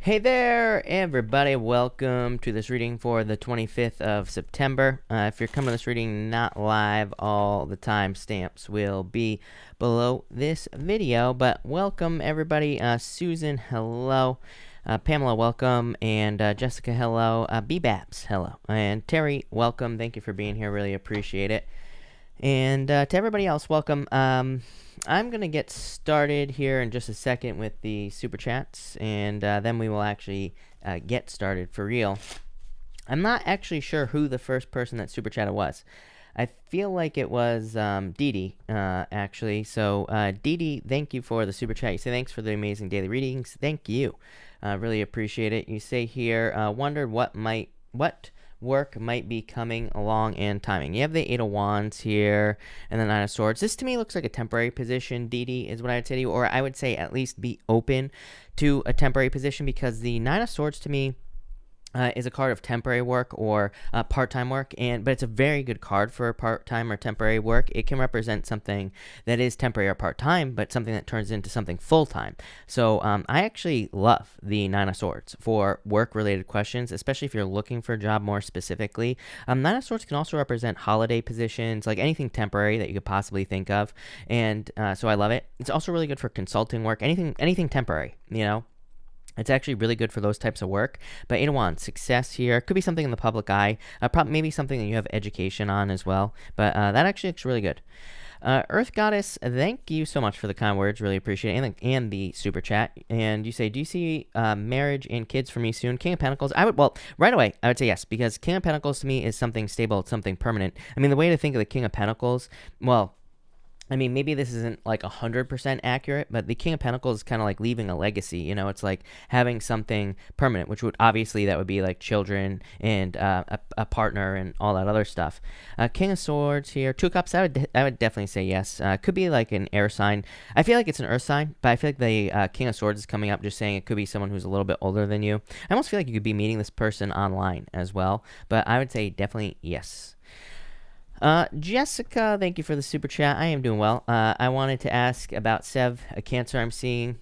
Hey there, everybody. Welcome to this reading for the 25th of September. If you're coming to this reading not live, all the timestamps will be below this video. But welcome, everybody. Susan, hello. Pamela, welcome. And Jessica, hello. B-Babs, hello. And Terry, welcome. Thank you for being here. Really appreciate it. And to everybody else, welcome. I'm going to get started here in just a second with the super chats, and then we will actually get started for real. I'm not actually sure who the first person that super chatted was. I feel like it was Dee Dee, actually. So, Dee Dee, thank you for the super chat. You say thanks for the amazing daily readings. Thank you. Really appreciate it. You say here, wondered what work might be coming along and timing. You have the Eight of Wands here and the Nine of Swords. This to me looks like a temporary position, Dee Dee, is what I would say to you. Or I would say at least be open to a temporary position, because the Nine of Swords to me is a card of temporary work or part-time work, but it's a very good card for part-time or temporary work. It can represent something that is temporary or part-time, but something that turns into something full-time. So I actually love the Nine of Swords for work-related questions, especially if you're looking for a job more specifically. Nine of Swords can also represent holiday positions, like anything temporary that you could possibly think of, and so I love it. It's also really good for consulting work, anything temporary, you know. It's actually really good for those types of work. But Eight of Wands, success here. Could be something in the public eye. Probably maybe something that you have education on as well. But that actually looks really good. Earth Goddess, thank you so much for the kind words. Really appreciate it. And the super chat. And you say, do you see marriage and kids for me soon? King of Pentacles. Right away, I would say yes. Because King of Pentacles to me is something stable. It's something permanent. I mean, the way to think of the King of Pentacles, maybe this isn't like 100% accurate, but the King of Pentacles is kind of like leaving a legacy. You know, it's like having something permanent, which would obviously that would be like children and a partner and all that other stuff. King of Swords here, Two of Cups. I would definitely say yes. Could be like an air sign. I feel like it's an earth sign, but I feel like the King of Swords is coming up, just saying it could be someone who's a little bit older than you. I almost feel like you could be meeting this person online as well, but I would say definitely yes. Jessica, thank you for the super chat. I am doing well. I wanted to ask about Sev, a Cancer I'm seeing.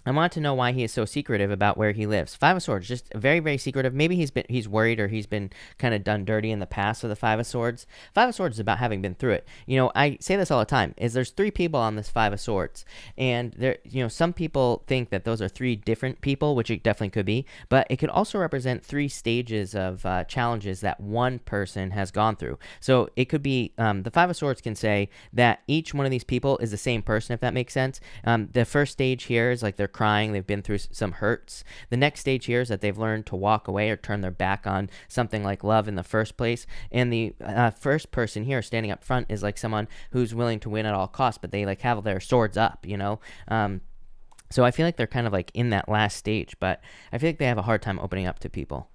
I want to know why he is so secretive about where he lives. Five of Swords, just very, very secretive. Maybe he's worried, or he's been kind of done dirty in the past with the Five of Swords. Five of Swords is about having been through it. You know, I say this all the time, is there's three people on this Five of Swords. And there, some people think that those are three different people, which it definitely could be, but it could also represent three stages of challenges that one person has gone through. So it could be, the Five of Swords can say that each one of these people is the same person, if that makes sense. The first stage here is like they're crying, they've been through some hurts. The next stage here is that they've learned to walk away or turn their back on something like love in the first place. And the first person here standing up front is like someone who's willing to win at all costs, but they like have their swords up, so I feel like they're kind of like in that last stage, but I feel like they have a hard time opening up to people.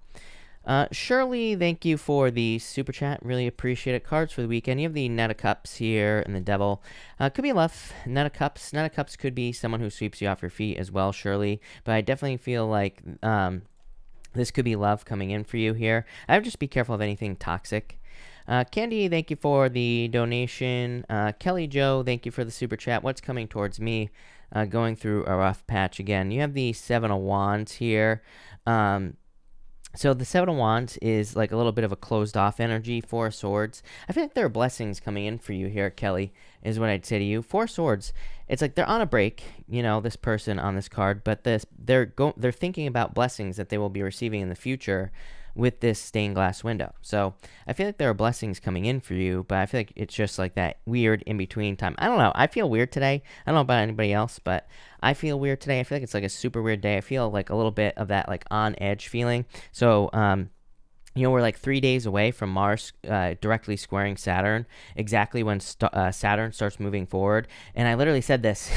Shirley, thank you for the super chat. Really appreciate it. Cards for the weekend. You have the Knight of Cups here and the Devil. Could be love. Knight of Cups. Knight of Cups could be someone who sweeps you off your feet as well, Shirley. But I definitely feel like this could be love coming in for you here. I would just be careful of anything toxic. Candy, thank you for the donation. Kelly Joe, thank you for the super chat. What's coming towards me? Going through a rough patch again. You have the Seven of Wands here. So the Seven of Wands is like a little bit of a closed-off energy. Four of Swords. I feel like there are blessings coming in for you here, Kelly, is what I'd say to you. Four of Swords. It's like they're on a break, this person on this card, but they're thinking about blessings that they will be receiving in the future with this stained glass window. So I feel like there are blessings coming in for you, but I feel like it's just like that weird in-between time. I don't know. I feel weird today. I don't know about anybody else, but I feel weird today. I feel like it's like a super weird day. I feel like a little bit of that like on edge feeling. So, we're like 3 days away from Mars directly squaring Saturn, exactly when Saturn starts moving forward. And I literally said this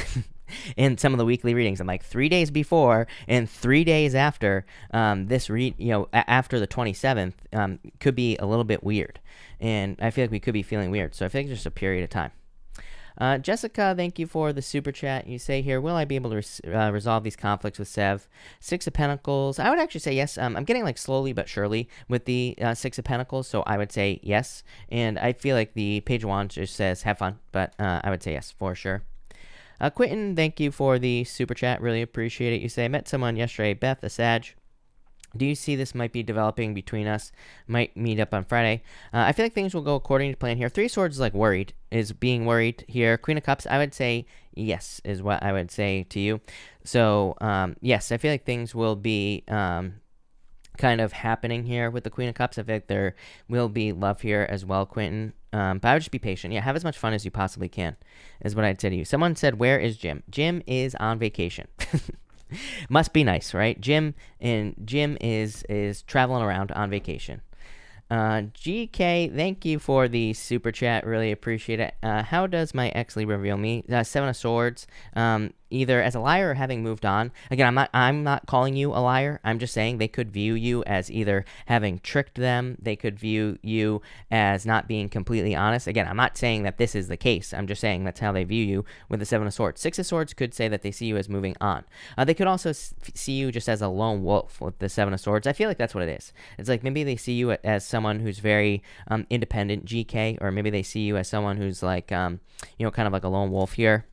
in some of the weekly readings. I'm like 3 days before and 3 days after after the 27th could be a little bit weird. And I feel like we could be feeling weird. So I feel like it's just a period of time. Jessica, thank you for the super chat. You say here, will I be able to resolve these conflicts with Sev? Six of Pentacles. I would actually say yes. I'm getting like slowly but surely with the Six of Pentacles, so I would say yes. And I feel like the Page of Wands just says have fun, but I would say yes for sure. Quentin, thank you for the super chat. Really appreciate it. You say, I met someone yesterday, Beth, a Sag. Do you see this might be developing between us? Might meet up on Friday. I feel like things will go according to plan here. Three of Swords is like worried, is being worried here. Queen of Cups, I would say yes, is what I would say to you. So, yes, I feel like things will be kind of happening here with the Queen of Cups. I feel like there will be love here as well, Quentin. But I would just be patient. Yeah, have as much fun as you possibly can, is what I'd say to you. Someone said, where is Jim? Jim is on vacation. Must be nice, right? Jim is traveling around on vacation. GK, thank you for the super chat. Really appreciate it. How does my ex Libra reveal me? Seven of Swords. Either as a liar or having moved on. Again, I'm not calling you a liar. I'm just saying they could view you as either having tricked them. They could view you as not being completely honest. Again, I'm not saying that this is the case. I'm just saying that's how they view you with the Seven of Swords. Six of Swords could say that they see you as moving on. They could also see you just as a lone wolf with the Seven of Swords. I feel like that's what it is. It's like maybe they see you as someone who's very independent, GK, or maybe they see you as someone who's like, kind of like a lone wolf here.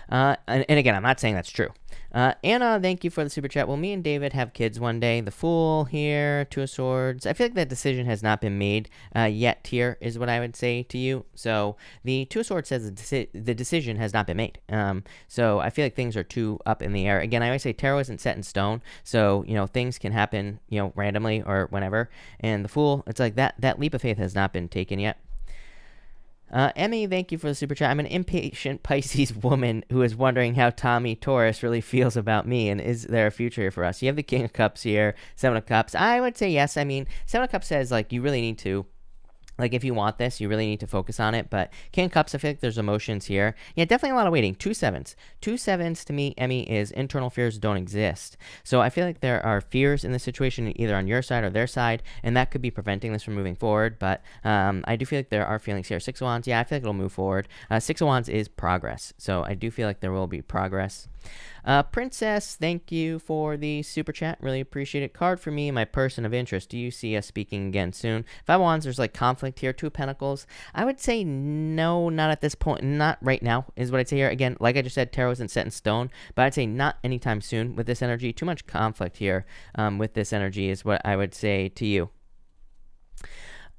And again, I'm not saying that's true. Anna, thank you for the super chat. Will me and David have kids one day? The Fool here, Two of Swords. I feel like that decision has not been made yet here, is what I would say to you. So the Two of Swords says the decision has not been made. So I feel like things are too up in the air. Again, I always say tarot isn't set in stone. So, things can happen, randomly or whenever. And the Fool, it's like that leap of faith has not been taken yet. Emmy, thank you for the super chat. I'm an impatient Pisces woman who is wondering how Tommy Taurus really feels about me, and is there a future here for us? You have the King of Cups here, Seven of Cups. I would say yes. I mean, Seven of Cups says, like, you really need to, like, if you want this, you really need to focus on it. But King of Cups, I feel like there's emotions here. Yeah, definitely a lot of waiting. Two sevens. Two sevens to me, Emmy, is internal fears don't exist. So I feel like there are fears in this situation, either on your side or their side, and that could be preventing this from moving forward. But I do feel like there are feelings here. Six of Wands, yeah, I feel like it'll move forward. Six of Wands is progress. So I do feel like there will be progress. Princess, thank you for the super chat. Really appreciate it. Card for me, my person of interest. Do you see us speaking again soon? Five of Wands, there's like conflict here. Two of Pentacles. I would say no, not at this point. Not right now is what I'd say here. Again, like I just said, tarot isn't set in stone, but I'd say not anytime soon with this energy. Too much conflict here with this energy is what I would say to you.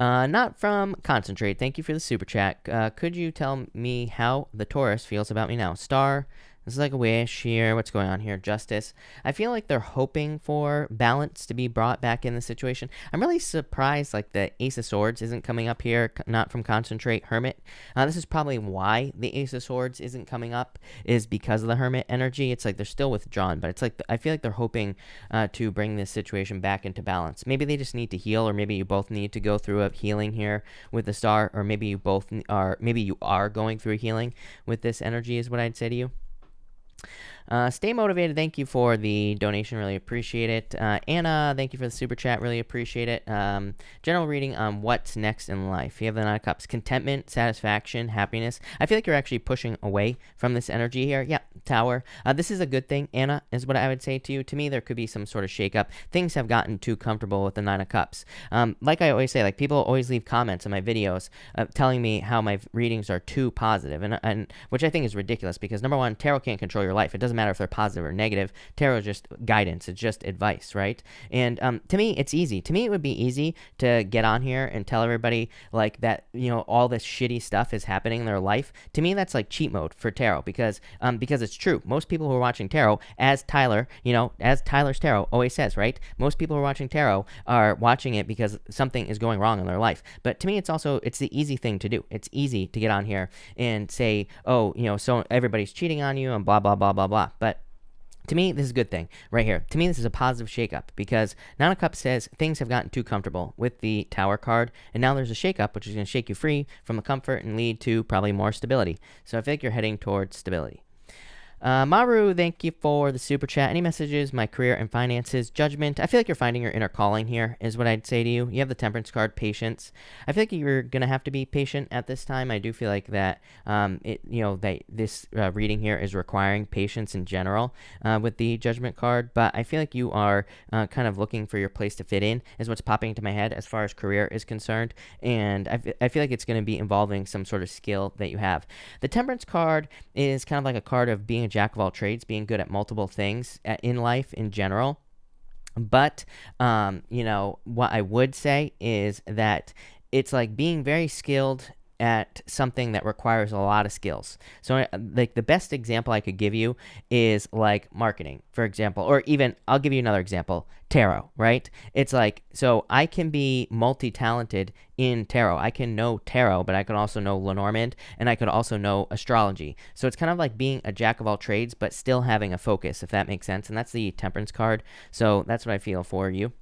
Not from Concentrate. Thank you for the super chat. Could you tell me how the Taurus feels about me now? Star. This is like a wish here. What's going on here? Justice. I feel like they're hoping for balance to be brought back in the situation. I'm really surprised like the Ace of Swords isn't coming up here, not from Concentrate. Hermit. This is probably why the Ace of Swords isn't coming up, is because of the Hermit energy. It's like they're still withdrawn, but it's like I feel like they're hoping to bring this situation back into balance. Maybe they just need to heal, or maybe you both need to go through a healing here with the Star, or maybe you both are, maybe you are going through a healing with this energy is what I'd say to you. Stay motivated. Thank you for the donation. Really appreciate it. Anna, thank you for the super chat. Really appreciate it. General reading on what's next in life. You have the Nine of Cups. Contentment, satisfaction, happiness. I feel like you're actually pushing away from this energy here. Yeah, Tower. This is a good thing, Anna, is what I would say to you. To me, there could be some sort of shakeup. Things have gotten too comfortable with the Nine of Cups. Like I always say, like people always leave comments on my videos telling me how my readings are too positive, and which I think is ridiculous because number one, tarot can't control your life. It doesn't matter if they're positive or negative. Tarot is just guidance. It's just advice, right? And to me, it's easy. To me, it would be easy to get on here and tell everybody like that, all this shitty stuff is happening in their life. To me, that's like cheat mode for tarot because it's true. Most people who are watching tarot, as Tyler, as Tyler's Tarot always says, right? Most people who are watching tarot are watching it because something is going wrong in their life. But to me, it's the easy thing to do. It's easy to get on here and say, oh, so everybody's cheating on you and blah, blah, blah, blah, blah. But to me, this is a good thing right here. To me, this is a positive shakeup because Nine of Cups says things have gotten too comfortable with the Tower card, and now there's a shakeup, which is going to shake you free from the comfort and lead to probably more stability. So I feel like you're heading towards stability. Maru, thank you for the super chat. Any messages? My career and finances. Judgment. I feel like you're finding your inner calling here, is what I'd say to you. You have the Temperance card, patience. I feel like you're gonna have to be patient at this time. I do feel like that, that this reading here is requiring patience in general with the Judgment card. But I feel like you are kind of looking for your place to fit in, is what's popping into my head as far as career is concerned. And I feel like it's going to be involving some sort of skill that you have. The Temperance card is kind of like a card of being a jack of all trades, being good at multiple things in life in general. But, what I would say is that it's like being very skilled at something that requires a lot of skills. So like the best example I could give you is like marketing, for example, or even I'll give you another example, tarot, right? It's like, so I can be multi-talented in tarot. I can know tarot, but I can also know Lenormand, and I could also know astrology. So it's kind of like being a jack of all trades, but still having a focus, if that makes sense. And that's the Temperance card. So that's what I feel for you.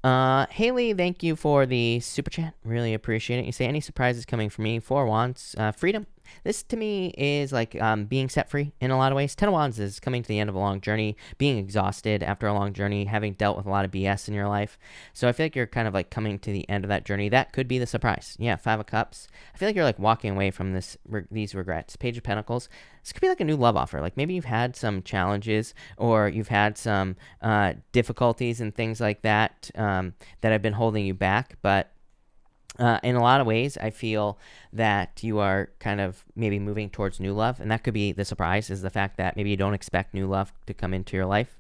Haley, thank you for the super chat. Really appreciate it. You say, any surprises coming from me? 4 Wands, freedom. This to me is like being set free in a lot of ways. 10 of Wands is coming to the end of a long journey, being exhausted after a long journey, having dealt with a lot of BS in your life. So I feel like you're kind of like coming to the end of that journey. That could be the surprise. Yeah, 5 of Cups. I feel like you're like walking away from these regrets. Page of Pentacles. This could be like a new love offer. Like maybe you've had some challenges or you've had some difficulties and things like that that have been holding you back, but in a lot of ways, I feel that you are kind of maybe moving towards new love, and that could be the surprise, is the fact that maybe you don't expect new love to come into your life.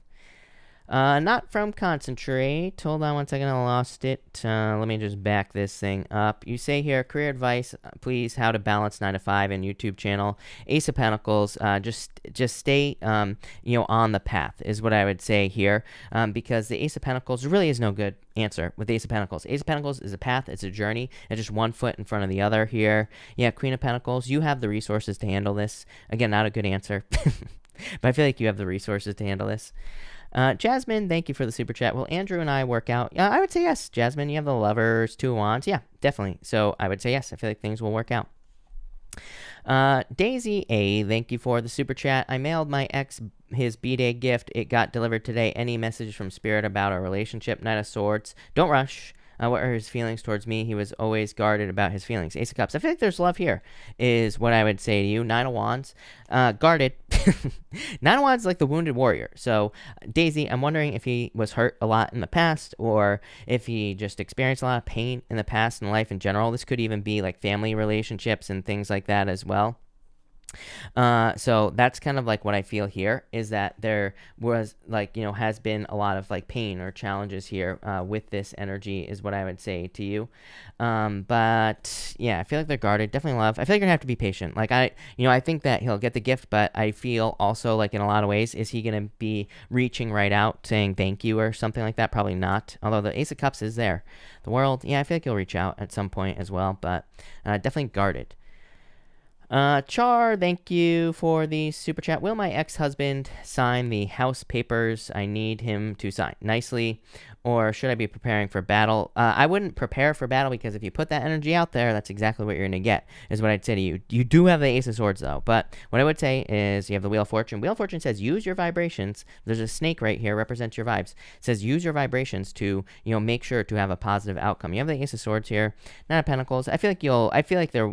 Not from Concentrate. Hold on one second, I lost it. Let me just back this thing up. You say here, career advice, please, how to balance 9 to 5 and YouTube channel. Ace of Pentacles, just stay, on the path is what I would say here, because the Ace of Pentacles really is no good answer with the Ace of Pentacles. Ace of Pentacles is a path, it's a journey, it's just one foot in front of the other here. Yeah, Queen of Pentacles, you have the resources to handle this. Again, not a good answer, but I feel like you have the resources to handle this. Jasmine, thank you for the super chat. Will Andrew and I work out? I would say yes. Jasmine, you have the Lovers, 2 of Wands. Yeah, definitely. So I would say yes. I feel like things will work out. Daisy A, thank you for the super chat. I mailed my ex his B-Day gift. It got delivered today. Any message from Spirit about our relationship? Knight of Swords. Don't rush. What are his feelings towards me? He was always guarded about his feelings. Ace of Cups. I feel like there's love here, is what I would say to you. 9 of Wands. Guarded. 9 of Wands is like the wounded warrior. So, Daisy, I'm wondering if he was hurt a lot in the past, or if he just experienced a lot of pain in the past and life in general. This could even be like family relationships and things like that as well. So that's kind of like what I feel here, is that there was like, has been a lot of like pain or challenges here with this energy, is what I would say to you. But yeah, I feel like they're guarded. Definitely love. I feel like you're gonna have to be patient. Like I think that he'll get the gift, but I feel also like in a lot of ways, is he gonna be reaching right out saying thank you or something like that? Probably not. Although the Ace of Cups is there. The World, yeah, I feel like he'll reach out at some point as well, but definitely guarded. Char, thank you for the super chat. Will my ex-husband sign the house papers I need him to sign? Nicely. Or should I be preparing for battle? I wouldn't prepare for battle, because if you put that energy out there, that's exactly what you're going to get, is what I'd say to you. You do have the Ace of Swords, though. But what I would say is you have the Wheel of Fortune. Wheel of Fortune says use your vibrations. There's a snake right here, represents your vibes. It says use your vibrations to, make sure to have a positive outcome. You have the Ace of Swords here. Nine of Pentacles. I feel like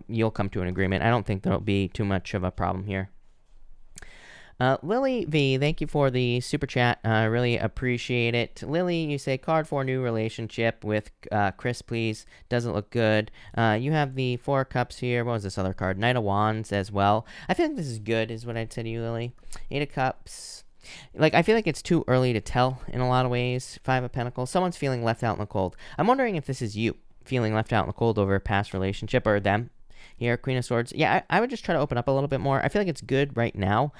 you'll come to an agreement. I don't think there'll be too much of a problem here. Lily V, thank you for the super chat. I really appreciate it. Lily, you say card for new relationship with Chris, please. Doesn't look good. You have the 4 of Cups here. What was this other card? Knight of Wands as well. I feel like this is good, is what I'd say to you, Lily. 8 of Cups. Like, I feel like it's too early to tell in a lot of ways. 5 of Pentacles. Someone's feeling left out in the cold. I'm wondering if this is you feeling left out in the cold over a past relationship, or them. Here, Queen of Swords. Yeah, I would just try to open up a little bit more. I feel like it's good right now.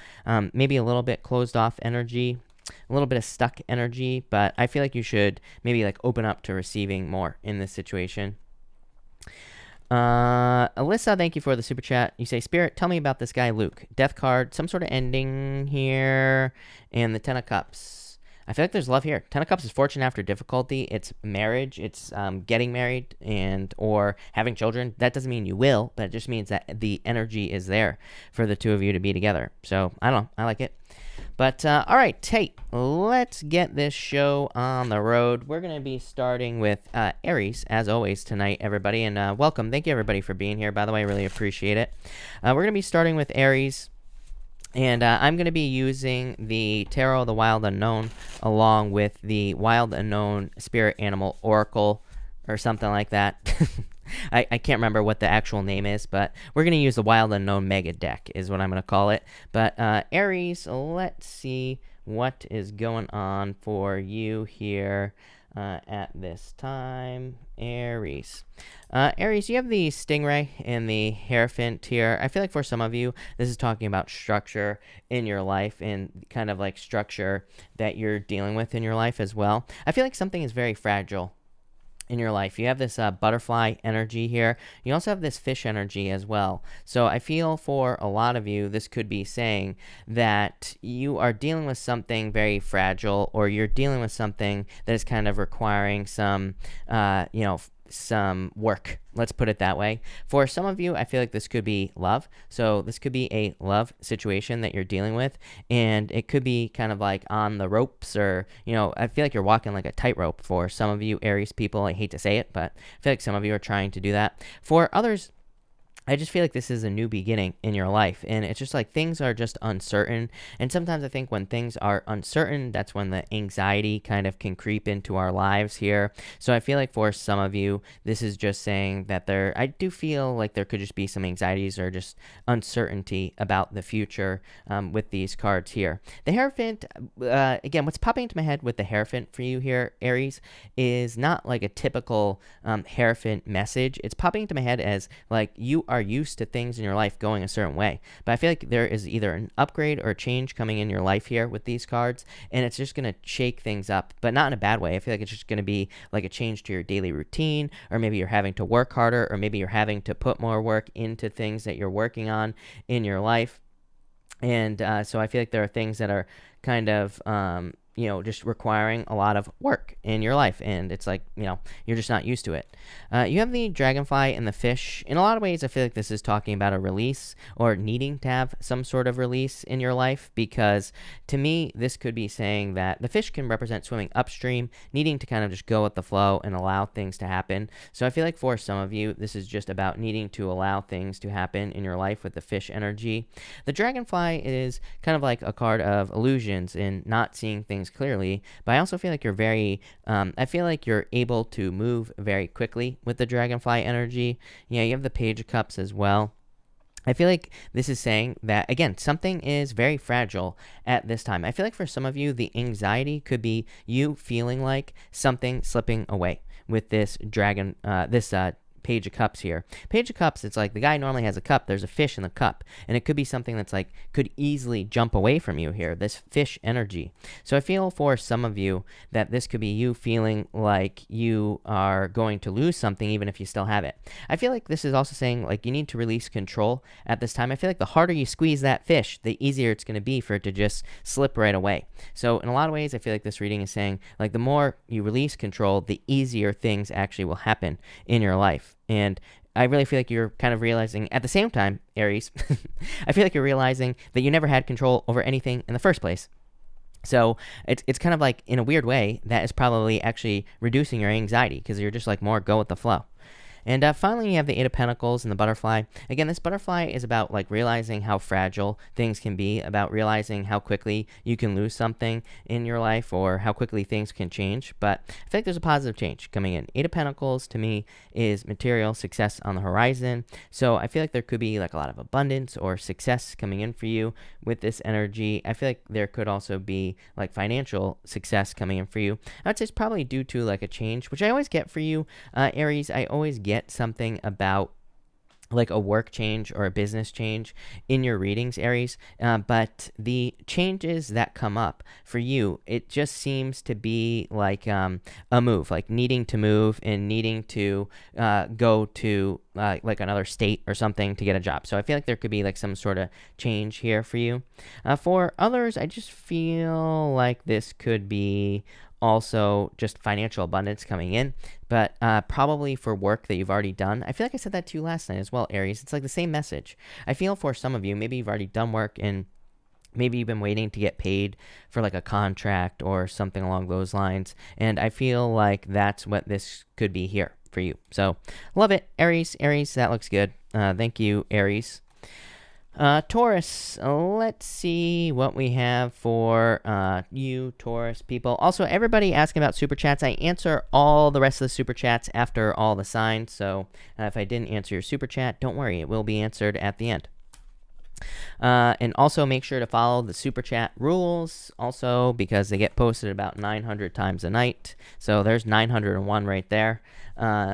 Maybe a little bit closed off energy, a little bit of stuck energy, but I feel like you should maybe like open up to receiving more in this situation. Alyssa, thank you for the super chat. You say, Spirit, tell me about this guy, Luke. Death card, some sort of ending here, and the 10 of Cups. I feel like there's love here. Ten of Cups is fortune after difficulty. It's marriage. It's getting married and or having children. That doesn't mean you will, but it just means that the energy is there for the two of you to be together. So I don't know. I like it. But all right, Tate, let's get this show on the road. We're going to be starting with Aries, as always, tonight, everybody. And welcome. Thank you, everybody, for being here. By the way, I really appreciate it. We're going to be starting with Aries. And I'm going to be using the Tarot of the Wild Unknown along with the Wild Unknown Spirit Animal Oracle or something like that. I can't remember what the actual name is, but we're going to use the Wild Unknown Mega Deck is what I'm going to call it. But Aries, let's see what is going on for you here at this time. Aries. Aries, you have the Stingray and the Hierophant here. I feel like for some of you, this is talking about structure in your life and kind of like structure that you're dealing with in your life as well. I feel like something is very fragile in your life. You have this butterfly energy here. You also have this fish energy as well. So I feel for a lot of you, this could be saying that you are dealing with something very fragile, or you're dealing with something that is kind of requiring some, some work. Let's put it that way. For some of you, I feel like this could be love. So this could be a love situation that you're dealing with, and it could be kind of like on the ropes, or, I feel like you're walking like a tightrope for some of you Aries people. I hate to say it, but I feel like some of you are trying to do that. For others, I just feel like this is a new beginning in your life, and it's just like things are just uncertain. And sometimes I think when things are uncertain, that's when the anxiety kind of can creep into our lives here. So I feel like for some of you, this is just saying that I do feel like there could just be some anxieties or just uncertainty about the future with these cards here. The Hierophant, again, what's popping into my head with the Hierophant for you here, Aries, is not like a typical Hierophant message. It's popping into my head as like you are used to things in your life going a certain way, but I feel like there is either an upgrade or a change coming in your life here with these cards, and it's just going to shake things up, but not in a bad way. I feel like it's just going to be like a change to your daily routine, or maybe you're having to work harder, or maybe you're having to put more work into things that you're working on in your life. And so I feel like there are things that are kind of just requiring a lot of work in your life, and it's like, you're just not used to it. You have the Dragonfly and the Fish. In a lot of ways, I feel like this is talking about a release, or needing to have some sort of release in your life, because to me, this could be saying that the fish can represent swimming upstream, needing to kind of just go with the flow and allow things to happen. So I feel like for some of you, this is just about needing to allow things to happen in your life with the fish energy. The Dragonfly is kind of like a card of illusions and not seeing things clearly, but I also feel like you're very I feel like you're able to move very quickly with the Dragonfly energy. You have the Page of Cups as well. I feel like this is saying that, again, something is very fragile at this time. I feel like for some of you, the anxiety could be you feeling like something slipping away with this Page of Cups here. Page of Cups, it's like the guy normally has a cup, there's a fish in the cup, and it could be something that's like could easily jump away from you here, this fish energy. So I feel for some of you that this could be you feeling like you are going to lose something even if you still have it. I feel like this is also saying like you need to release control at this time. I feel like the harder you squeeze that fish, the easier it's going to be for it to just slip right away. So in a lot of ways, I feel like this reading is saying like the more you release control, the easier things actually will happen in your life. And I really feel like you're kind of realizing at the same time, Aries, I feel like you're realizing that you never had control over anything in the first place. So it's kind of like, in a weird way, that is probably actually reducing your anxiety, because you're just like more go with the flow. And finally, you have the Eight of Pentacles and the Butterfly. Again, this Butterfly is about like realizing how fragile things can be, about realizing how quickly you can lose something in your life, or how quickly things can change. But I feel like there's a positive change coming in. Eight of Pentacles to me is material success on the horizon. So I feel like there could be like a lot of abundance or success coming in for you with this energy. I feel like there could also be like financial success coming in for you. I would say it's probably due to like a change, which I always get for you, Aries. I always get something about like a work change or a business change in your readings, Aries. But the changes that come up for you, it just seems to be like a move, like needing to move and needing to go to like another state or something to get a job. So I feel like there could be like some sort of change here for you. For others, I just feel like this could be also just financial abundance coming in, but probably for work that you've already done. I feel like I said that to you last night as well, Aries. It's like the same message. I feel for some of you, maybe you've already done work and maybe you've been waiting to get paid for like a contract or something along those lines. And I feel like that's what this could be here for you. So love it, Aries. Aries, that looks good. Thank you, Aries. Taurus, let's see what we have for you Taurus people. Also, everybody asking about super chats. I answer all the rest of the super chats after all the signs. So if I didn't answer your super chat, don't worry. It will be answered at the end. And also make sure to follow the super chat rules also, because they get posted about 900 times a night. So there's 901 right there.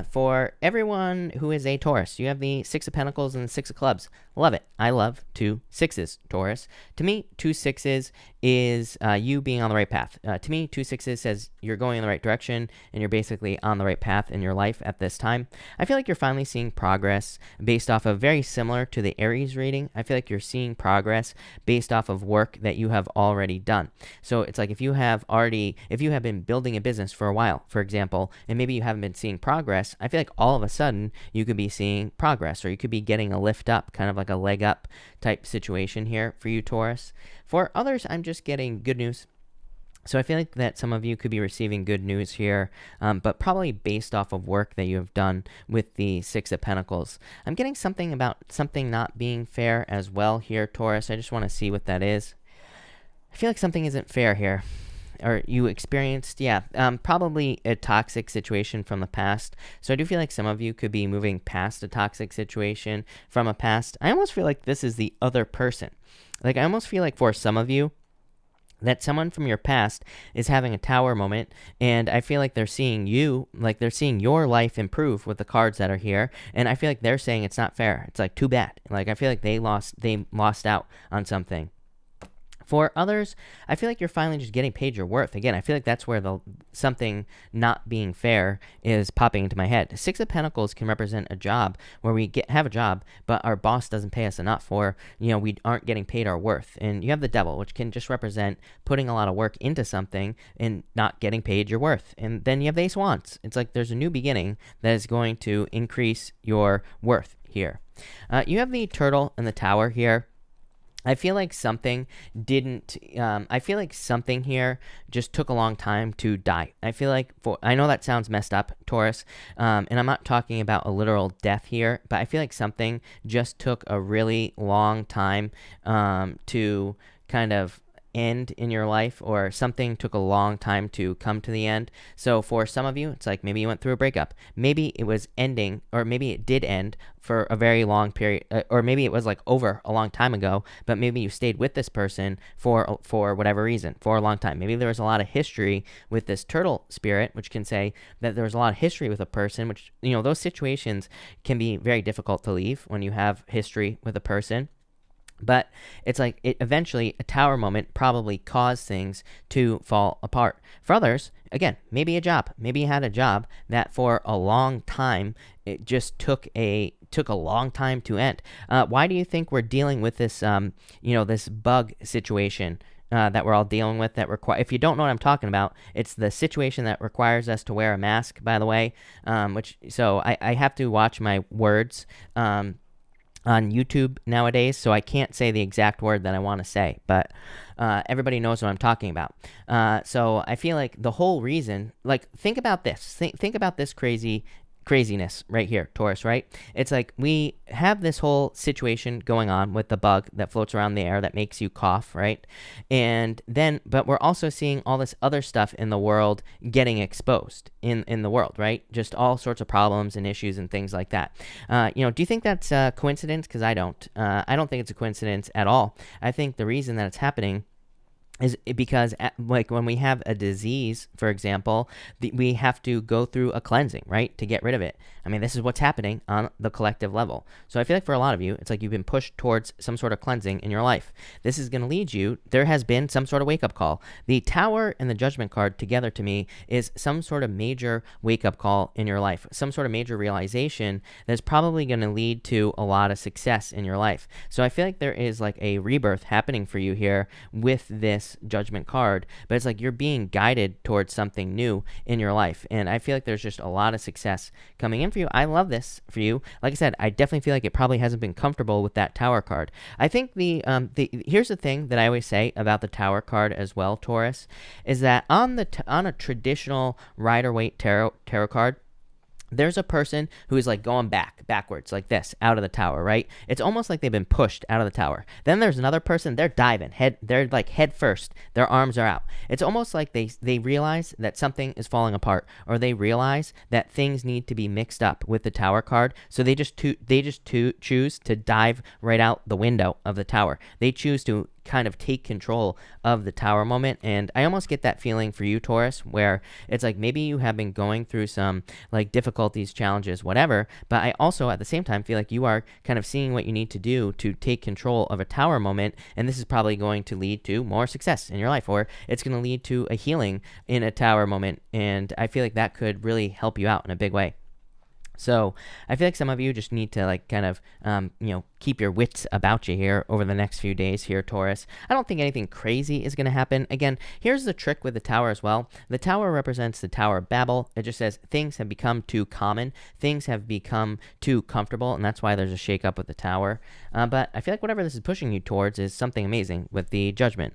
For everyone who is a Taurus, you have the Six of Pentacles and the Six of Clubs. Love it. I love 2 6s, Taurus. To me, 2 6s is you being on the right path. To me, 2 6s says you're going in the right direction and you're basically on the right path in your life at this time. I feel like you're finally seeing progress based off of, very similar to the Aries reading. I feel like you're seeing progress based off of work that you have already done. So it's like if you have been building a business for a while, for example, and maybe you haven't been seeing progress, I feel like all of a sudden you could be seeing progress, or you could be getting a lift up, kind of like a leg up type situation here for you, Taurus. For others, I'm just getting good news. So I feel like that some of you could be receiving good news here, but probably based off of work that you have done with the Six of Pentacles. I'm getting something about something not being fair as well here, Taurus. I just want to see what that is. I feel like something isn't fair here. Or you experienced, probably a toxic situation from the past. So I do feel like some of you could be moving past a toxic situation from a past. I almost feel like this is the other person. Like, I almost feel like for some of you, that someone from your past is having a tower moment, and I feel like they're seeing you, like they're seeing your life improve with the cards that are here, and I feel like they're saying it's not fair. It's like, too bad. Like, I feel like they lost out on something. For others, I feel like you're finally just getting paid your worth. Again, I feel like that's where the something not being fair is popping into my head. Six of Pentacles can represent a job where we have a job, but our boss doesn't pay us enough, or we aren't getting paid our worth. And you have the Devil, which can just represent putting a lot of work into something and not getting paid your worth. And then you have the Ace of Wands. It's like there's a new beginning that is going to increase your worth here. You have the Turtle and the Tower here. I feel like something I feel like something here just took a long time to die. I feel like, I know that sounds messed up, Taurus, and I'm not talking about a literal death here, but I feel like something just took a really long time to kind of end in your life, or something took a long time to come to the end. So for some of you, it's like maybe you went through a breakup, maybe it was ending, or maybe it did end for a very long period, or maybe it was like over a long time ago, but maybe you stayed with this person for whatever reason for a long time. Maybe there was a lot of history with this turtle spirit, which can say that there was a lot of history with a person, which those situations can be very difficult to leave when you have history with a person. But it's like eventually a tower moment probably caused things to fall apart. For others, again, maybe a job. Maybe you had a job that for a long time, it just took a long time to end. Why do you think we're dealing with this, this bug situation that we're all dealing with? If you don't know what I'm talking about, it's the situation that requires us to wear a mask, by the way, so I have to watch my words on YouTube nowadays, so I can't say the exact word that I want to say, but everybody knows what I'm talking about. So I feel like the whole reason, like, think about this. Think about this craziness right here, Taurus, right? It's like we have this whole situation going on with the bug that floats around the air that makes you cough, right? But we're also seeing all this other stuff in the world getting exposed in the world, right? Just all sorts of problems and issues and things like that. Do you think that's a coincidence? Because I don't. I don't think it's a coincidence at all. I think the reason that it's happening is because like when we have a disease, for example, we have to go through a cleansing, right, to get rid of it. I mean, this is what's happening on the collective level. So I feel like for a lot of you, it's like you've been pushed towards some sort of cleansing in your life. This is going to lead you, there has been some sort of wake-up call. The Tower and the Judgment card together to me is some sort of major wake-up call in your life, some sort of major realization that's probably going to lead to a lot of success in your life. So I feel like there is like a rebirth happening for you here with this Judgment card, but it's like you're being guided towards something new in your life, and I feel like there's just a lot of success coming in for you. I love this for you. Like I said, I definitely feel like it probably hasn't been comfortable with that Tower card. I think here's the thing that I always say about the Tower card as well, Taurus, is that on a traditional Rider-Waite tarot card, there's a person who is like going backwards like this out of the tower, right? It's almost like they've been pushed out of the tower. Then there's another person, they're diving they're like head first, their arms are out. It's almost like they realize that something is falling apart, or they realize that things need to be mixed up with the Tower card, so they just choose to dive right out the window of the tower. They choose to kind of take control of the Tower moment. And I almost get that feeling for you, Taurus, where it's like maybe you have been going through some like difficulties, challenges, whatever, but I also at the same time feel like you are kind of seeing what you need to do to take control of a Tower moment, and this is probably going to lead to more success in your life, or it's going to lead to a healing in a Tower moment, and I feel like that could really help you out in a big way. So I feel like some of you just need to like kind of, keep your wits about you here over the next few days here, Taurus. I don't think anything crazy is going to happen. Again, here's the trick with the Tower as well. The Tower represents the Tower of Babel. It just says things have become too common. Things have become too comfortable, and that's why there's a shakeup with the Tower. But I feel like whatever this is pushing you towards is something amazing with the Judgment.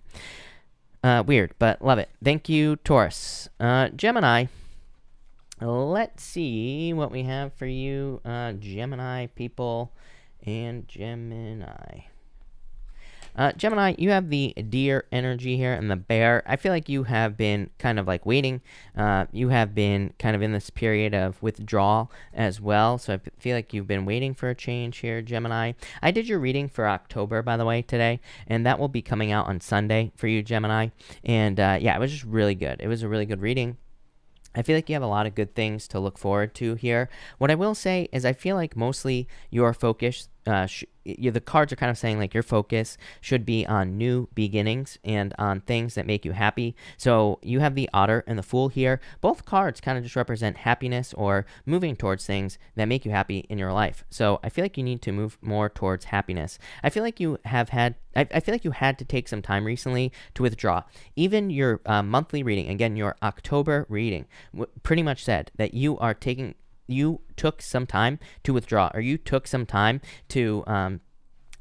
Weird, but love it. Thank you, Taurus. Gemini. Let's see what we have for you, Gemini people and Gemini. Gemini, you have the deer energy here and the bear. I feel like you have been kind of like waiting. You have been kind of in this period of withdrawal as well. So I feel like you've been waiting for a change here, Gemini. I did your reading for October, by the way, today, and that will be coming out on Sunday for you, Gemini. And yeah, it was just really good. It was a really good reading. I feel like you have a lot of good things to look forward to here. What I will say is I feel like mostly your focus, the cards are kind of saying like your focus should be on new beginnings and on things that make you happy. So you have the Otter and the Fool here. Both cards kind of just represent happiness or moving towards things that make you happy in your life. So I feel like you need to move more towards happiness. I feel like you have had I feel like you had to take some time recently to withdraw. Even your monthly reading, again, your October reading, pretty much said that you took some time to withdraw, or you took some time to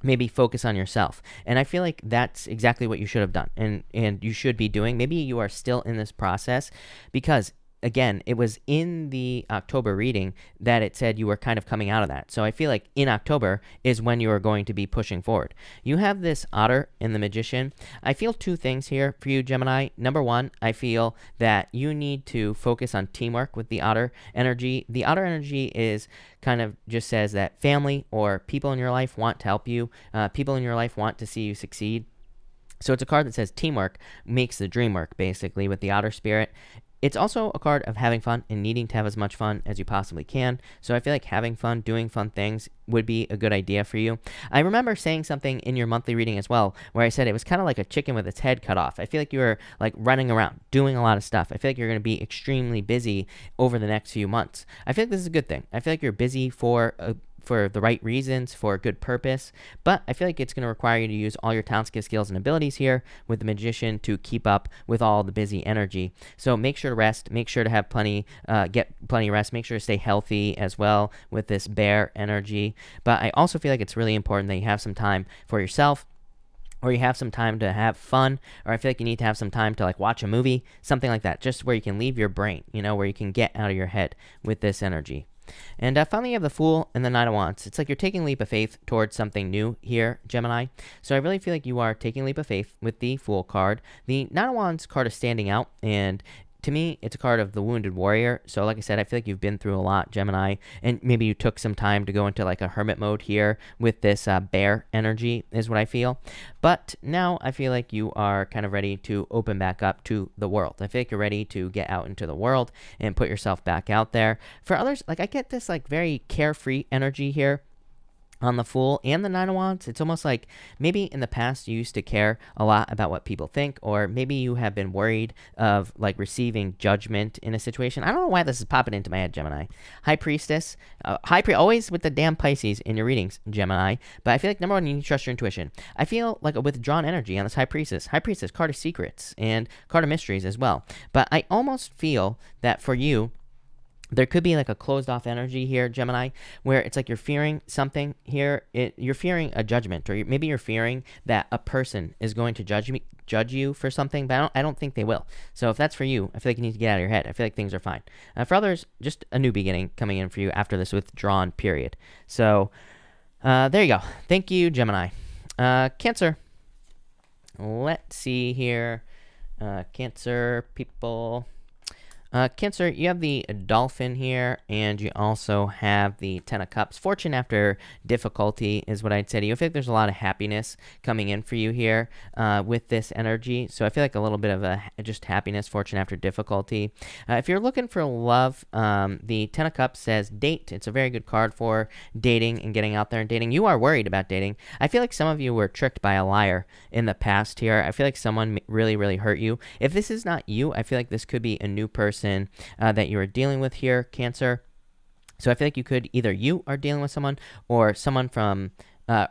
maybe focus on yourself. And I feel like that's exactly what you should have done, and you should be doing. Maybe you are still in this process because, again, it was in the October reading that it said you were kind of coming out of that. So I feel like in October is when you are going to be pushing forward. You have this Otter and the Magician. I feel two things here for you, Gemini. Number one, I feel that you need to focus on teamwork with the Otter energy. The Otter energy is kind of just says that family or people in your life want to help you. People in your life want to see you succeed. So it's a card that says teamwork makes the dream work, basically, with the Otter spirit. It's also a card of having fun and needing to have as much fun as you possibly can. So I feel like having fun, doing fun things would be a good idea for you. I remember saying something in your monthly reading as well, where I said it was kind of like a chicken with its head cut off. I feel like you were like running around, doing a lot of stuff. I feel like you're going to be extremely busy over the next few months. I feel like this is a good thing. I feel like you're busy for the right reasons, for a good purpose, but I feel like it's going to require you to use all your talents, gifts, skills, and abilities here with the Magician to keep up with all the busy energy. So make sure to rest, make sure to have get plenty of rest, make sure to stay healthy as well with this Bear energy. But I also feel like it's really important that you have some time for yourself, or you have some time to have fun, or I feel like you need to have some time to like watch a movie, something like that, just where you can leave your brain, where you can get out of your head with this energy. And finally, you have the Fool and the Knight of Wands. It's like you're taking a leap of faith towards something new here, Gemini. So I really feel like you are taking a leap of faith with the Fool card. The Knight of Wands card is standing out, and to me, it's a card of the wounded warrior. So like I said, I feel like you've been through a lot, Gemini, and maybe you took some time to go into like a hermit mode here with this bear energy is what I feel. But now I feel like you are kind of ready to open back up to the world. I feel like you're ready to get out into the world and put yourself back out there. For others, like I get this like very carefree energy here on the Fool and the Nine of Wands. It's almost like maybe in the past you used to care a lot about what people think, or maybe you have been worried of like receiving judgment in a situation. I don't know why this is popping into my head, Gemini. High Priestess, always with the damn Pisces in your readings, Gemini. But I feel like number one, you need to trust your intuition. I feel like a withdrawn energy on this High Priestess. High Priestess, card of secrets and card of mysteries as well. But I almost feel that for you, there could be like a closed off energy here, Gemini, where it's like you're fearing something here. You're fearing a judgment, or maybe you're fearing that a person is going to judge you for something, but I don't think they will. So if that's for you, I feel like you need to get out of your head. I feel like things are fine. For others, just a new beginning coming in for you after this withdrawn period. So there you go. Thank you, Gemini. Cancer. Let's see here. Cancer people. Cancer, you have the Dolphin here, and you also have the Ten of Cups. Fortune after difficulty is what I'd say to you. I feel like there's a lot of happiness coming in for you here with this energy. So I feel like a little bit of just happiness, fortune after difficulty. If you're looking for love, the Ten of Cups says date. It's a very good card for dating and getting out there and dating. You are worried about dating. I feel like some of you were tricked by a liar in the past here. I feel like someone really, really hurt you. If this is not you, I feel like this could be a new person that you are dealing with here, Cancer. So I feel like you are dealing with someone, or someone from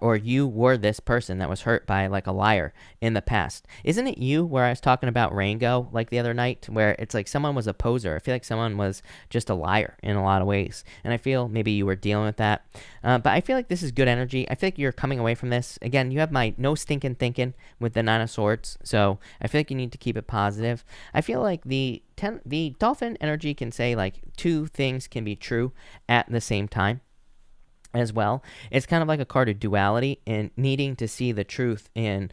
or you were this person that was hurt by like a liar in the past. Isn't it you where I was talking about Rango like the other night, where it's like someone was a poser? I feel like someone was just a liar in a lot of ways, and I feel maybe you were dealing with that. But I feel like this is good energy. I feel like you're coming away from this. Again, you have my no stinking thinking with the Nine of Swords, so I feel like you need to keep it positive. I feel like the Dolphin energy can say like two things can be true at the same time as well. It's kind of like a card of duality and needing to see the truth in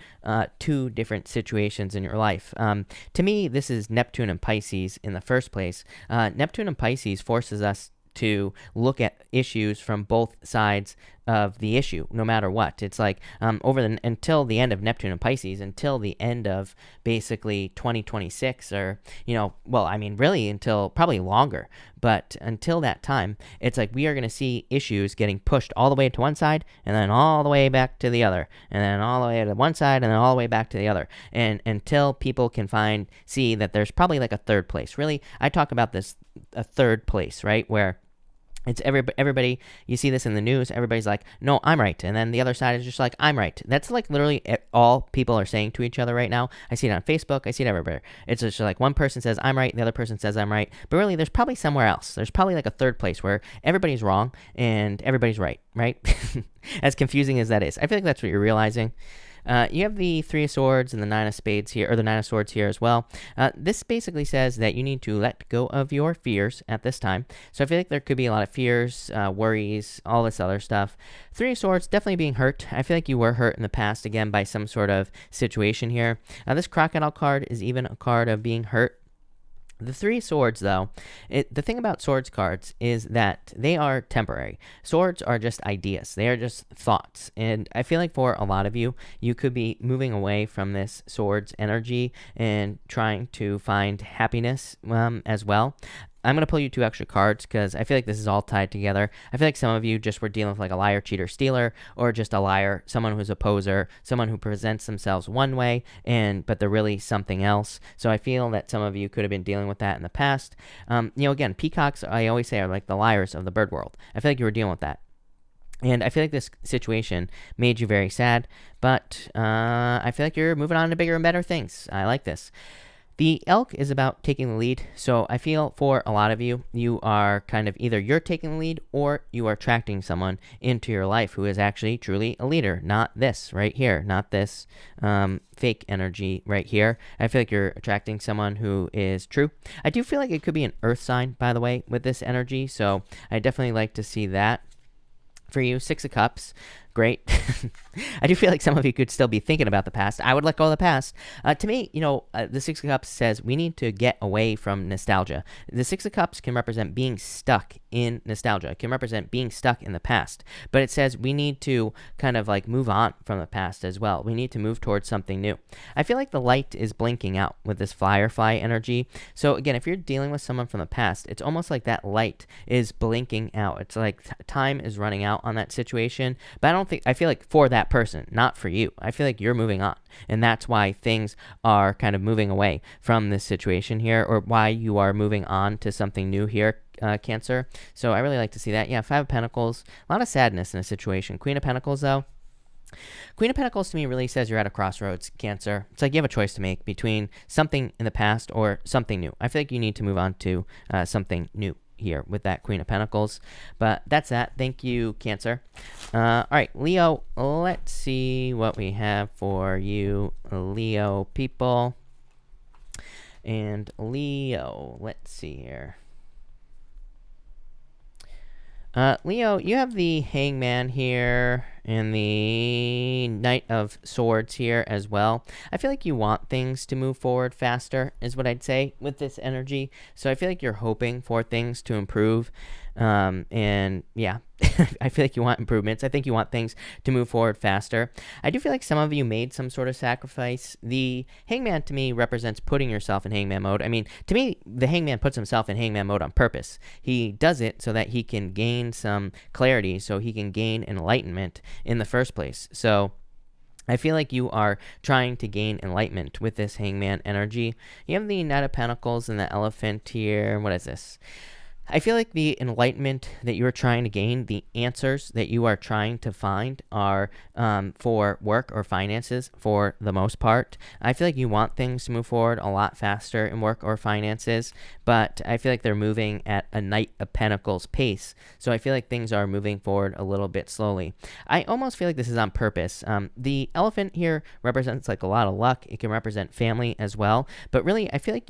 two different situations in your life. To me, this is Neptune and Pisces in the first place. Neptune and Pisces forces us to look at issues from both sides of the issue, no matter what. It's like until the end of Neptune and Pisces, until the end of basically 2026, or really until probably longer. But until that time, it's like we are going to see issues getting pushed all the way to one side, and then all the way back to the other, and then all the way to one side, and then all the way back to the other. And until people can see that there's probably like a third place. Really, I talk about this, a third place, right? Where it's everybody, you see this in the news, everybody's like, no, I'm right. And then the other side is just like, I'm right. That's like literally all people are saying to each other right now. I see it on Facebook. I see it everywhere. It's just like one person says, I'm right. The other person says, I'm right. But really, there's probably somewhere else. There's probably like a third place where everybody's wrong and everybody's right? As confusing as that is. I feel like that's what you're realizing. You have the Three of Swords and the Nine of Spades here, or the Nine of Swords here as well. This basically says that you need to let go of your fears at this time. So I feel like there could be a lot of fears, worries, all this other stuff. Three of Swords, definitely being hurt. I feel like you were hurt in the past, again, by some sort of situation here. This Crocodile card is even a card of being hurt. The Three Swords, though, the thing about Swords cards is that they are temporary. Swords are just ideas. They are just thoughts. And I feel like for a lot of you, you could be moving away from this Swords energy and trying to find happiness as well. I'm going to pull you two extra cards because I feel like this is all tied together. I feel like some of you just were dealing with like a liar, cheater, stealer, or just a liar, someone who's a poser, someone who presents themselves one way, but they're really something else. So I feel that some of you could have been dealing with that in the past. Again, peacocks, I always say, are like the liars of the bird world. I feel like you were dealing with that. And I feel like this situation made you very sad, but I feel like you're moving on to bigger and better things. I like this. The Elk is about taking the lead, so I feel for a lot of you, you are kind of either you're taking the lead or you are attracting someone into your life who is actually truly a leader, not this right here, not this fake energy right here. I feel like you're attracting someone who is true. I do feel like it could be an earth sign, by the way, with this energy, so I definitely like to see that. For you, Six of Cups. great. I do feel like some of you could still be thinking about the past. I would let go of the past. To me, the Six of Cups says we need to get away from nostalgia. The Six of Cups can represent being stuck in nostalgia. It can represent being stuck in the past. But it says we need to kind of like move on from the past as well. We need to move towards something new. I feel like the light is blinking out with this firefly energy. So again, if you're dealing with someone from the past, it's almost like that light is blinking out. It's like time is running out on that situation. But I feel like for that person, not for you. I feel like you're moving on. And that's why things are kind of moving away from this situation here, or why you are moving on to something new here, Cancer. So I really like to see that. Yeah, Five of Pentacles, a lot of sadness in a situation. Queen of Pentacles, though. Queen of Pentacles to me really says you're at a crossroads, Cancer. It's like you have a choice to make between something in the past or something new. I feel like you need to move on to something new here with that Queen of Pentacles. But that's that. Thank you, Cancer. All right, Leo, let's see what we have for you, Leo people. And Leo, let's see here. Leo, you have the Hangman here and the Knight of Swords here as well. I feel like you want things to move forward faster is what I'd say with this energy. So I feel like you're hoping for things to improve. And yeah, I feel like you want improvements. I think you want things to move forward faster. I do feel like some of you made some sort of sacrifice. The Hangman to me represents putting yourself in Hangman mode. I mean, to me, the Hangman puts himself in Hangman mode on purpose. He does it so that he can gain some clarity, so he can gain enlightenment in the first place. So I feel like you are trying to gain enlightenment with this Hangman energy. You have the Knight of Pentacles and the Elephant here. What is this? I feel like the enlightenment that you're trying to gain, the answers that you are trying to find are for work or finances for the most part. I feel like you want things to move forward a lot faster in work or finances, but I feel like they're moving at a Knight of Pentacles pace. So I feel like things are moving forward a little bit slowly. I almost feel like this is on purpose. The elephant here represents like a lot of luck. It can represent family as well. But really, I feel like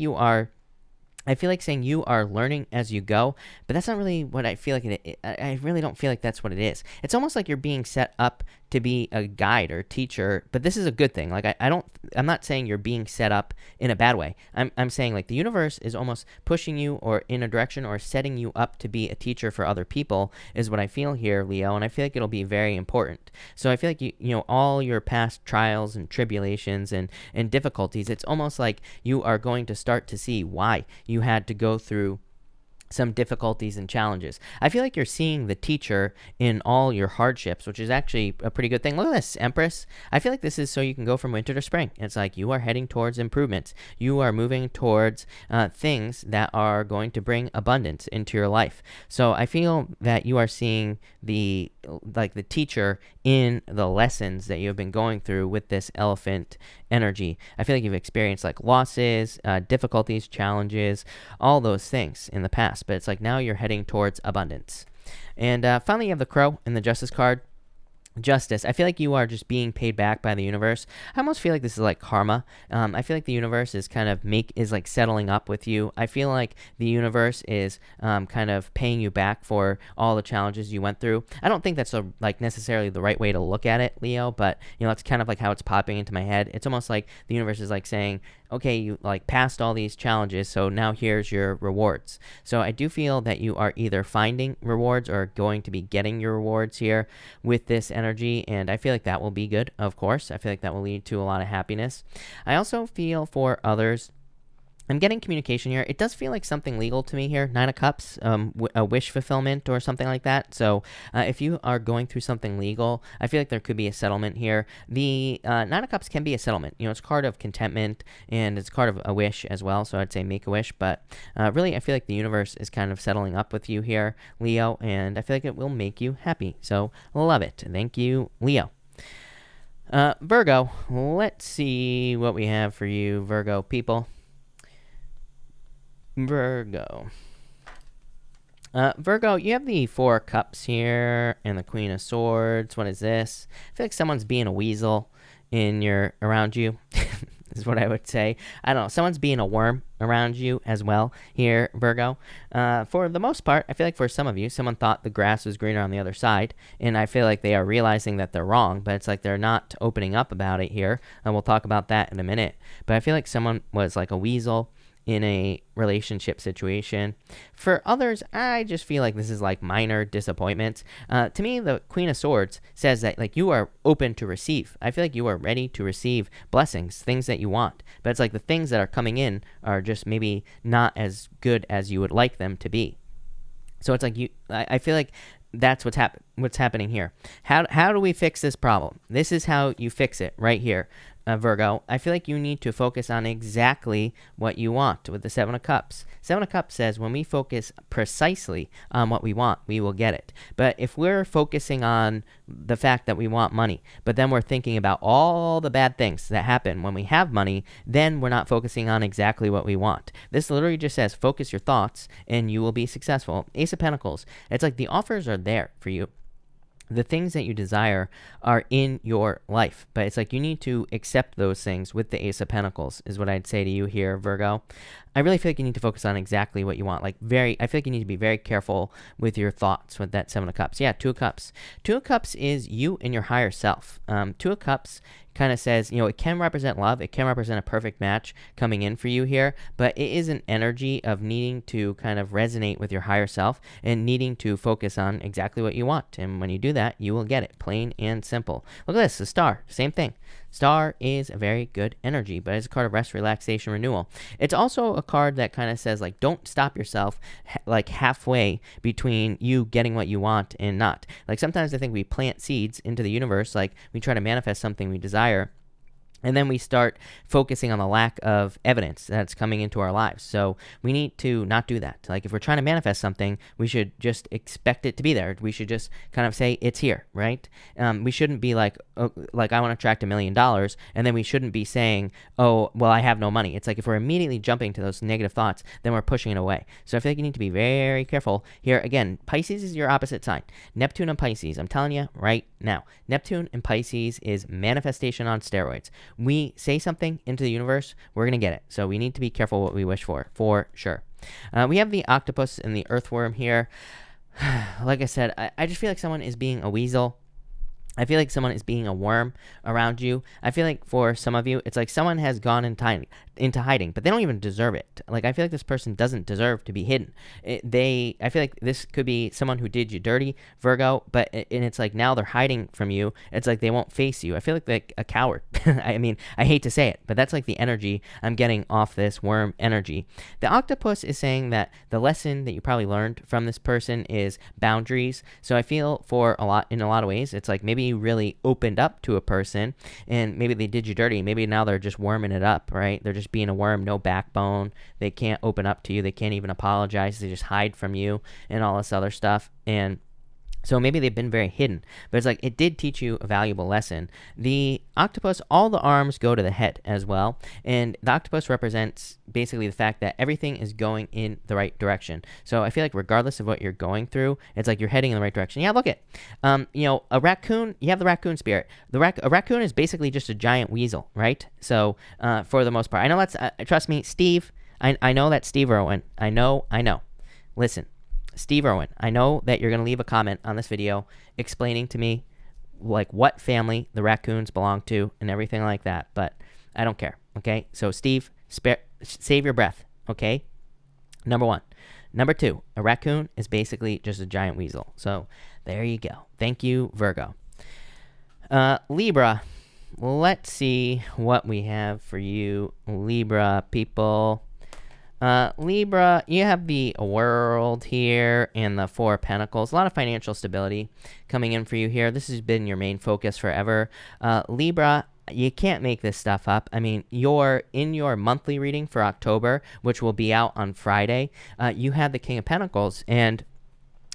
saying you are learning as you go, but that's not really what I feel like I really don't feel like that's what it is. It's almost like you're being set up to be a guide or teacher, but this is a good thing. Like I'm not saying you're being set up in a bad way. I'm saying like the universe is almost pushing you or in a direction or setting you up to be a teacher for other people is what I feel here, Leo, and I feel like it'll be very important. So I feel like you know all your past trials and tribulations and difficulties, it's almost like you are going to start to see why you had to go through some difficulties and challenges. I feel like you're seeing the teacher in all your hardships, which is actually a pretty good thing. Look at this, Empress. I feel like this is so you can go from winter to spring. It's like you are heading towards improvements. You are moving towards things that are going to bring abundance into your life. So I feel that you are seeing the teacher in the lessons that you have been going through with this elephant energy. I feel like you've experienced like losses, difficulties, challenges, all those things in the past, but it's like now you're heading towards abundance. And finally, you have the Crow and the Justice card. Justice. I feel like you are just being paid back by the universe. I almost feel like this is like karma. I feel like the universe is kind of like settling up with you. I feel like the universe is kind of paying you back for all the challenges you went through. I don't think that's necessarily the right way to look at it, Leo, but it's kind of like how it's popping into my head. It's almost like the universe is like saying, okay, you like passed all these challenges, so now here's your rewards. So I do feel that you are either finding rewards or going to be getting your rewards here with this energy, and I feel like that will be good, of course. I feel like that will lead to a lot of happiness. I also feel for others, I'm getting communication here. It does feel like something legal to me here. Nine of Cups, a wish fulfillment or something like that. So if you are going through something legal, I feel like there could be a settlement here. The Nine of Cups can be a settlement. It's a card of contentment and it's a card of a wish as well. So I'd say make a wish. But really, I feel like the universe is kind of settling up with you here, Leo. And I feel like it will make you happy. So love it. Thank you, Leo. Virgo, let's see what we have for you, Virgo people. Virgo, you have the Four of Cups here and the Queen of Swords. What is this? I feel like someone's being a weasel around you. is what I would say. I don't know. Someone's being a worm around you as well here, Virgo. For the most part, I feel like for some of you, someone thought the grass was greener on the other side, and I feel like they are realizing that they're wrong, but it's like they're not opening up about it here, and we'll talk about that in a minute. But I feel like someone was like a weasel in a relationship situation. For others, I just feel like this is like minor disappointments. To me, the Queen of Swords says that like you are open to receive. I feel like you are ready to receive blessings, things that you want. But it's like the things that are coming in are just maybe not as good as you would like them to be. So it's like I feel like that's what's happening here. How do we fix this problem? This is how you fix it right here. Virgo, I feel like you need to focus on exactly what you want with the Seven of Cups. Seven of Cups says when we focus precisely on what we want, we will get it. But if we're focusing on the fact that we want money, but then we're thinking about all the bad things that happen when we have money, then we're not focusing on exactly what we want. This literally just says focus your thoughts and you will be successful. Ace of Pentacles, it's like the offers are there for you. The things that you desire are in your life, but it's like you need to accept those things with the Ace of Pentacles is what I'd say to you here, Virgo. I really feel like you need to focus on exactly what you want. I feel like you need to be very careful with your thoughts with that Seven of Cups. Yeah, Two of Cups. Two of Cups is you and your higher self. Two of Cups kind of says, it can represent love. It can represent a perfect match coming in for you here, but it is an energy of needing to kind of resonate with your higher self and needing to focus on exactly what you want. And when you do that, you will get it, plain and simple. Look at this, the Star, same thing. Star is a very good energy, but it's a card of rest, relaxation, renewal. It's also a card that kind of says, like, don't stop yourself like halfway between you getting what you want and not. Like sometimes I think we plant seeds into the universe, like we try to manifest something we desire, and then we start focusing on the lack of evidence that's coming into our lives. So we need to not do that. Like if we're trying to manifest something, we should just expect it to be there. We should just kind of say it's here, right? We shouldn't be like I want to attract $1 million, and then we shouldn't be saying, oh, well, I have no money. It's like if we're immediately jumping to those negative thoughts, then we're pushing it away. So I feel like you need to be very careful here. Again, Pisces is your opposite sign. Neptune and Pisces, I'm telling you right now, Neptune and Pisces is manifestation on steroids. We say something into the universe, we're going to get it. So we need to be careful what we wish for sure. We have the octopus and the earthworm here. Like I said, I just feel like someone is being a weasel. I feel like someone is being a worm around you. I feel like for some of you, it's like someone has gone into hiding, but they don't even deserve it. Like I feel like this person doesn't deserve to be hidden. I feel like this could be someone who did you dirty, Virgo, and it's like now they're hiding from you. It's like they won't face you. I feel like a coward. I mean, I hate to say it, but that's like the energy I'm getting off this worm energy. The octopus is saying that the lesson that you probably learned from this person is boundaries. So I feel in a lot of ways, it's like maybe you really opened up to a person and maybe they did you dirty. Maybe now they're just warming it up, right? They're just being a worm, no backbone. They can't open up to you. They can't even apologize. They just hide from you and all this other stuff. And so maybe they've been very hidden, but it's like it did teach you a valuable lesson. The octopus, all the arms go to the head as well, and the octopus represents basically the fact that everything is going in the right direction. So I feel like regardless of what you're going through, it's like you're heading in the right direction. Yeah, look at, a raccoon, you have the raccoon spirit. A raccoon is basically just a giant weasel, right? So for the most part, I know that's, trust me, Steve, I know that's Steve Irwin. I know. Listen. Steve Irwin, I know that you're going to leave a comment on this video explaining to me like what family the raccoons belong to and everything like that, but I don't care, okay? So Steve, save your breath, okay? Number one. Number two, a raccoon is basically just a giant weasel. So there you go. Thank you, Virgo. Libra, let's see what we have for you, Libra people. Libra, you have the World here and the Four of Pentacles. A lot of financial stability coming in for you here. This has been your main focus forever. Libra, you can't make this stuff up. I mean, in your monthly reading for October, which will be out on Friday, you had the King of Pentacles, and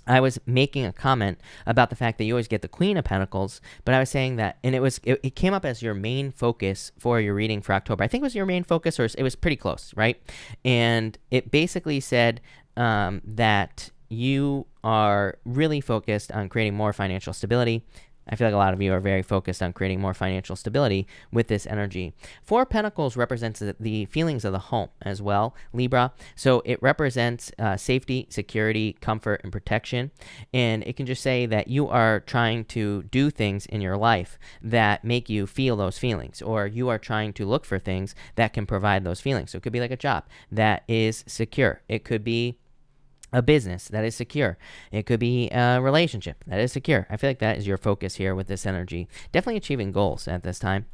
I was making a comment about the fact that you always get the Queen of Pentacles, but I was saying that, and it came up as your main focus for your reading for October. I think it was your main focus, or it was pretty close, right? And it basically said that you are really focused on creating more financial stability. I feel like a lot of you are very focused on creating more financial stability with this energy. Four of Pentacles represents the feelings of the home as well, Libra. So it represents safety, security, comfort, and protection. And it can just say that you are trying to do things in your life that make you feel those feelings, or you are trying to look for things that can provide those feelings. So it could be like a job that is secure. It could be a business that is secure. It could be a relationship that is secure. I feel like that is your focus here with this energy. Definitely achieving goals at this time.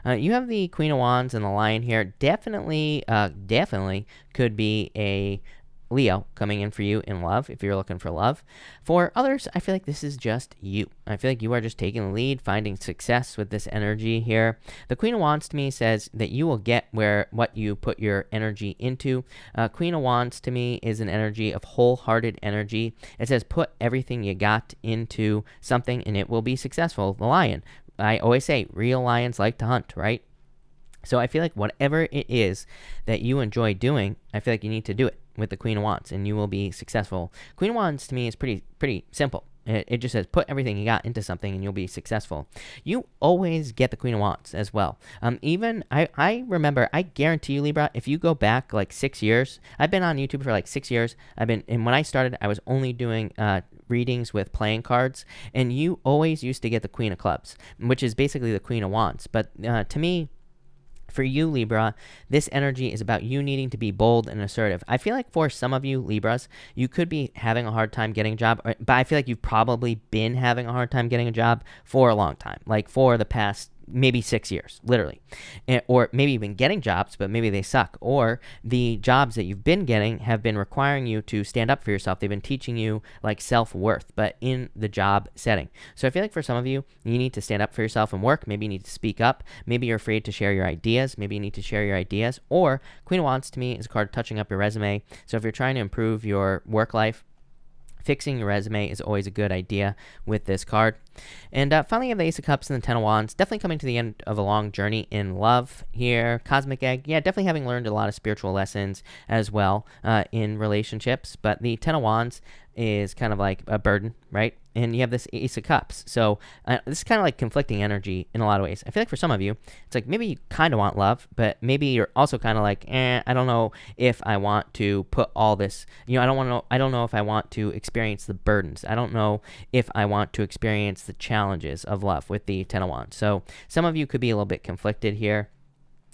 You have the Queen of Wands and the Lion here. Definitely could be a Leo coming in for you in love if you're looking for love. For others, I feel like this is just you. I feel like you are just taking the lead, finding success with this energy here. The Queen of Wands to me says that you will get what you put your energy into. Queen of Wands to me is an energy of wholehearted energy. It says put everything you got into something and it will be successful. The lion. I always say real lions like to hunt, right? So I feel like whatever it is that you enjoy doing, I feel like you need to do it with the Queen of Wands and you will be successful. Queen of Wands to me is pretty simple. It just says put everything you got into something and you'll be successful. You always get the Queen of Wands as well. Even I remember, I guarantee you, Libra, if you go back like 6 years, I've been on YouTube for like 6 years. And when I started, I was only doing readings with playing cards, and you always used to get the Queen of Clubs, which is basically the Queen of Wands. But to me, for you, Libra, this energy is about you needing to be bold and assertive. I feel like for some of you, Libras, you could be having a hard time getting a job, but I feel like you've probably been having a hard time getting a job for a long time, like for the past maybe 6 years, literally. Or maybe you've been getting jobs, but maybe they suck. Or the jobs that you've been getting have been requiring you to stand up for yourself. They've been teaching you like self-worth, but in the job setting. So I feel like for some of you, you need to stand up for yourself and work. Maybe you need to speak up. Maybe you're afraid to share your ideas. Maybe you need to share your ideas. Or Queen of Wands to me is a card touching up your resume. So if you're trying to improve your work life, fixing your resume is always a good idea with this card. And finally, you have the Ace of Cups and the Ten of Wands. Definitely coming to the end of a long journey in love here. Cosmic Egg, yeah, definitely having learned a lot of spiritual lessons as well in relationships. But the Ten of Wands is kind of like a burden, right? And you have this Ace of Cups. So this is kind of like conflicting energy in a lot of ways. I feel like for some of you, it's like maybe you kind of want love, but maybe you're also kind of like, I don't know if I want to put all this, I don't know if I want to experience the burdens. I don't know if I want to experience the challenges of love with the Ten of Wands. So some of you could be a little bit conflicted here.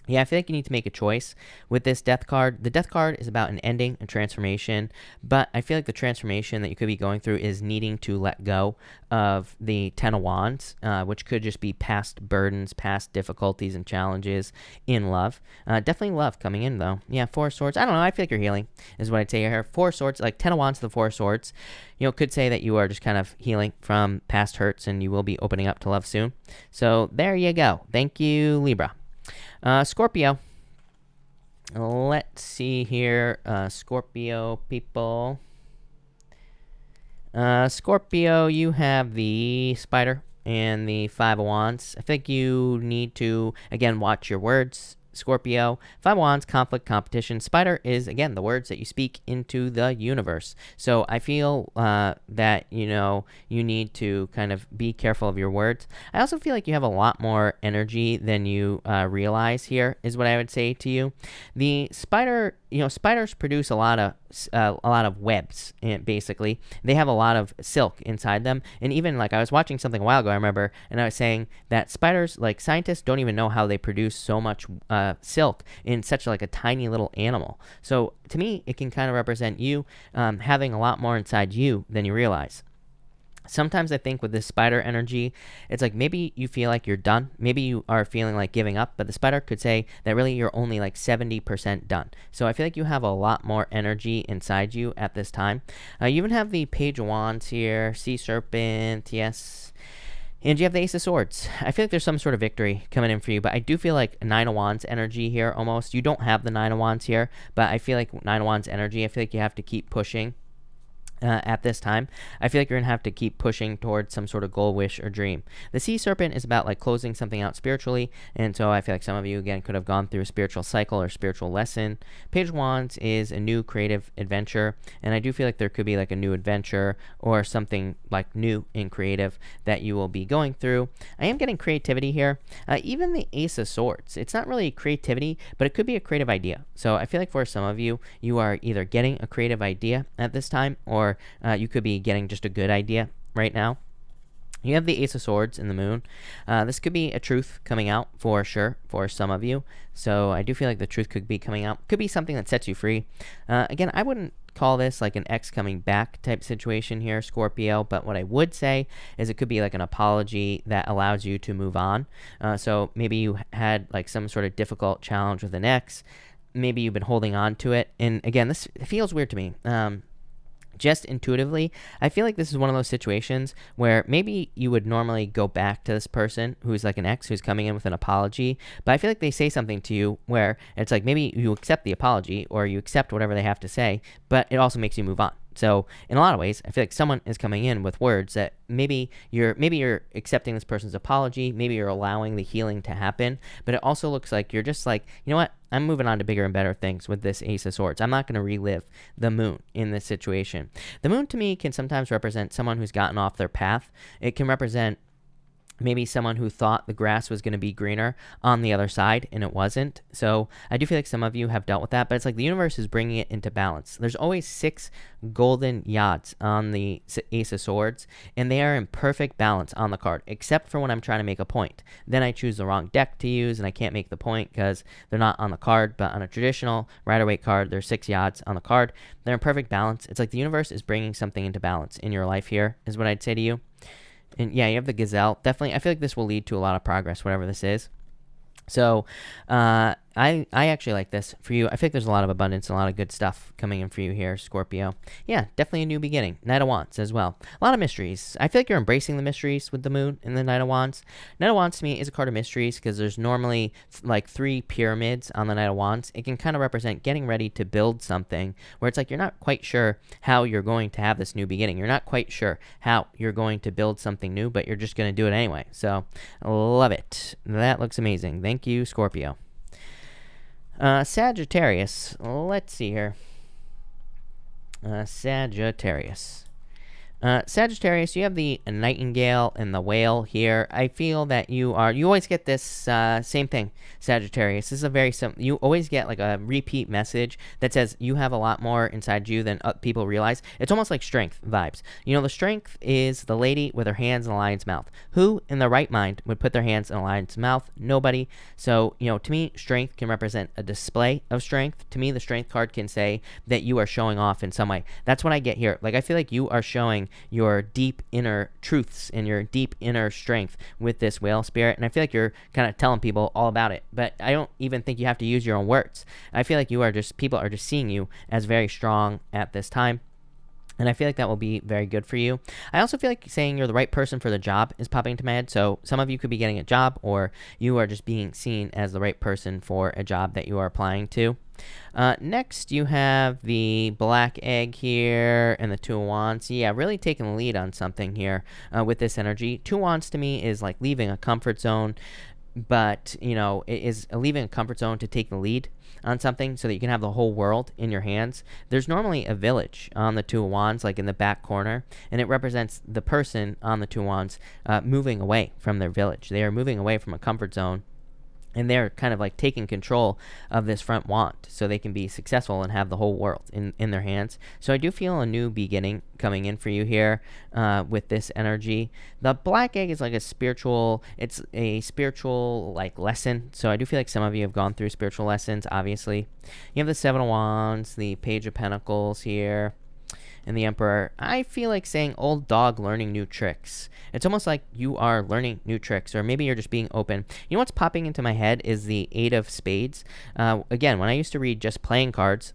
Yeah, I feel like you need to make a choice with this Death card. The Death card is about an ending, a transformation, but I feel like the transformation that you could be going through is needing to let go of the Ten of Wands, which could just be past burdens, past difficulties and challenges in love. Definitely love coming in, though. Yeah, Four of Swords. I don't know. I feel like you're healing is what I'd say here. Four of Swords, like Ten of Wands to the Four of Swords, could say that you are just kind of healing from past hurts and you will be opening up to love soon. So there you go. Thank you, Libra. Scorpio. Let's see here. Scorpio people. Scorpio, you have the Spider and the Five of Wands. I think you need to, again, watch your words. Scorpio, Five of Wands, conflict, competition. Spider is, again, the words that you speak into the universe. So I feel that, you need to kind of be careful of your words. I also feel like you have a lot more energy than you realize here, is what I would say to you. The spider, spiders produce a lot of webs, basically. They have a lot of silk inside them. And even like I was watching something a while ago, I remember, and I was saying that spiders, like scientists don't even know how they produce so much silk in such like a tiny little animal. So to me, it can kind of represent you having a lot more inside you than you realize. Sometimes I think with this spider energy, it's like maybe you feel like you're done. Maybe you are feeling like giving up, but the spider could say that really you're only like 70% done. So I feel like you have a lot more energy inside you at this time. You even have the Page of Wands here, Sea Serpent, yes. And you have the Ace of Swords. I feel like there's some sort of victory coming in for you, but I do feel like Nine of Wands energy here almost. You don't have the Nine of Wands here, but I feel like Nine of Wands energy, I feel like you have to keep pushing. At this time, I feel like you're gonna have to keep pushing towards some sort of goal, wish, or dream. The sea serpent is about like closing something out spiritually, and so I feel like some of you again could have gone through a spiritual cycle or spiritual lesson. Page of Wands is a new creative adventure, and I do feel like there could be like a new adventure or something like new and creative that you will be going through. I am getting creativity here. Even the Ace of Swords, it's not really creativity, but it could be a creative idea. So I feel like for some of you, you are either getting a creative idea at this time, or you could be getting just a good idea right now. You have the Ace of Swords in the Moon. This could be a truth coming out for sure for some of you. So I do feel like the truth could be coming out. Could be something that sets you free. Again, I wouldn't call this like an ex coming back type situation here, Scorpio. But what I would say is it could be like an apology that allows you to move on. So maybe you had like some sort of difficult challenge with an ex. Maybe you've been holding on to it. And again, this feels weird to me. Just intuitively, I feel like this is one of those situations where maybe you would normally go back to this person who's like an ex who's coming in with an apology, but I feel like they say something to you where it's like maybe you accept the apology or you accept whatever they have to say, but it also makes you move on. So in a lot of ways, I feel like someone is coming in with words that maybe you're accepting this person's apology, maybe you're allowing the healing to happen, but it also looks like you're just like, you know what? I'm moving on to bigger and better things with this Ace of Swords. I'm not going to relive the Moon in this situation. The Moon to me can sometimes represent someone who's gotten off their path. It can represent maybe someone who thought the grass was going to be greener on the other side and it wasn't. So I do feel like some of you have dealt with that, but it's like the universe is bringing it into balance. There's always 6 golden yachts on the Ace of Swords, and they are in perfect balance on the card, except for when I'm trying to make a point. Then I choose the wrong deck to use, and I can't make the point because they're not on the card. But on a traditional Rider-Waite card, there's 6 yachts on the card. They're in perfect balance. It's like the universe is bringing something into balance in your life here, is what I'd say to you. And yeah, you have the Gazelle. Definitely, I feel like this will lead to a lot of progress, whatever this is. So I actually like this for you. I think there's a lot of abundance and a lot of good stuff coming in for you here, Scorpio. Yeah, definitely a new beginning. Knight of Wands as well. A lot of mysteries. I feel like you're embracing the mysteries with the Moon and the Knight of Wands. Knight of Wands to me is a card of mysteries because there's normally like 3 pyramids on the Knight of Wands. It can kind of represent getting ready to build something where it's like you're not quite sure how you're going to have this new beginning. You're not quite sure how you're going to build something new, but you're just going to do it anyway. So love it. That looks amazing. Thank you, Scorpio. Sagittarius. Let's see here. Sagittarius. Sagittarius, you have the nightingale and the whale here. I feel that you always get this same thing, Sagittarius. This is a very you always get like a repeat message that says you have a lot more inside you than people realize. It's almost like strength vibes. You know, the strength is the lady with her hands in a lion's mouth. Who in their right mind would put their hands in a lion's mouth? Nobody. So, you know, to me, strength can represent a display of strength. To me, the strength card can say that you are showing off in some way. That's what I get here. Like, I feel like you are showing your deep inner truths and your deep inner strength with this whale spirit, and I feel like you're kind of telling people all about it, but I don't even think you have to use your own words. I feel like people are just seeing you as very strong at this time, and I feel like that will be very good for you. I also feel like saying you're the right person for the job is popping into my head. So some of you could be getting a job, or you are just being seen as the right person for a job that you are applying to. Next, you have the black egg here and the 2 of Wands. Yeah, really taking the lead on something here with this energy. 2 of Wands to me is like leaving a comfort zone, but, you know, it is leaving a comfort zone to take the lead on something so that you can have the whole world in your hands. There's normally a village on the 2 of Wands, like in the back corner, and it represents the person on the 2 of Wands moving away from their village. They are moving away from a comfort zone, and they're kind of like taking control of this front wand so they can be successful and have the whole world in their hands. So I do feel a new beginning coming in for you here with this energy. The black egg is like it's a spiritual like lesson. So I do feel like some of you have gone through spiritual lessons, obviously. You have the 7 of Wands, the Page of Pentacles here, and the Emperor. I feel like saying old dog learning new tricks. It's almost like you are learning new tricks, or maybe you're just being open. You know what's popping into my head is the 8 of Spades. Again, when I used to read just playing cards,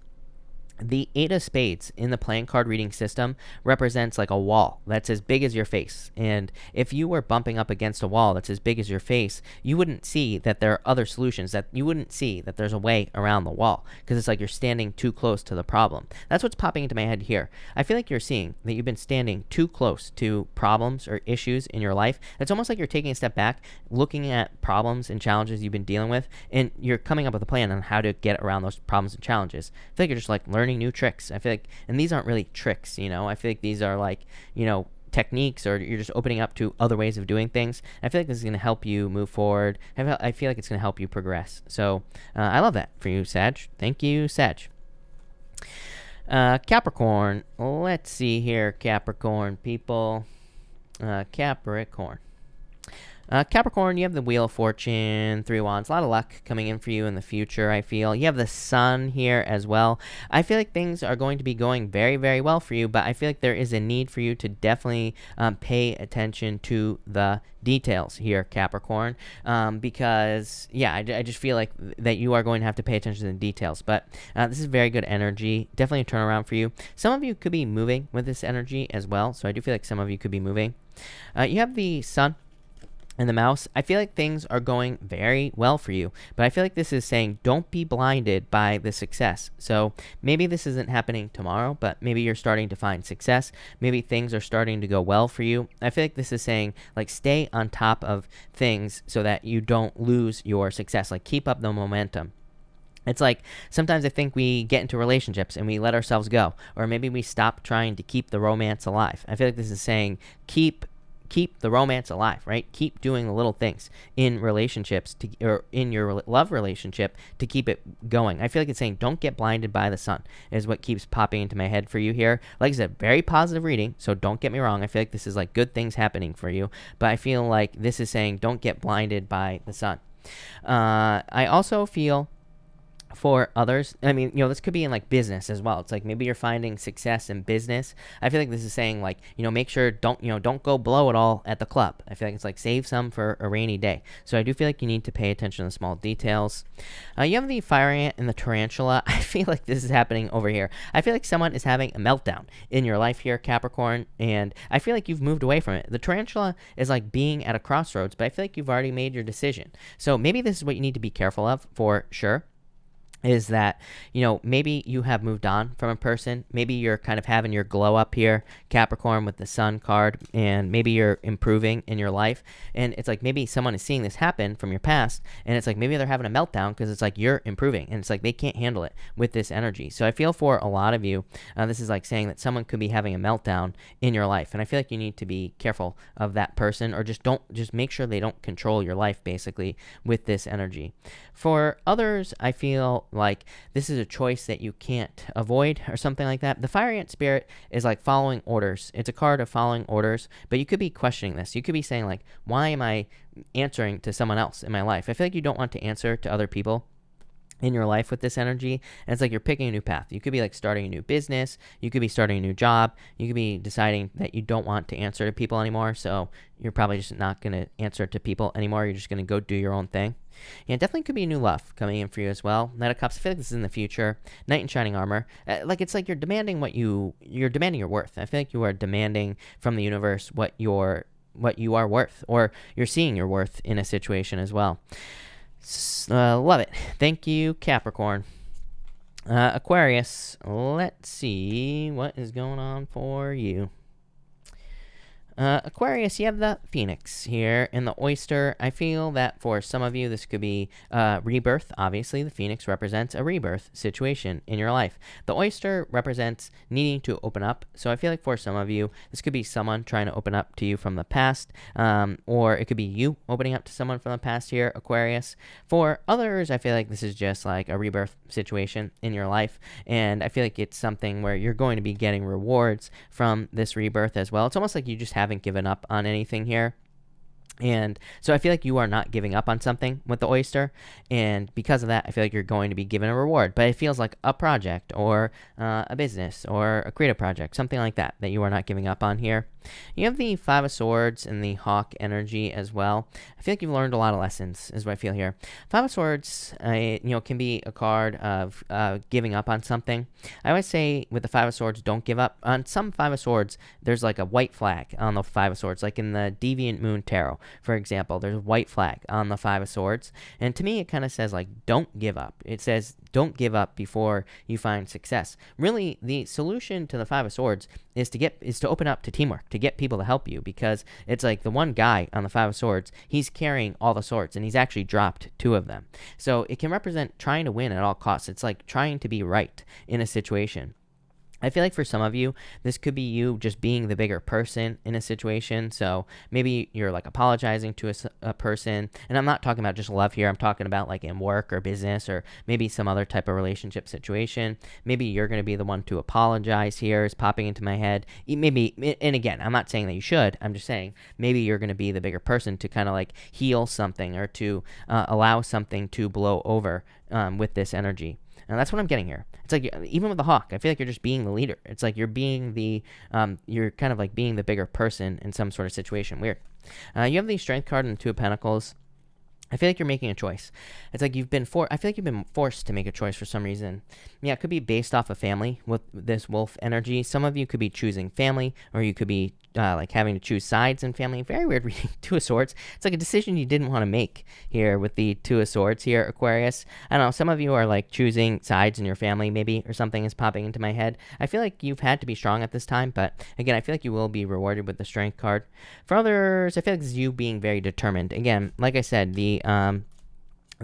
The Eight of Spades in the playing card reading system represents like a wall that's as big as your face. And if you were bumping up against a wall that's as big as your face, you wouldn't see that there are other solutions, that you wouldn't see that there's a way around the wall, because it's like you're standing too close to the problem. That's what's popping into my head here. I feel like you're seeing that you've been standing too close to problems or issues in your life. It's almost like you're taking a step back, looking at problems and challenges you've been dealing with, and you're coming up with a plan on how to get around those problems and challenges. I feel like you're just like learning new tricks. I feel like, and these aren't really tricks, I feel like these are like, techniques, or you're just opening up to other ways of doing things. I feel like this is going to help you move forward. I feel like it's going to help you progress. So I love that for you, Sag. Thank you, Sag. Capricorn. Let's see here, Capricorn people. Capricorn. Capricorn, you have the Wheel of Fortune, 3 Wands, a lot of luck coming in for you in the future, I feel. You have the Sun here as well. I feel like things are going to be going very, very well for you, but I feel like there is a need for you to definitely pay attention to the details here, Capricorn, because, yeah, I just feel like that you are going to have to pay attention to the details, but this is very good energy, definitely a turnaround for you. Some of you could be moving with this energy as well, so I do feel like some of you could be moving. You have the Sun and the Mouse. I feel like things are going very well for you, but I feel like this is saying don't be blinded by the success. So maybe this isn't happening tomorrow, but maybe you're starting to find success. Maybe things are starting to go well for you. I feel like this is saying like stay on top of things so that you don't lose your success. Like keep up the momentum. It's like sometimes I think we get into relationships and we let ourselves go, or maybe we stop trying to keep the romance alive. I feel like this is saying keep the romance alive, right? Keep doing the little things in relationships or in your love relationship to keep it going. I feel like it's saying don't get blinded by the sun is what keeps popping into my head for you here. Like I said, very positive reading, so don't get me wrong. I feel like this is like good things happening for you, but I feel like this is saying don't get blinded by the sun. I also feel for others, I mean, this could be in like business as well. It's like maybe you're finding success in business. I feel like this is saying like, make sure don't go blow it all at the club. I feel like it's like save some for a rainy day. So I do feel like you need to pay attention to the small details. You have the fire ant and the tarantula. I feel like this is happening over here. I feel like someone is having a meltdown in your life here, Capricorn, and I feel like you've moved away from it. The tarantula is like being at a crossroads, but I feel like you've already made your decision. So maybe this is what you need to be careful of for sure. Is that, maybe you have moved on from a person. Maybe you're kind of having your glow up here, Capricorn, with the Sun card, and maybe you're improving in your life. And it's like maybe someone is seeing this happen from your past, and it's like maybe they're having a meltdown because it's like you're improving, and it's like they can't handle it with this energy. So I feel for a lot of you, this is like saying that someone could be having a meltdown in your life, and I feel like you need to be careful of that person, or just make sure they don't control your life, basically, with this energy. For others, I feel like this is a choice that you can't avoid or something like that. The fire ant spirit is like following orders. It's a card of following orders, but you could be questioning this. You could be saying like, why am I answering to someone else in my life? I feel like you don't want to answer to other people in your life with this energy, and it's like you're picking a new path. You could be like starting a new business, you could be starting a new job, you could be deciding that you don't want to answer to people anymore, so you're probably just not going to answer to people anymore. You're just going to go do your own thing. Yeah, definitely could be a new love coming in for you as well. Knight of Cups, I feel like this is in the future. Knight in Shining Armor. It's like you're demanding you're demanding your worth. I feel like you are demanding from the universe what you are worth, or you're seeing your worth in a situation as well. Love it. Thank you, Capricorn. Aquarius, let's see what is going on for you. Aquarius, you have the Phoenix here and the Oyster. I feel that for some of you, this could be rebirth. Obviously, the Phoenix represents a rebirth situation in your life. The Oyster represents needing to open up. So I feel like for some of you, this could be someone trying to open up to you from the past, or it could be you opening up to someone from the past here, Aquarius. For others, I feel like this is just like a rebirth situation in your life, and I feel like it's something where you're going to be getting rewards from this rebirth as well. It's almost like you just haven't given up on anything here. And so I feel like you are not giving up on something with the Oyster, and because of that, I feel like you're going to be given a reward, but it feels like a project or a business or a creative project, something like that you are not giving up on here. You have the Five of Swords and the Hawk energy as well. I feel like you've learned a lot of lessons, is what I feel here. Five of Swords, can be a card of giving up on something. I always say with the Five of Swords, don't give up. On some Five of Swords, there's like a white flag on the Five of Swords, like in the Deviant Moon Tarot, for example. There's a white flag on the Five of Swords, and to me, it kind of says like, don't give up. It says, don't give up before you find success. Really, the solution to the Five of Swords is to open up to teamwork, to get people to help you, because it's like the one guy on the Five of Swords, he's carrying all the swords, and he's actually dropped two of them. So it can represent trying to win at all costs. It's like trying to be right in a situation. I feel like for some of you, this could be you just being the bigger person in a situation. So maybe you're like apologizing to a person. And I'm not talking about just love here. I'm talking about like in work or business or maybe some other type of relationship situation. Maybe you're going to be the one to apologize here is popping into my head. Maybe, and again, I'm not saying that you should. I'm just saying maybe you're going to be the bigger person to kind of like heal something or to allow something to blow over with this energy. And that's what I'm getting here. It's like, even with the Hawk, I feel like you're just being the leader. It's like you're being you're kind of like being the bigger person in some sort of situation. Weird. You have the Strength card and the Two of Pentacles. I feel like you're making a choice. It's like I feel like you've been forced to make a choice for some reason. Yeah, it could be based off of family with this wolf energy. Some of you could be choosing family, or you could be like having to choose sides in family. Very weird reading. Two of Swords. It's like a decision you didn't want to make here with the Two of Swords here, Aquarius. I don't know. Some of you are like choosing sides in your family maybe, or something is popping into my head. I feel like you've had to be strong at this time, but again, I feel like you will be rewarded with the Strength card. For others, I feel like this is you being very determined. Again, like I said, the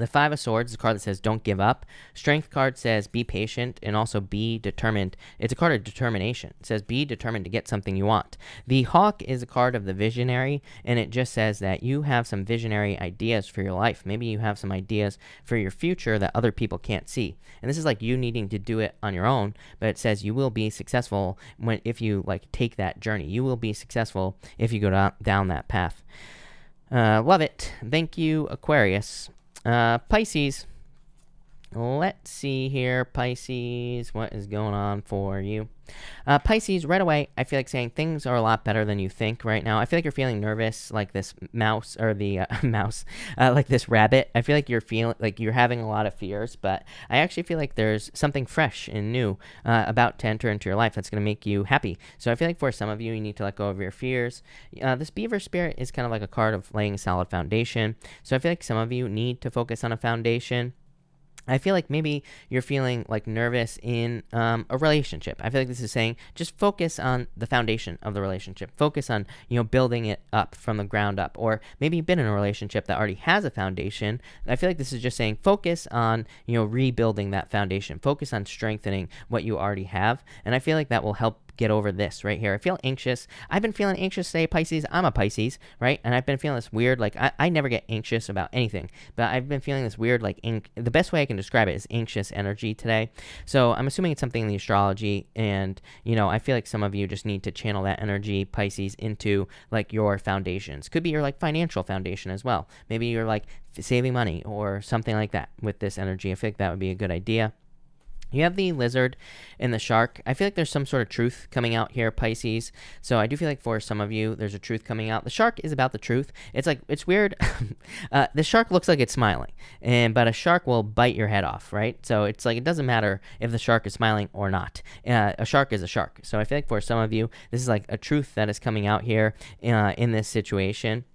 Five of Swords is a card that says don't give up. Strength card says be patient and also be determined. It's a card of determination. It says be determined to get something you want. The Hawk is a card of the visionary, and it just says that you have some visionary ideas for your life. Maybe you have some ideas for your future that other people can't see. And this is like you needing to do it on your own, but it says you will be successful if you like take that journey. You will be successful if you go down that path. Love it. Thank you, Aquarius. Pisces. Let's see here, Pisces. What is going on for you? Pisces, right away, I feel like saying things are a lot better than you think right now. I feel like you're feeling nervous, like this mouse, or the mouse, like this rabbit. I feel like you're feeling like you're having a lot of fears, but I actually feel like there's something fresh and new about to enter into your life that's going to make you happy. So I feel like for some of you, you need to let go of your fears. This beaver spirit is kind of like a card of laying a solid foundation. So I feel like some of you need to focus on a foundation. I feel like maybe you're feeling like nervous in a relationship. I feel like this is saying just focus on the foundation of the relationship. Focus on, building it up from the ground up. Or maybe you've been in a relationship that already has a foundation. I feel like this is just saying focus on, rebuilding that foundation. Focus on strengthening what you already have. And I feel like that will help get over this right here. I feel anxious. I've been feeling anxious today, Pisces. I'm a Pisces, right? And I've been feeling this weird, like, I never get anxious about anything, but I've been feeling this weird, like, the best way I can describe it is anxious energy today. So I'm assuming it's something in the astrology, and, I feel like some of you just need to channel that energy, Pisces, into, like, your foundations. Could be your, like, financial foundation as well. Maybe you're, like, saving money or something like that with this energy. I feel like that would be a good idea. You have the lizard and the shark. I feel like there's some sort of truth coming out here, Pisces. So I do feel like for some of you, there's a truth coming out. The shark is about the truth. It's like, it's weird. The shark looks like it's smiling, but a shark will bite your head off, right? So it's like, it doesn't matter if the shark is smiling or not. A shark is a shark. So I feel like for some of you, this is like a truth that is coming out here in this situation.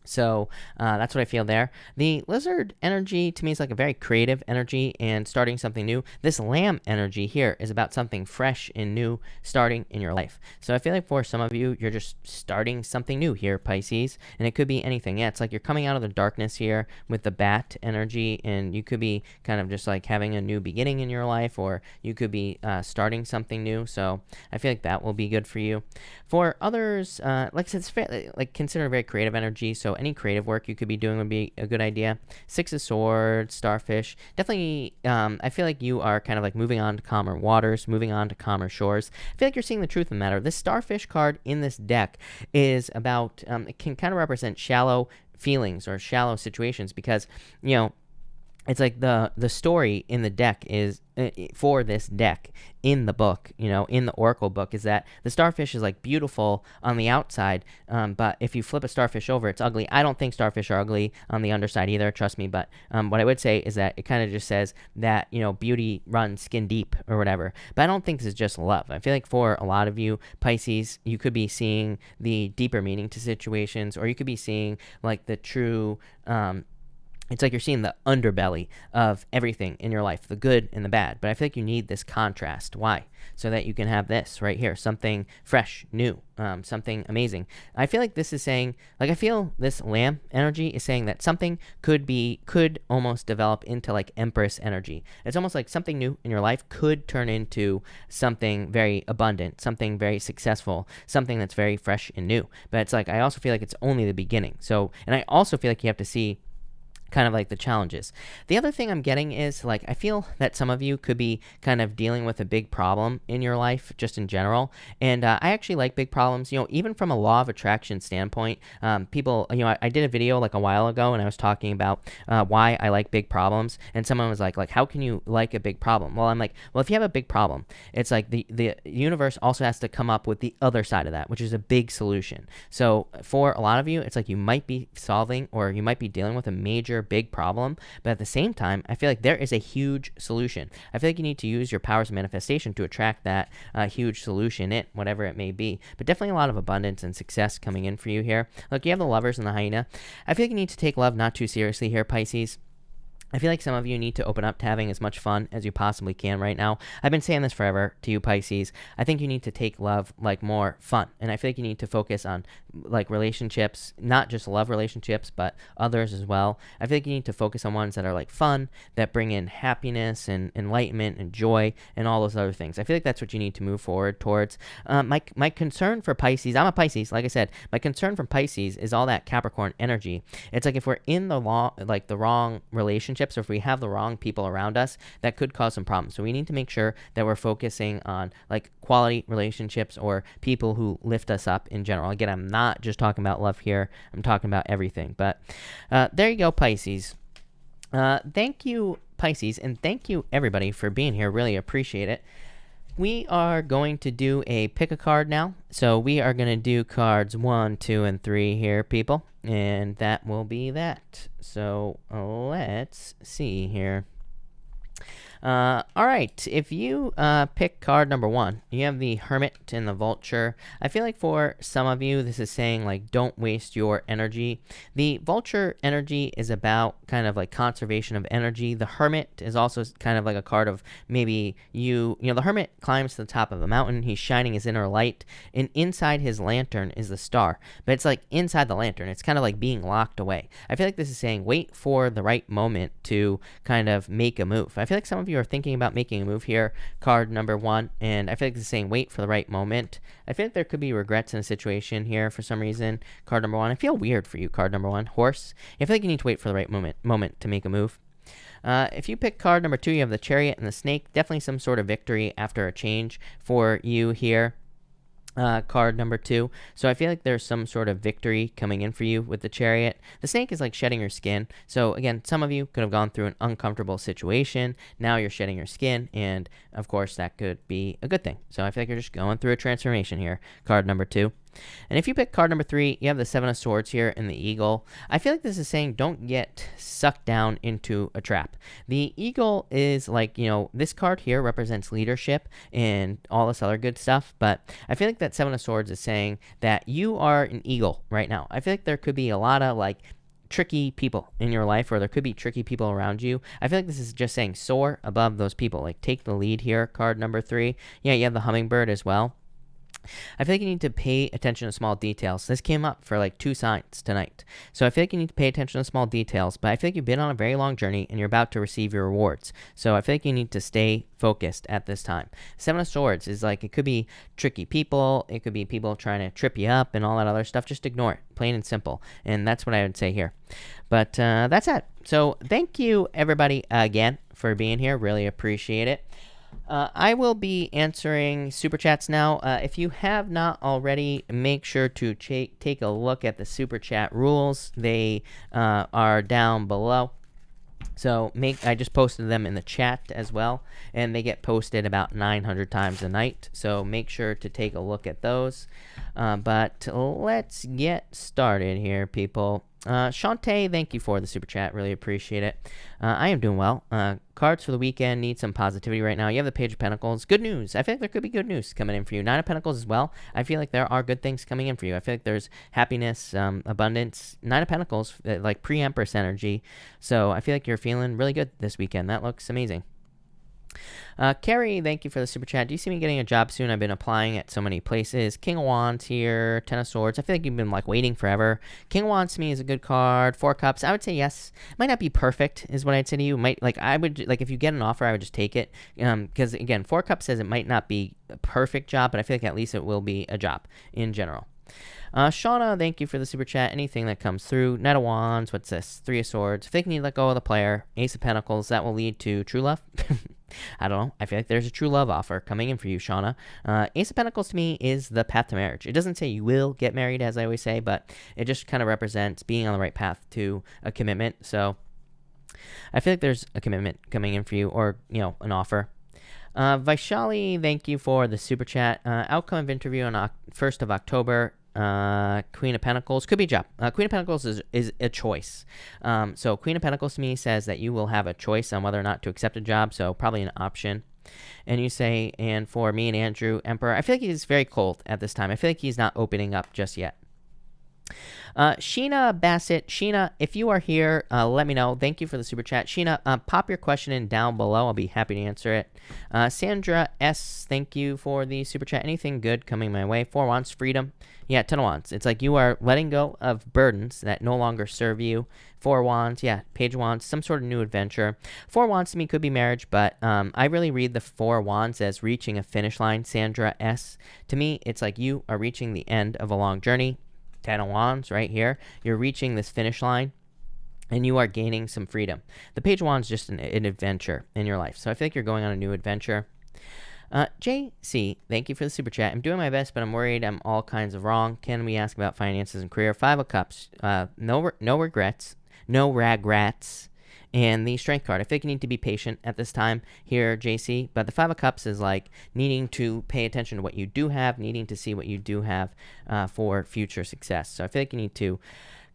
So that's what I feel there. The lizard energy to me is like a very creative energy and starting something new. This lamb energy here is about something fresh and new starting in your life. So I feel like for some of you, you're just starting something new here, Pisces, and it could be anything. Yeah, it's like you're coming out of the darkness here with the bat energy, and you could be kind of just like having a new beginning in your life, or you could be starting something new. So I feel like that will be good for you. For others, like I said, it's fairly, like considered a very creative energy. So any creative work you could be doing would be a good idea. Six of Swords, Starfish. Definitely, I feel like you are kind of like moving on to calmer waters, moving on to calmer shores. I feel like you're seeing the truth of the matter. This Starfish card in this deck is about, it can kind of represent shallow feelings or shallow situations because, it's like the story in the deck is for this deck in the book, in the oracle book, is that the starfish is like beautiful on the outside, but if you flip a starfish over, it's ugly. I don't think starfish are ugly on the underside either, trust me. But what I would say is that it kind of just says that beauty runs skin deep or whatever. But I don't think this is just love. I feel like for a lot of you Pisces, you could be seeing the deeper meaning to situations, or you could be seeing like the true it's like you're seeing the underbelly of everything in your life, the good and the bad. But I feel like you need this contrast. Why? So that you can have this right here, something fresh, new, something amazing. I feel like this is saying, like, I feel this lamb energy is saying that something could almost develop into like Empress energy. It's almost like something new in your life could turn into something very abundant, something very successful, something that's very fresh and new. But it's like, I also feel like it's only the beginning. So, and I also feel like you have to see kind of like the challenges. The other thing I'm getting is like, I feel that some of you could be kind of dealing with a big problem in your life just in general. And I actually like big problems, even from a law of attraction standpoint. People, I did a video like a while ago and I was talking about why I like big problems. And someone was like, how can you like a big problem? Well, I'm like, well, if you have a big problem, it's like the universe also has to come up with the other side of that, which is a big solution. So for a lot of you, it's like you might be solving or you might be dealing with a major big problem, but at the same time, I feel like there is a huge solution. I feel like you need to use your powers of manifestation to attract that huge solution in whatever it may be. But definitely a lot of abundance and success coming in for you here. Look, you have the Lovers and the Hyena. I feel like you need to take love not too seriously here, Pisces. I feel like some of you need to open up to having as much fun as you possibly can right now. I've been saying this forever to you, Pisces. I think you need to take love like more fun. And I feel like you need to focus on like relationships, not just love relationships, but others as well. I feel like you need to focus on ones that are like fun, that bring in happiness and enlightenment and joy and all those other things. I feel like that's what you need to move forward towards. My concern for Pisces, I'm a Pisces, like I said, my concern for Pisces is all that Capricorn energy. It's like if we're in the wrong relationship, or if we have the wrong people around us, that could cause some problems. So we need to make sure that we're focusing on like quality relationships or people who lift us up in general. Again, I'm not just talking about love here. I'm talking about everything. But there you go, Pisces. Thank you, Pisces, and thank you, everybody, for being here. Really appreciate it. We are going to do a pick a card now. So we are going to do cards 1, 2, and 3 here, people. And that will be that. So let's see here. All right, if you pick card number 1, you have the Hermit and the Vulture. I feel like for some of you, this is saying like don't waste your energy. The Vulture energy is about kind of like conservation of energy. The Hermit is also kind of like a card of maybe the Hermit climbs to the top of a mountain. He's shining his inner light, and inside his lantern is the star. But it's like inside the lantern, it's kind of like being locked away. I feel like this is saying wait for the right moment to kind of make a move. I feel like some of you are thinking about making a move here, card number 1, and I feel like it's saying wait for the right moment. I feel like there could be regrets in a situation here for some reason, card number 1. I feel weird for you, card number 1, Horse. I feel like you need to wait for the right moment to make a move. If you pick card number 2, you have the Chariot and the Snake. Definitely some sort of victory after a change for you here. Card number 2. So I feel like there's some sort of victory coming in for you with the Chariot. The Snake is like shedding your skin. So again, some of you could have gone through an uncomfortable situation. Now you're shedding your skin, and of course that could be a good thing. So I feel like you're just going through a transformation here. Card number 2. And if you pick card number 3, you have the 7 of Swords here and the Eagle. I feel like this is saying don't get sucked down into a trap. The Eagle is like, this card here represents leadership and all this other good stuff. But I feel like that 7 of Swords is saying that you are an eagle right now. I feel like there could be a lot of like tricky people in your life, or there could be tricky people around you. I feel like this is just saying soar above those people. Like take the lead here, card number 3. Yeah, you have the Hummingbird as well. I feel like you need to pay attention to small details. This came up for like 2 signs tonight. So I feel like you need to pay attention to small details, but I feel like you've been on a very long journey and you're about to receive your rewards. So I feel like you need to stay focused at this time. 7 of Swords is like, it could be tricky people. It could be people trying to trip you up and all that other stuff. Just ignore it, plain and simple. And that's what I would say here. But that's it. So thank you everybody again for being here. Really appreciate it. I will be answering Super Chats now. If you have not already, make sure to take a look at the Super Chat rules. They are down below. So I just posted them in the chat as well, and they get posted about 900 times a night. So make sure to take a look at those. But let's get started here, people. Shantae, thank you for the super chat. Really appreciate it. I am doing well. Cards for the weekend need some positivity right now. You have the Page of Pentacles. Good news. I feel like there could be good news coming in for you. Nine of Pentacles as well. I feel like there are good things coming in for you. I feel like there's happiness, abundance. Nine of Pentacles, like pre-Empress energy. So I feel like you're feeling really good this weekend. That looks amazing. Carrie, thank you for the super chat. Do you see me getting a job soon? I've been applying at so many places. King of Wands here, Ten of Swords. I feel like you've been like waiting forever. King of Wands to me is a good card. Four Cups, I would say yes. Might not be perfect, is what I'd say to you. I would like if you get an offer, I would just take it. Because again, Four Cups says it might not be a perfect job, but I feel like at least it will be a job in general. Shauna, thank you for the super chat. Anything that comes through. Knight of Wands, what's this? Three of Swords. If they can let go of the player. Ace of Pentacles, that will lead to true love. I don't know. I feel like there's a true love offer coming in for you, Shauna. Ace of Pentacles to me is the path to marriage. It doesn't say you will get married, as I always say, but it just kind of represents being on the right path to a commitment. So I feel like there's a commitment coming in for you, or, an offer. Vaishali, thank you for the super chat. Outcome of interview on 1st of October. Queen of Pentacles could be a job. Queen of Pentacles is a choice. So Queen of Pentacles to me says that you will have a choice on whether or not to accept a job. So probably an option. And you say, and for me and Andrew, Emperor, I feel like he's very cold at this time. I feel like he's not opening up just yet. Sheena Bassett. Sheena, if you are here, let me know. Thank you for the super chat. Sheena, pop your question in down below. I'll be happy to answer it. Sandra S., thank you for the super chat. Anything good coming my way? Four Wands, freedom. Yeah, Ten of Wands. It's like you are letting go of burdens that no longer serve you. Four Wands, yeah, Page of Wands, some sort of new adventure. Four Wands to me could be marriage, but I really read the Four Wands as reaching a finish line. Sandra S., to me, it's like you are reaching the end of a long journey. Ten of Wands right here. You're reaching this finish line, and you are gaining some freedom. The Page of Wands is just an adventure in your life. So I feel like you're going on a new adventure. JC, thank you for the super chat. I'm doing my best, but I'm worried I'm all kinds of wrong. Can we ask about finances and career? Five of Cups. No regrets. No ragrats. And the Strength card. I think you need to be patient at this time here, JC. But the Five of Cups is like needing to pay attention to what you do have, needing to see what you do have for future success. So I feel like you need to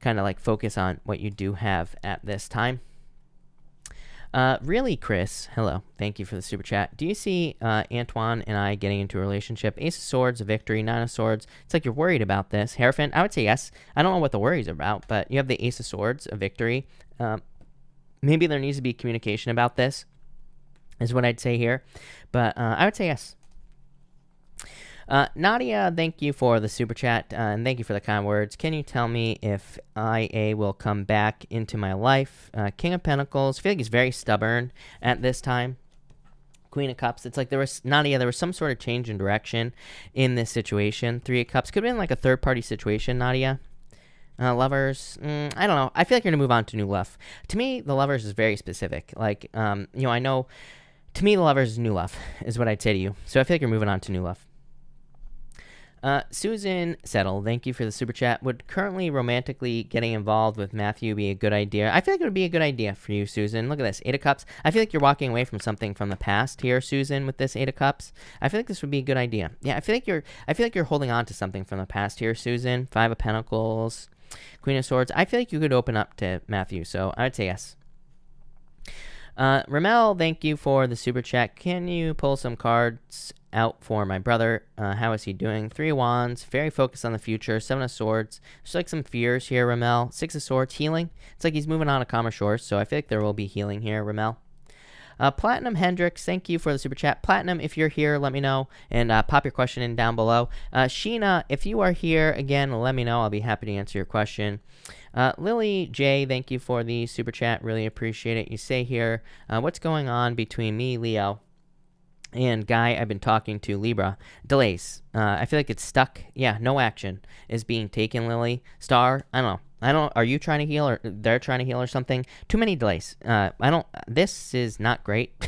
kind of like focus on what you do have at this time. Really, Chris, hello. Thank you for the super chat. Do you see Antoine and I getting into a relationship? Ace of Swords, a victory. Nine of Swords. It's like you're worried about this. Hierophant, I would say yes. I don't know what the worries are about, but you have the Ace of Swords, a victory. Maybe there needs to be communication about this, is what I'd say here. But I would say yes. Nadia, thank you for the super chat, and thank you for the kind words. Can you tell me if IA will come back into my life? King of Pentacles, I feel like he's very stubborn at this time. Queen of Cups, it's like there was some sort of change in direction in this situation. Three of Cups, could have been like a third-party situation, Nadia. Lovers, I don't know. I feel like you're going to move on to new love. To me, the Lovers is very specific. Like, I know, to me, the Lovers is new love, is what I'd say to you. So I feel like you're moving on to new love. Susan Settle, thank you for the super chat. Would currently romantically getting involved with Matthew be a good idea? I feel like it would be a good idea for you, Susan. Look at this, Eight of Cups. I feel like you're walking away from something from the past here, Susan, with this Eight of Cups. I feel like this would be a good idea. Yeah, I feel like you're holding on to something from the past here, Susan. Five of Pentacles, Queen of Swords. I feel like you could open up to Matthew, so I would say yes. Ramel, thank you for the super chat. Can you pull some cards out for my brother? How is he doing? Three of Wands, very focused on the future. Seven of Swords. There's like some fears here, Ramel. Six of Swords, healing. It's like he's moving on to calmer shores, so I feel like there will be healing here, Ramel. Platinum Hendricks, thank you for the super chat. Platinum, if you're here, let me know, and pop your question in down below. Sheena, if you are here, again, let me know. I'll be happy to answer your question. Lily J, thank you for the super chat. Really appreciate it. You say here, what's going on between me, Leo, And guy I've been talking to, Libra, delays. I feel like it's stuck. Yeah, no action is being taken, Lily. Star, I don't know. Are you trying to heal or they're trying to heal or something? Too many delays. This is not great.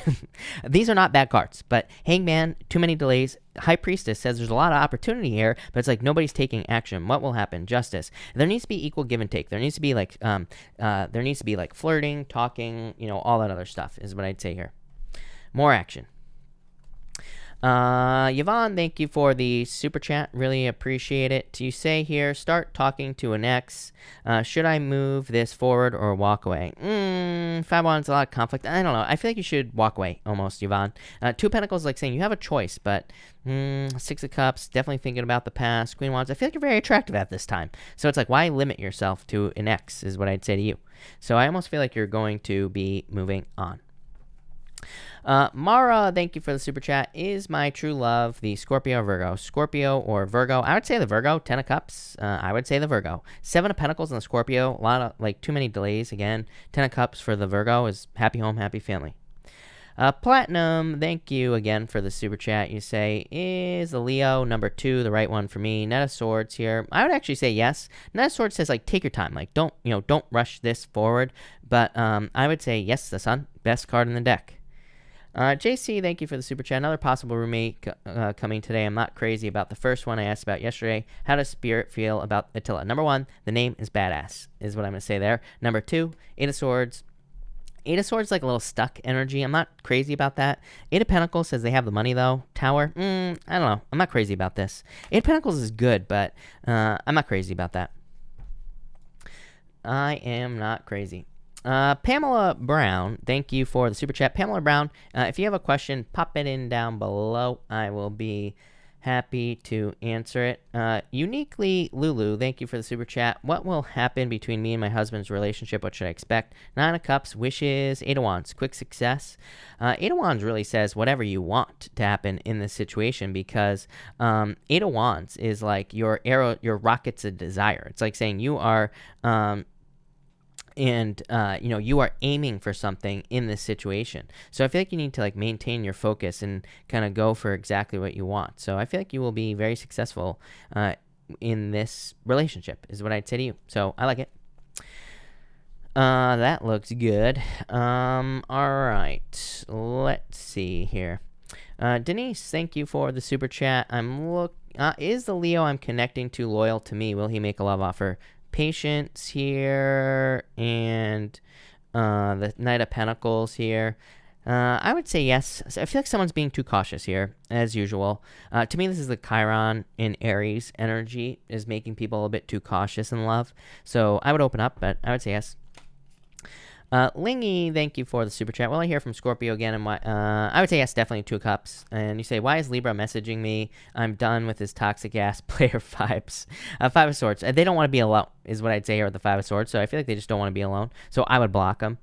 These are not bad cards, but Hangman, too many delays. High Priestess says there's a lot of opportunity here, but it's like nobody's taking action. What will happen? Justice. There needs to be equal give and take. There needs to be like flirting, talking, all that other stuff is what I'd say here. More action. Yvonne, thank you for the super chat. Really appreciate it. You say here, start talking to an ex. Should I move this forward or walk away? 5 Wands, a lot of conflict. I don't know. I feel like you should walk away almost, Yvonne. 2 of Pentacles, like saying you have a choice, but 6 of Cups, definitely thinking about the past. Queen of Wands, I feel like you're very attractive at this time. So it's like, why limit yourself to an ex is what I'd say to you. So I almost feel like you're going to be moving on. Mara, thank you for the super chat. Is my true love the Scorpio or Virgo? Scorpio or Virgo? I would say the Virgo. 10 of Cups. I would say the Virgo. 7 of Pentacles in the Scorpio. A lot of, too many delays. Again, 10 of Cups for the Virgo is happy home, happy family. Platinum, thank you again for the super chat. You say, is the Leo number 2 the right one for me? Knight of Swords here. I would actually say yes. Knight of Swords says, take your time. Don't rush this forward. But I would say yes, the Sun. Best card in the deck. JC, thank you for the super chat. Another possible roommate coming today. I'm not crazy about the first one I asked about yesterday. How does Spirit feel about Attila? Number 1, the name is badass, is what I'm going to say there. Number 2, 8 of Swords. 8 of Swords like a little stuck energy. I'm not crazy about that. 8 of Pentacles says they have the money, though. Tower, I don't know. I'm not crazy about this. 8 of Pentacles is good, but I'm not crazy about that. I am not crazy. Pamela Brown, thank you for the super chat. Pamela Brown, if you have a question, pop it in down below. I will be happy to answer it. Uniquely Lulu, thank you for the super chat. What will happen between me and my husband's relationship? What should I expect? 9 of Cups, wishes. 8 of Wands, quick success. 8 of Wands really says whatever you want to happen in this situation, because 8 of Wands is like your arrow, your rockets of desire. It's like saying you are you are aiming for something in this situation. So I feel like you need to maintain your focus and kind of go for exactly what you want. So I feel like you will be very successful in this relationship is what I'd say to you. So I like it. That looks good. All right. Let's see here. Denise, thank you for the super chat. Is the Leo I'm connecting to loyal to me? Will he make a love offer? Patience here, and the Knight of Pentacles here. I would say yes. I feel like someone's being too cautious here, as usual. To me, this is the Chiron in Aries energy is making people a bit too cautious in love. So I would open up, but I would say yes. Lingy, thank you for the super chat. Well, I hear from Scorpio again, and I would say yes, definitely 2 cups. And you say, why is Libra messaging me? I'm done with his toxic ass player vibes. 5 of Swords. They don't want to be alone, is what I'd say here with the 5 of Swords. So I feel like they just don't want to be alone. So I would block them.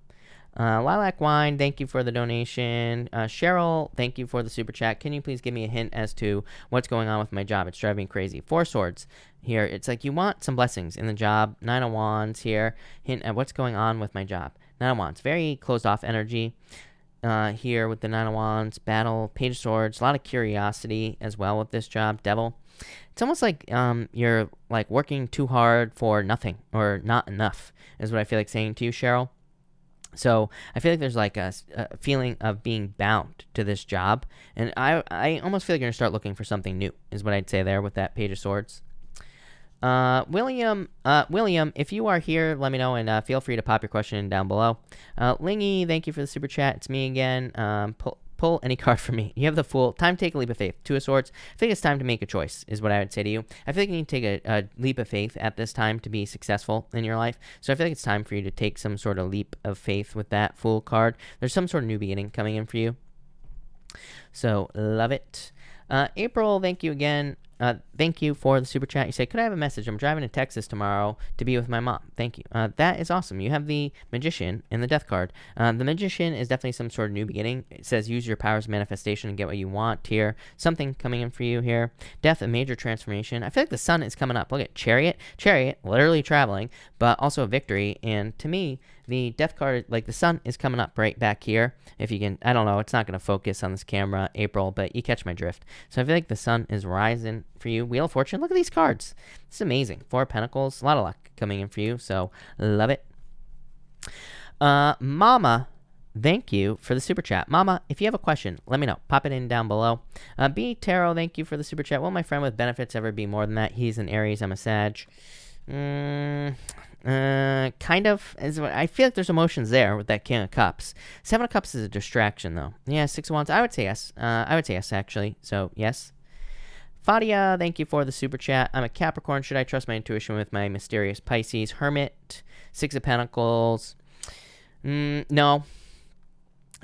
Lilac Wine, thank you for the donation. Cheryl, thank you for the super chat. Can you please give me a hint as to what's going on with my job? It's driving me crazy. 4 Swords here. It's like you want some blessings in the job. 9 of Wands here. Hint at what's going on with my job. 9 of Wands, very closed off energy here with the 9 of Wands. Battle, Page of Swords, a lot of curiosity as well with this job. Devil. It's almost like you're working too hard for nothing or not enough is what I feel like saying to you, Cheryl. So I feel like there's a feeling of being bound to this job. And I almost feel like you're going to start looking for something new is what I'd say there with that Page of Swords. William, if you are here, let me know, and feel free to pop your question down below. Lingy, thank you for the super chat. It's me again. Pull any card for me. You have the Fool. Time to take a leap of faith. 2 of Swords. I think it's time to make a choice is what I would say to you. I feel like you need to take a leap of faith at this time to be successful in your life. So I feel like it's time for you to take some sort of leap of faith with that Fool card. There's some sort of new beginning coming in for you. So love it. April, thank you again. Thank you for the super chat. You say, could I have a message? I'm driving to Texas tomorrow to be with my mom. Thank you. That is awesome. You have the Magician and the Death card. The Magician is definitely some sort of new beginning. It says use your powers of manifestation and get what you want here. Something coming in for you here. Death, a major transformation. I feel like the sun is coming up. Look at Chariot. Chariot, literally traveling, but also a victory. And to me, the death card, like the sun is coming up right back here. If you can, I don't know, it's not going to focus on this camera, April, but you catch my drift. So I feel like the sun is rising for you. Wheel of Fortune, look at these cards. It's amazing. Four of Pentacles, a lot of luck coming in for you, so love it. Mama, thank you for the super chat. Mama, if you have a question, let me know. Pop it in down below. B Tarot, thank you for the super chat. Will my friend with benefits ever be more than that? He's an Aries, I'm a Sag. Kind of. I feel like there's emotions there with that King of Cups. Seven of Cups is a distraction, though. Yeah, Six of Wands. I would say yes. I would say yes, actually. So, yes. Fadia, thank you for the super chat. I'm a Capricorn. Should I trust my intuition with my mysterious Pisces? Hermit, Six of Pentacles. No.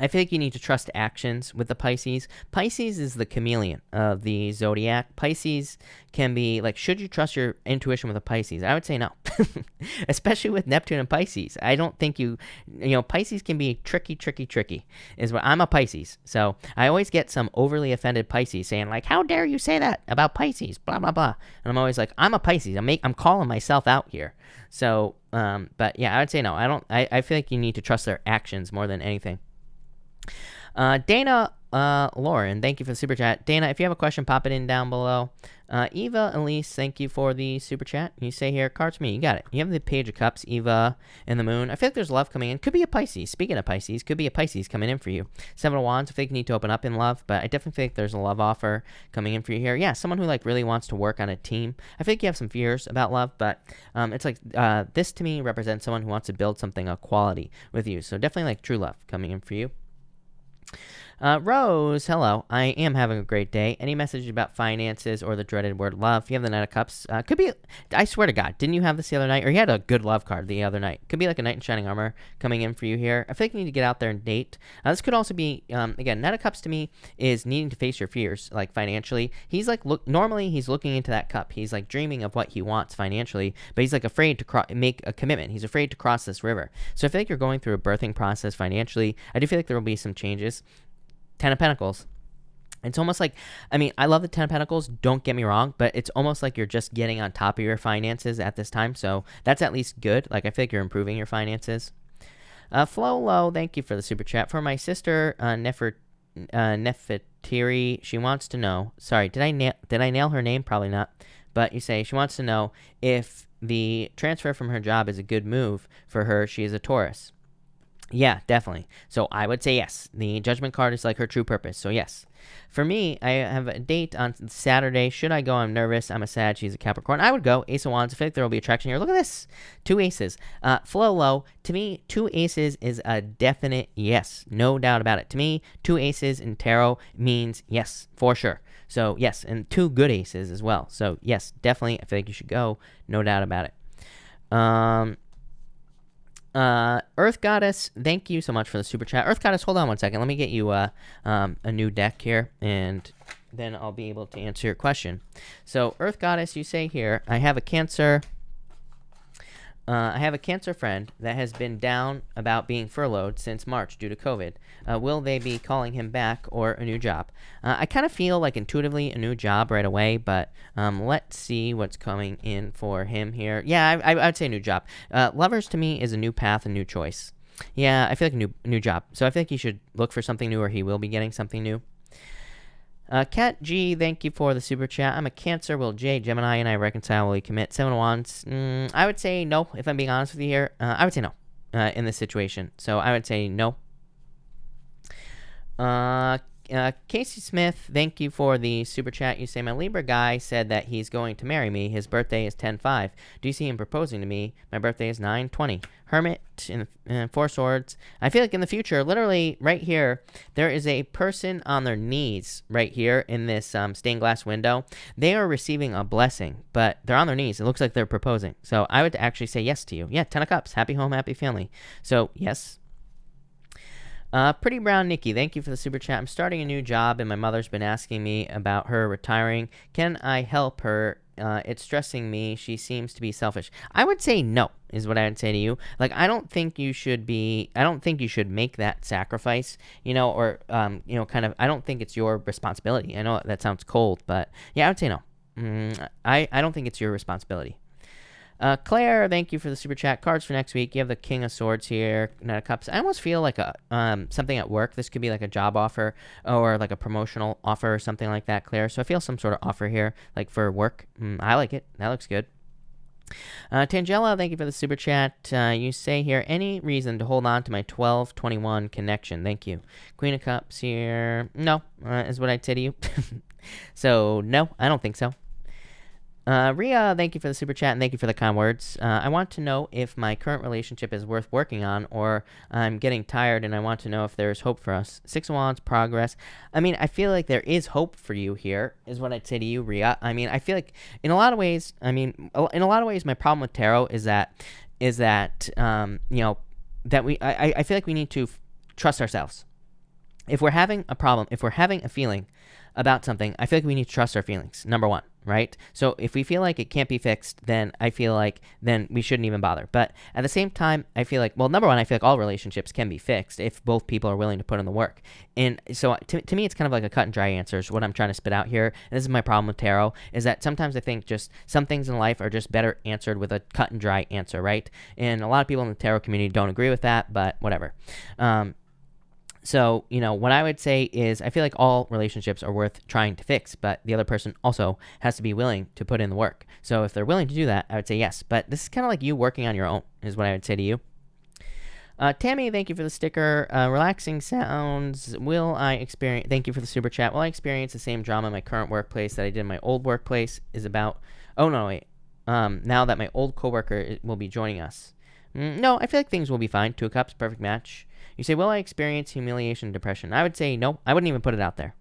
I feel like you need to trust actions with the Pisces. Pisces is the chameleon of the zodiac. Pisces can be like, should you trust your intuition with a Pisces? I would say no, especially with Neptune and Pisces. I don't think Pisces can be tricky, is what I'm a Pisces. So I always get some overly offended Pisces saying like, how dare you say that about Pisces, blah, blah, blah. And I'm always like, I'm a Pisces. I'm calling myself out here. So, but yeah, I would say no. I feel like you need to trust their actions more than anything. Dana Lauren, thank you for the super chat. Dana, if you have a question, pop it in down below. Eva Elise, thank you for the super chat. You say here, cards me. You got it. You have the Page of Cups, Eva, and the Moon. I feel like there's love coming in. Could be a Pisces. Speaking of Pisces, could be a Pisces coming in for you. Seven of Wands, I think you need to open up in love, but I definitely think there's a love offer coming in for you here. Yeah, someone who like really wants to work on a team. I think you have some fears about love, but it's like this to me represents someone who wants to build something of quality with you. So definitely like true love coming in for you. Rose, hello. I am having a great day. Any message about finances or the dreaded word love? If you have the Knight of Cups, could be, I swear to God, didn't you have this the other night? Or you had a good love card the other night. Could be like a Knight in Shining Armor coming in for you here. I feel like you need to get out there and date. This could also be, again, Knight of Cups to me is needing to face your fears, like financially. He's like, normally he's looking into that cup. He's like dreaming of what he wants financially, but he's like afraid to make a commitment. He's afraid to cross this river. So I feel like you're going through a birthing process financially. I do feel like there will be some changes. Ten of Pentacles. It's almost like, I love the Ten of Pentacles, don't get me wrong, but it's almost like you're just getting on top of your finances at this time, so that's at least good. Like, I feel like you're improving your finances. Flolo, thank you for the super chat. For my sister, Nefertiri, she wants to know, sorry, did I nail her name? Probably not, but you say she wants to know if the transfer from her job is a good move for her. She is a Taurus. Yeah, definitely. So I would say yes. The Judgment card is like her true purpose. So yes. For me, I have a date on Saturday. Should I go? I'm nervous. I'm a Sag. She's a Capricorn. I would go. Ace of Wands. I feel like there will be attraction here. Look at this. Two aces. Flow low. To me, two aces is a definite yes. No doubt about it. To me, two aces in tarot means yes, for sure. So yes, and two good aces as well. So yes, definitely. I feel like you should go. No doubt about it. Earth Goddess, thank you so much for the super chat. Earth Goddess, hold on one second. Let me get you a new deck here, and then I'll be able to answer your question. So, Earth Goddess, you say here, I have a Cancer friend that has been down about being furloughed since March due to COVID. Will they be calling him back or a new job? I kind of feel like intuitively a new job right away, but let's see what's coming in for him here. Yeah, I would say a new job. Lovers to me is a new path, a new choice. Yeah, I feel like a new job. So I feel like he should look for something new, or he will be getting something new. Cat G, thank you for the super chat. I'm a Cancer. Will J, Gemini, and I reconcile? Will he commit? Seven of Wands. I would say no, if I'm being honest with you here. I would say no in this situation. So I would say no. Casey Smith, thank you for the super chat. You say, my Libra guy said that he's going to marry me. His birthday is 10/5. Do you see him proposing to me? My birthday is 9/20. Hermit in Four Swords. I feel like in the future, literally right here, there is a person on their knees right here in this stained glass window. They are receiving a blessing, but they're on their knees. It looks like they're proposing. So I would actually say yes to you. Yeah, 10 of Cups. Happy home, happy family. So yes. Pretty Brown Nikki, thank you for the super chat. I'm starting a new job, and my mother's been asking me about her retiring. Can I help her? It's stressing me. She seems to be selfish. I would say no, is what I would say to you. Like, I don't think you should make that sacrifice, or, kind of, I don't think it's your responsibility. I know that sounds cold, but yeah, I would say no. I don't think it's your responsibility. Claire, thank you for the super chat. Cards for next week. You have the King of Swords here, Knight of Cups. I almost feel like a something at work. This could be like a job offer or like a promotional offer or something like that, Claire. So I feel some sort of offer here, like for work. I like it. That looks good. Tangela, thank you for the super chat. You say here, any reason to hold on to my 12-21 connection? Thank you. Queen of Cups here. No, is what I'd say to you. So, no, I don't think so. Ria, thank you for the super chat and thank you for the kind words. I want to know if my current relationship is worth working on or I'm getting tired and I want to know if there's hope for us. Six of Wands, progress. I mean, I feel like there is hope for you here, is what I'd say to you, Ria. I mean, I feel like in a lot of ways, my problem with tarot is that I feel like we need to trust ourselves. If we're having a problem, if we're having a feeling about something, I feel like we need to trust our feelings, number one, right? So if we feel like it can't be fixed, then I feel like then we shouldn't even bother. But at the same time, I feel like, well, number one, I feel like all relationships can be fixed if both people are willing to put in the work. And so to me, it's kind of like a cut and dry answer is what I'm trying to spit out here. And this is my problem with tarot, is that sometimes I think just some things in life are just better answered with a cut and dry answer, right? And a lot of people in the tarot community don't agree with that, but whatever. So, what I would say is I feel like all relationships are worth trying to fix, but the other person also has to be willing to put in the work. So if they're willing to do that, I would say yes. But this is kind of like you working on your own is what I would say to you. Tammy, thank you for the sticker. Relaxing sounds. Thank you for the super chat. Will I experience the same drama in my current workplace that I did in my old workplace? Now that my old coworker will be joining us. No, I feel like things will be fine. Two of Cups, perfect match. You say, will I experience humiliation and depression? I would say no. I wouldn't even put it out there.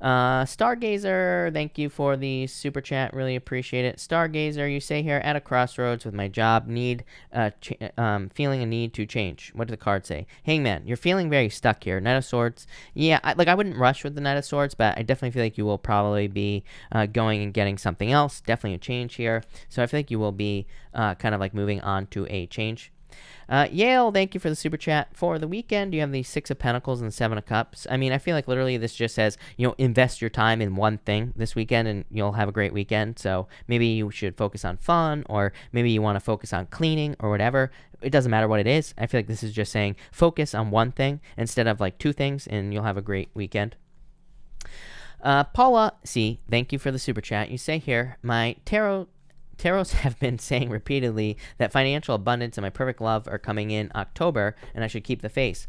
Stargazer, thank you for the super chat. Really appreciate it. Stargazer, you say here, at a crossroads with my job, feeling a need to change. What did the card say? Hangman, you're feeling very stuck here. Knight of Swords. Yeah, I wouldn't rush with the Knight of Swords, but I definitely feel like you will probably be going and getting something else. Definitely a change here. So I feel like you will be kind of like moving on to a change. Yale, thank you for the super chat. For the weekend, you have the Six of Pentacles and Seven of Cups. I mean, I feel like literally this just says, invest your time in one thing this weekend and you'll have a great weekend. So maybe you should focus on fun, or maybe you want to focus on cleaning or whatever. It doesn't matter what it is. I feel like this is just saying focus on one thing instead of like two things and you'll have a great weekend. Paula C., thank you for the super chat. You say here, my Tarots have been saying repeatedly that financial abundance and my perfect love are coming in October, and I should keep the faith.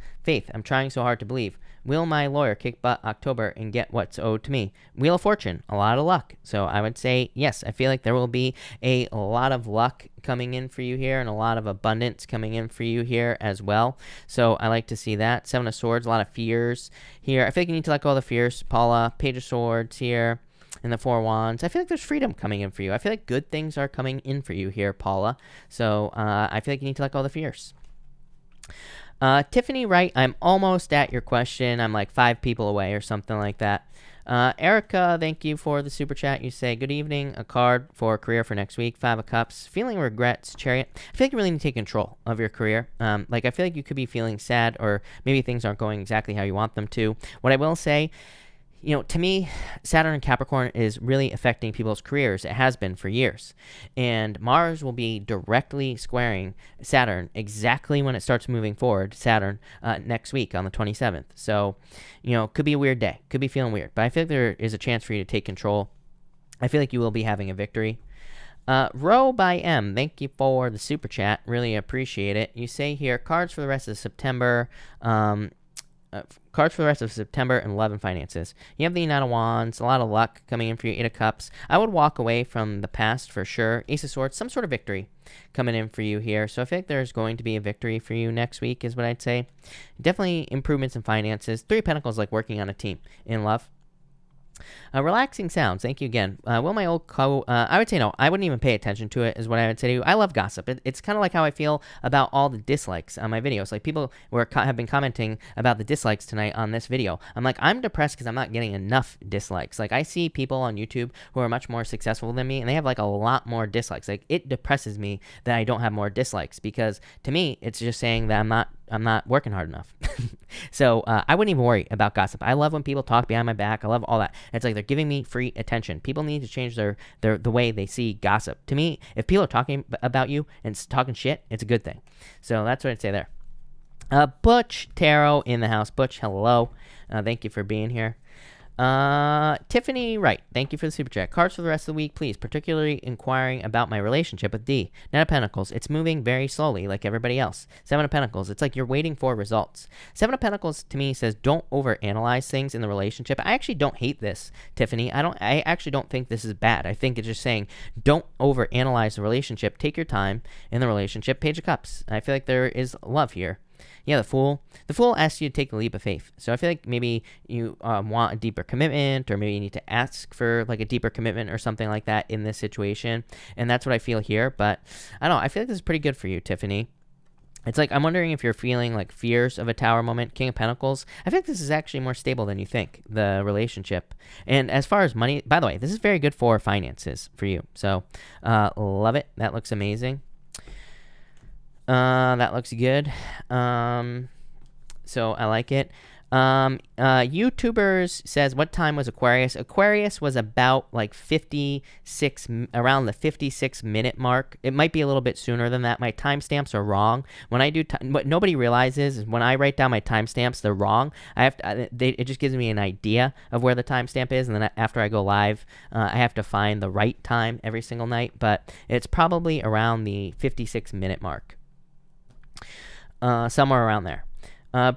I'm trying so hard to believe. Will my lawyer kick butt October and get what's owed to me? Wheel of Fortune, a lot of luck. So I would say yes. I feel like there will be a lot of luck coming in for you here and a lot of abundance coming in for you here as well. So I like to see that. Seven of Swords, a lot of fears here. I feel like you need to let go of the fears, Paula. Page of Swords here. And the Four of Wands. I feel like there's freedom coming in for you. I feel like good things are coming in for you here, Paula. So I feel like you need to let go of the fears. Tiffany Wright, I'm almost at your question. I'm like 5 people away or something like that. Erica, thank you for the super chat. You say, good evening, a card for career for next week. 5 of Cups, feeling regrets, Chariot. I feel like you really need to take control of your career. I feel like you could be feeling sad or maybe things aren't going exactly how you want them to. What I will say, to me, Saturn and Capricorn is really affecting people's careers. It has been for years. And Mars will be directly squaring Saturn exactly when it starts moving forward, Saturn, next week on the 27th. So, could be a weird day. Could be feeling weird. But I feel like there is a chance for you to take control. I feel like you will be having a victory. Row by M, thank you for the super chat. Really appreciate it. You say here, cards for the rest of September. Cards for the rest of September and love and finances. You have the Knight of Wands, a lot of luck coming in for you, 8 of Cups. I would walk away from the past for sure. Ace of Swords, some sort of victory coming in for you here. So I feel like there's going to be a victory for you next week is what I'd say. Definitely improvements in finances. 3 of Pentacles, like working on a team in love. Relaxing sounds. Thank you again. Will my old I would say no. I wouldn't even pay attention to it is what I would say to you. I love gossip. It's kind of like how I feel about all the dislikes on my videos. Like people have been commenting about the dislikes tonight on this video. I'm like, I'm depressed because I'm not getting enough dislikes. Like I see people on YouTube who are much more successful than me and they have like a lot more dislikes. Like it depresses me that I don't have more dislikes because to me, it's just saying that I'm not I'm not working hard enough. So I wouldn't even worry about gossip. I love when people talk behind my back. I love all that. It's like they're giving me free attention. People need to change the way they see gossip. To me, if people are talking about you and talking shit, it's a good thing. So that's what I'd say there. Butch Tarot in the house. Butch, hello. Thank you for being here. Tiffany Wright, thank you for the super chat. Cards for the rest of the week, please. Particularly inquiring about my relationship with D. Knight of Pentacles, it's moving very slowly like everybody else. Seven of Pentacles, it's like you're waiting for results. Seven of Pentacles to me says don't overanalyze things in the relationship. I actually don't hate this, Tiffany. I actually don't think this is bad. I think it's just saying don't overanalyze the relationship. Take your time in the relationship. Page of Cups. I feel like there is love here. Yeah, the Fool. The Fool asks you to take the leap of faith. So I feel like maybe you want a deeper commitment, or maybe you need to ask for like a deeper commitment or something like that in this situation. And that's what I feel here. But I don't know. I feel like this is pretty good for you, Tiffany. It's like I'm wondering if you're feeling like fears of a Tower moment. King of Pentacles. I feel like this is actually more stable than you think, the relationship. And as far as money, by the way, this is very good for finances for you. So love it. That looks amazing. That looks good. So I like it. YouTubers says, what time was Aquarius? Aquarius was about like 56, around the 56-minute mark. It might be a little bit sooner than that. My timestamps are wrong. When I do, what nobody realizes is when I write down my timestamps, they're wrong. It just gives me an idea of where the timestamp is, and then after I go live, I have to find the right time every single night. But it's probably around the 56-minute mark. Somewhere around there.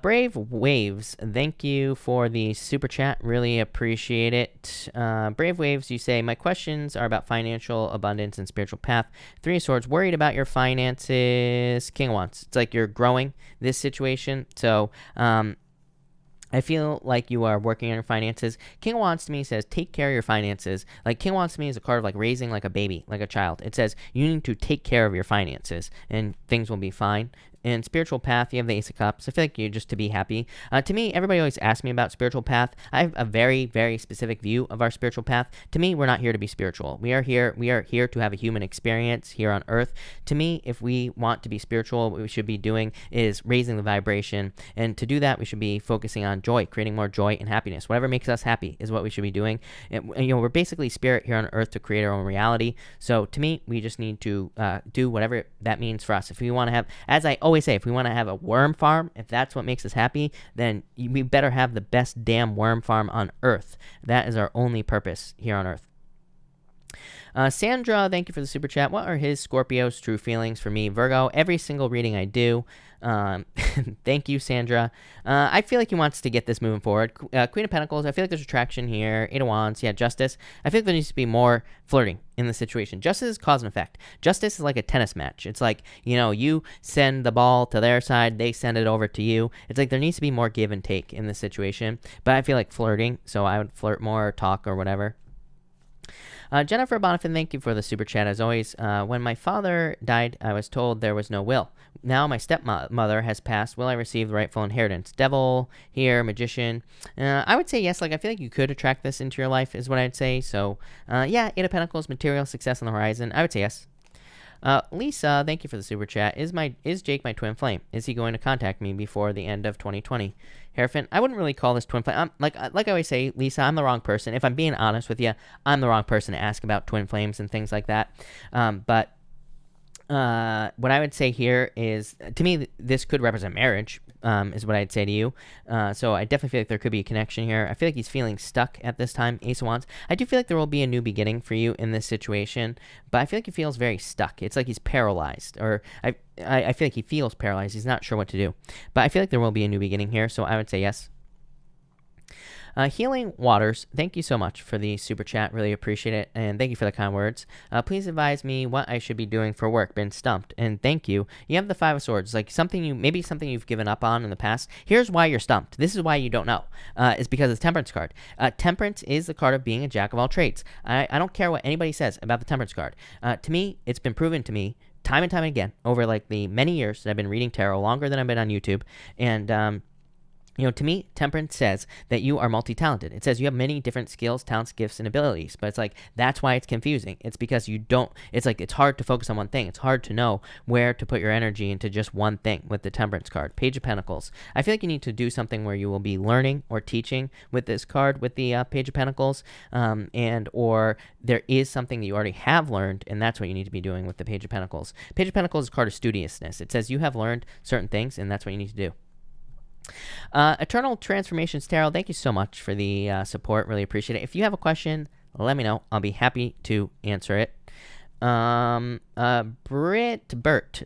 Brave Waves, thank you for the super chat. Really appreciate it. Brave Waves, you say, my questions are about financial abundance and spiritual path. Three of Swords, worried about your finances. King of Wands, it's like you're growing this situation. So, I feel like you are working on your finances. King of Wands to me says, take care of your finances. Like King of Wands to me is a card of like raising like a baby, like a child. It says you need to take care of your finances and things will be fine. In spiritual path, you have the Ace of Cups. I feel like you're just to be happy. To me, everybody always asks me about spiritual path. I have a very, very specific view of our spiritual path. To me, we're not here to be spiritual. We are here to have a human experience here on Earth. To me, if we want to be spiritual, what we should be doing is raising the vibration. And to do that, we should be focusing on joy, creating more joy and happiness. Whatever makes us happy is what we should be doing. And, we're basically spirit here on Earth to create our own reality. So to me, we just need to do whatever that means for us. If we want to have, as I always say, if we want to have a worm farm, if that's what makes us happy, then we better have the best damn worm farm on Earth. That is our only purpose here on Earth. Sandra, thank you for the super chat. What are his Scorpio's true feelings for me, Virgo? Every single reading I do. Thank you, Sandra. I feel like he wants to get this moving forward. Queen of Pentacles, I feel like there's attraction here. Eight of Wands, yeah, Justice. I feel like there needs to be more flirting in the situation. Justice is cause and effect. Justice is like a tennis match. It's like, you send the ball to their side, they send it over to you. It's like there needs to be more give and take in this situation. But I feel like flirting, so I would flirt more or talk or whatever. Jennifer Bonifin, thank you for the super chat as always. When my father died, I was told there was no will. Now my stepmother has passed. Will I receive the rightful inheritance? Devil here, magician. I would say yes. Like I feel like you could attract this into your life is what I'd say. So yeah, Eight of Pentacles, material success on the horizon. I would say yes. Lisa, thank you for the super chat. Is Jake my twin flame? Is he going to contact me before the end of 2020? Hierophant, I wouldn't really call this twin flame. Like I always say, Lisa, I'm the wrong person. If I'm being honest with you, I'm the wrong person to ask about twin flames and things like that. But what I would say here is, to me, this could represent marriage, is what I'd say to you. So I definitely feel like there could be a connection here. I feel like he's feeling stuck at this time, Ace of Wands. I do feel like there will be a new beginning for you in this situation, but I feel like he feels very stuck. It's like he's paralyzed, or I feel like he feels paralyzed. He's not sure what to do, but I feel like there will be a new beginning here, so I would say yes. Healing Waters, thank you so much for the super chat. Really appreciate it. And thank you for the kind words. Please advise me what I should be doing for work. Been stumped. And thank you. You have the Five of Swords, like maybe something you've given up on in the past. Here's why you're stumped. This is why you don't know. Is because of the Temperance card. Temperance is the card of being a jack of all trades. I don't care what anybody says about the Temperance card. To me, it's been proven to me time and time again over like the many years that I've been reading tarot, longer than I've been on YouTube. And To me, temperance says that you are multi-talented. It says you have many different skills, talents, gifts, and abilities. But it's like, that's why it's confusing. It's because it's hard to focus on one thing. It's hard to know where to put your energy into just one thing with the temperance card. Page of Pentacles. I feel like you need to do something where you will be learning or teaching with this card, with the Page of Pentacles, or there is something that you already have learned, and that's what you need to be doing with the Page of Pentacles. Page of Pentacles is a card of studiousness. It says you have learned certain things, and that's what you need to do. Eternal Transformations Tarot, thank you so much for the support. Really appreciate it. If you have a question, let me know. I'll be happy to answer it. Bert,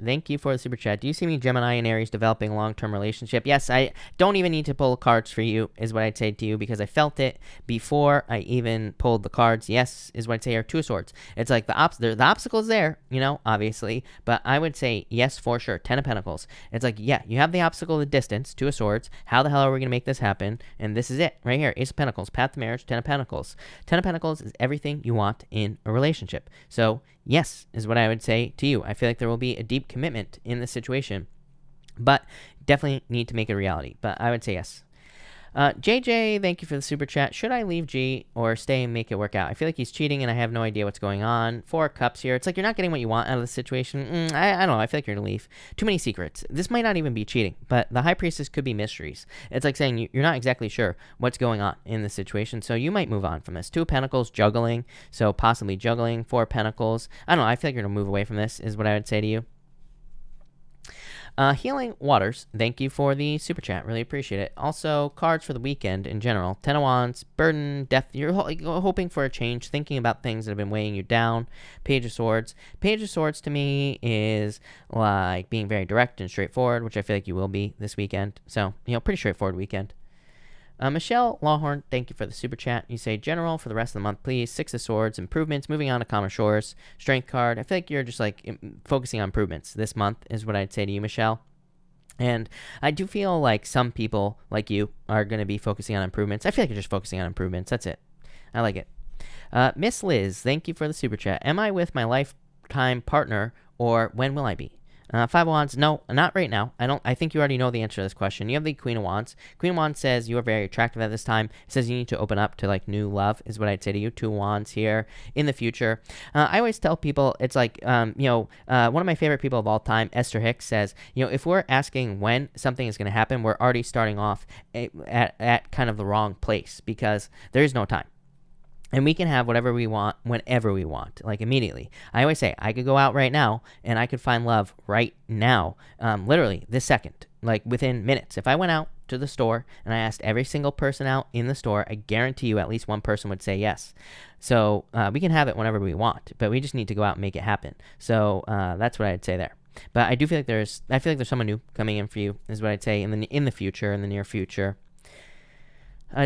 thank you for the super chat. Do you see me, Gemini and Aries, developing a long-term relationship? Yes, I don't even need to pull cards for you, is what I'd say to you, because I felt it before I even pulled the cards. Yes, is what I'd say, or Two of Swords. It's like the obstacle's there, obviously, but I would say yes for sure. Ten of Pentacles. It's like, yeah, you have the obstacle of the distance, Two of Swords. How the hell are we going to make this happen? And this is it, right here. Ace of Pentacles, Path to Marriage, Ten of Pentacles. Ten of Pentacles is everything you want in a relationship. So, yes, is what I would say to you. I feel like there will be a deep commitment in this situation, but definitely need to make it a reality. But I would say yes. JJ, thank you for the super chat. Should I leave G or stay and make it work out? I feel like he's cheating and I have no idea what's going on. 4 cups here. It's like you're not getting what you want out of the situation. I don't know. I feel like you're going to leave. Too many secrets. This might not even be cheating, but the High Priestess could be mysteries. It's like saying you're not exactly sure what's going on in the situation, so you might move on from this. 2 of Pentacles, juggling, so possibly juggling. 4 Pentacles. I don't know. I feel like you're going to move away from this is what I would say to you. Healing Waters, thank you for the super chat. Really appreciate it. Also, cards for the weekend in general. 10 of Wands, Burden, Death. You're hoping for a change, thinking about things that have been weighing you down. Page of Swords. Page of Swords to me is like being very direct and straightforward, which I feel like you will be this weekend. So, pretty straightforward weekend. Michelle Lawhorn, thank you for the super chat. You say, general for the rest of the month, please. 6 of Swords, improvements, moving on to calmer shores. Strength card. I feel like you're just focusing on improvements this month is what I'd say to you, Michelle. And I do feel like some people like you are going to be focusing on improvements. I feel like you're just focusing on improvements. That's it. I like it. Miss Liz, thank you for the super chat. Am I with my lifetime partner, or when will I be? 5 of Wands, no, not right now. I think you already know the answer to this question. You have the Queen of Wands. Queen of Wands says you are very attractive at this time. It says you need to open up to new love is what I'd say to you. 2 of Wands here in the future. I always tell people, it's like, one of my favorite people of all time, Esther Hicks, says, if we're asking when something is going to happen, we're already starting off at kind of the wrong place, because there is no time. And we can have whatever we want, whenever we want, immediately. I always say, I could go out right now, and I could find love right now, literally this second, within minutes. If I went out to the store, and I asked every single person out in the store, I guarantee you at least one person would say yes. So we can have it whenever we want, but we just need to go out and make it happen. So that's what I'd say there. But I do feel like there's someone new coming in for you, is what I'd say in the future, in the near future.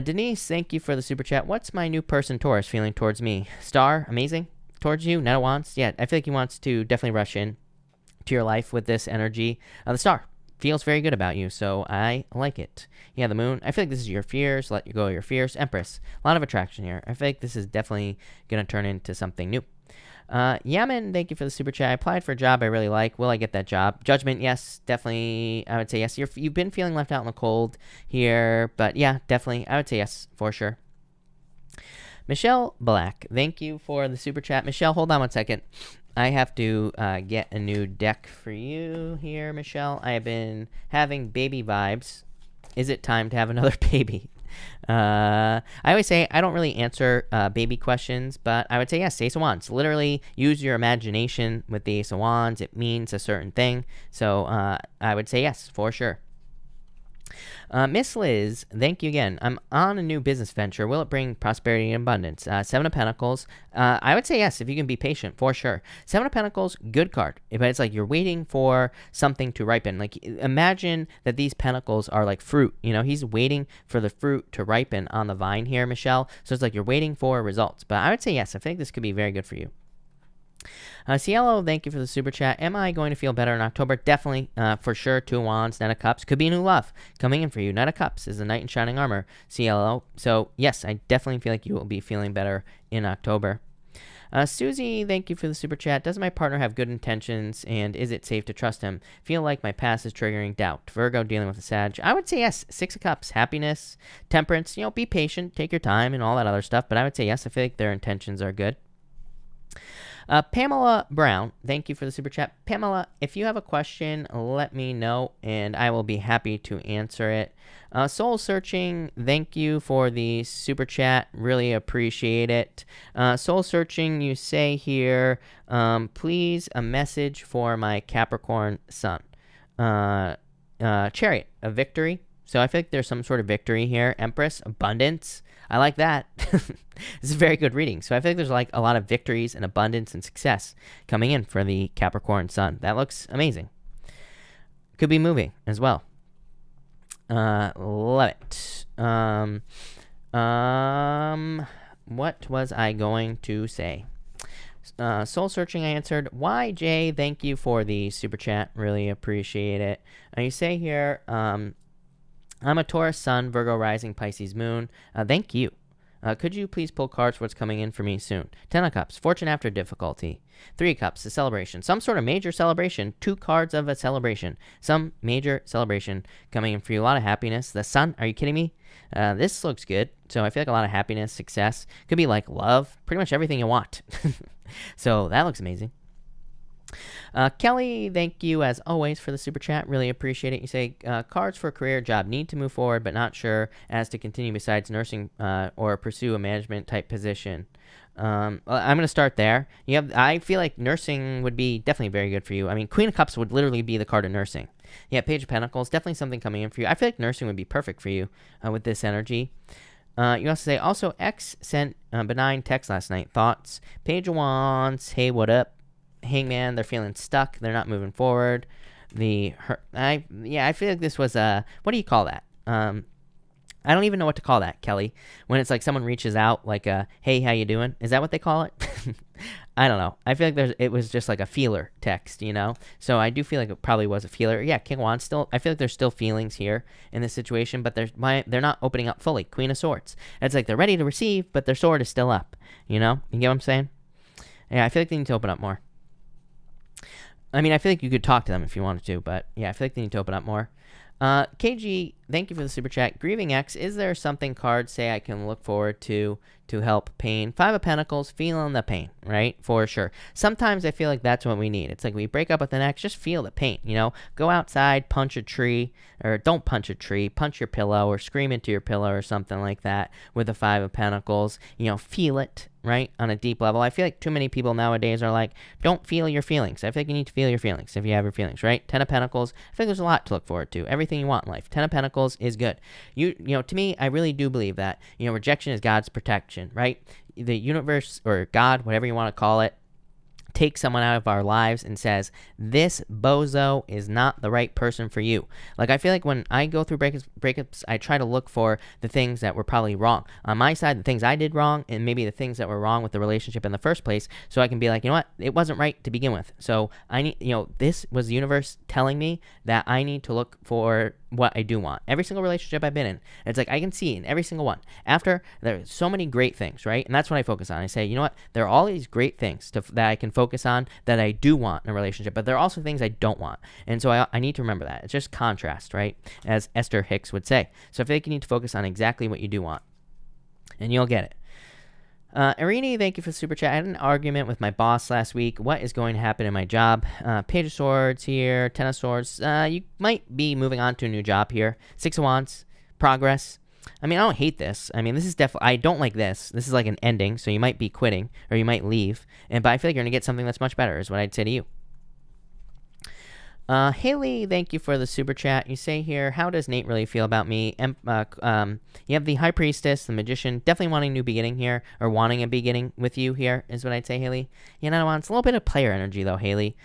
Denise, thank you for the super chat. What's my new person, Taurus, feeling towards me? Star, amazing. Towards you, Netta wants. Yeah, I feel like he wants to definitely rush in to your life with this energy. The Star feels very good about you, so I like it. Yeah, the Moon. I feel like this is your fears. Let you go of your fears. Empress. A lot of attraction here. I feel like this is definitely going to turn into something new. Yaman, thank you for the super chat. I applied for a job I really like. Will I get that job? Judgment, yes, definitely. I would say yes. You've been feeling left out in the cold here, but yeah, definitely. I would say yes, for sure. Michelle Black, thank you for the super chat. Michelle, hold on one second. I have to get a new deck for you here, Michelle. I have been having baby vibes. Is it time to have another baby? I always say I don't really answer baby questions, but I would say yes, Ace of Wands. Literally use your imagination with the Ace of Wands. It means a certain thing. So I would say yes, for sure. Miss Liz, thank you again. I'm on a new business venture. Will it bring prosperity and abundance? 7 of Pentacles. I would say yes, if you can be patient, for sure. 7 of Pentacles, good card. But it's like you're waiting for something to ripen. Imagine that these pentacles are like fruit. He's waiting for the fruit to ripen on the vine here, Michelle. So it's like you're waiting for results. But I would say yes, I think this could be very good for you. Cielo, thank you for the super chat. Am I going to feel better in October? Definitely, for sure. 2 of Wands, Knight of Cups. Could be a new love coming in for you. Knight of Cups is the Knight in Shining Armor, Cielo. So, yes, I definitely feel like you will be feeling better in October. Susie, thank you for the super chat. Does my partner have good intentions, and is it safe to trust him? Feel like my past is triggering doubt. Virgo, dealing with a Sag. I would say yes. 6 of Cups, happiness, temperance. Be patient, take your time, and all that other stuff. But I would say yes. I feel like their intentions are good. Pamela Brown, thank you for the super chat. Pamela, if you have a question, let me know, and I will be happy to answer it. Soul Searching, thank you for the super chat. Really appreciate it. Soul Searching, you say here, please, a message for my Capricorn sun. Chariot, a victory. So I feel like there's some sort of victory here. Empress, abundance. I like that. This is a very good reading. So I feel like there's like a lot of victories and abundance and success coming in for the Capricorn sun. That looks amazing. Could be moving as well. Love it. What was I going to say? Soul Searching, I answered. YJ, thank you for the super chat. Really appreciate it. You say here, I'm a Taurus sun, Virgo rising, Pisces moon. Thank you. Could you please pull cards for what's coming in for me soon? 10 of Cups, fortune after difficulty. 3 of Cups, a celebration. Some sort of major celebration. 2 cards of a celebration. Some major celebration coming in for you. A lot of happiness. The sun, are you kidding me? This looks good. So I feel like a lot of happiness, success. Could be like love. Pretty much everything you want. So that looks amazing. Kelly, thank you as always for the super chat. Really appreciate it. You say, cards for a career job. Need to move forward, but not sure as to continue besides nursing or pursue a management type position. I'm going to start there. I feel like nursing would be definitely very good for you. I mean, Queen of Cups would literally be the card of nursing. Yeah, Page of Pentacles, definitely something coming in for you. I feel like nursing would be perfect for you with this energy. You also say, also, X sent benign text last night. Thoughts? Page of Wands, hey, what up? Hangman, they're feeling stuck. They're not moving forward. I feel like this was what do you call that? I don't even know what to call that, Kelly. When it's like someone reaches out, like hey, how you doing? Is that what they call it? I don't know. I feel like it was just like a feeler text, So I do feel like it probably was a feeler. Yeah, King of Wands still. I feel like there's still feelings here in this situation, but they're not opening up fully. Queen of Swords. It's like they're ready to receive, but their sword is still up. You get what I'm saying? Yeah, I feel like they need to open up more. I mean, I feel like you could talk to them if you wanted to, but yeah, I feel like they need to open up more. KG, thank you for the super chat. Grieving X, is there something cards say I can look forward to help pain? 5 of Pentacles, feeling the pain, right? For sure. Sometimes I feel like that's what we need. It's like we break up with an ex, just feel the pain, Go outside, punch a tree, or don't punch a tree, punch your pillow, or scream into your pillow, or something like that with the 5 of Pentacles. Feel it, right? On a deep level. I feel like too many people nowadays are like, don't feel your feelings. I feel like you need to feel your feelings if you have your feelings, right? 10 of Pentacles, I think there's a lot to look forward to. Everything you want in life. 10 of Pentacles is good. To me, I really do believe that, rejection is God's protection, right? The universe or God, whatever you want to call it, takes someone out of our lives and this bozo is not the right person for you. Like, I feel like when I go through breakups, I try to look for the things that were probably wrong. On my side, the things I did wrong, and maybe the things that were wrong with the relationship in the first place, so I can be like, you know what? It wasn't right to begin with. So I need, this was the universe telling me that I need to look for what I do want. Every single relationship I've been in, it's like I can see in every single one. After, there's so many great things, right? And that's what I focus on. I say, you know what? There are all these great things that I can focus on that I do want in a relationship, but there are also things I don't want. And so I need to remember that. It's just contrast, right? As Esther Hicks would say. So I feel like you need to focus on exactly what you do want, and you'll get it. Irini, thank you for the super chat. I had an argument with my boss last week. What is going to happen in my job? Page of Swords here, 10 of Swords. You might be moving on to a new job here. 6 of Wands, progress. I mean, I don't hate this. I mean, this is definitely, I don't like this. This is like an ending, so you might be quitting, or you might leave. But I feel like you're going to get something that's much better, is what I'd say to you. Haley, thank you for the super chat. You say here, how does Nate really feel about me? You have the High Priestess, the Magician, definitely wanting a new beginning here, or wanting a beginning with you here, is what I'd say, Haley. It's a little bit of player energy, though, Haley.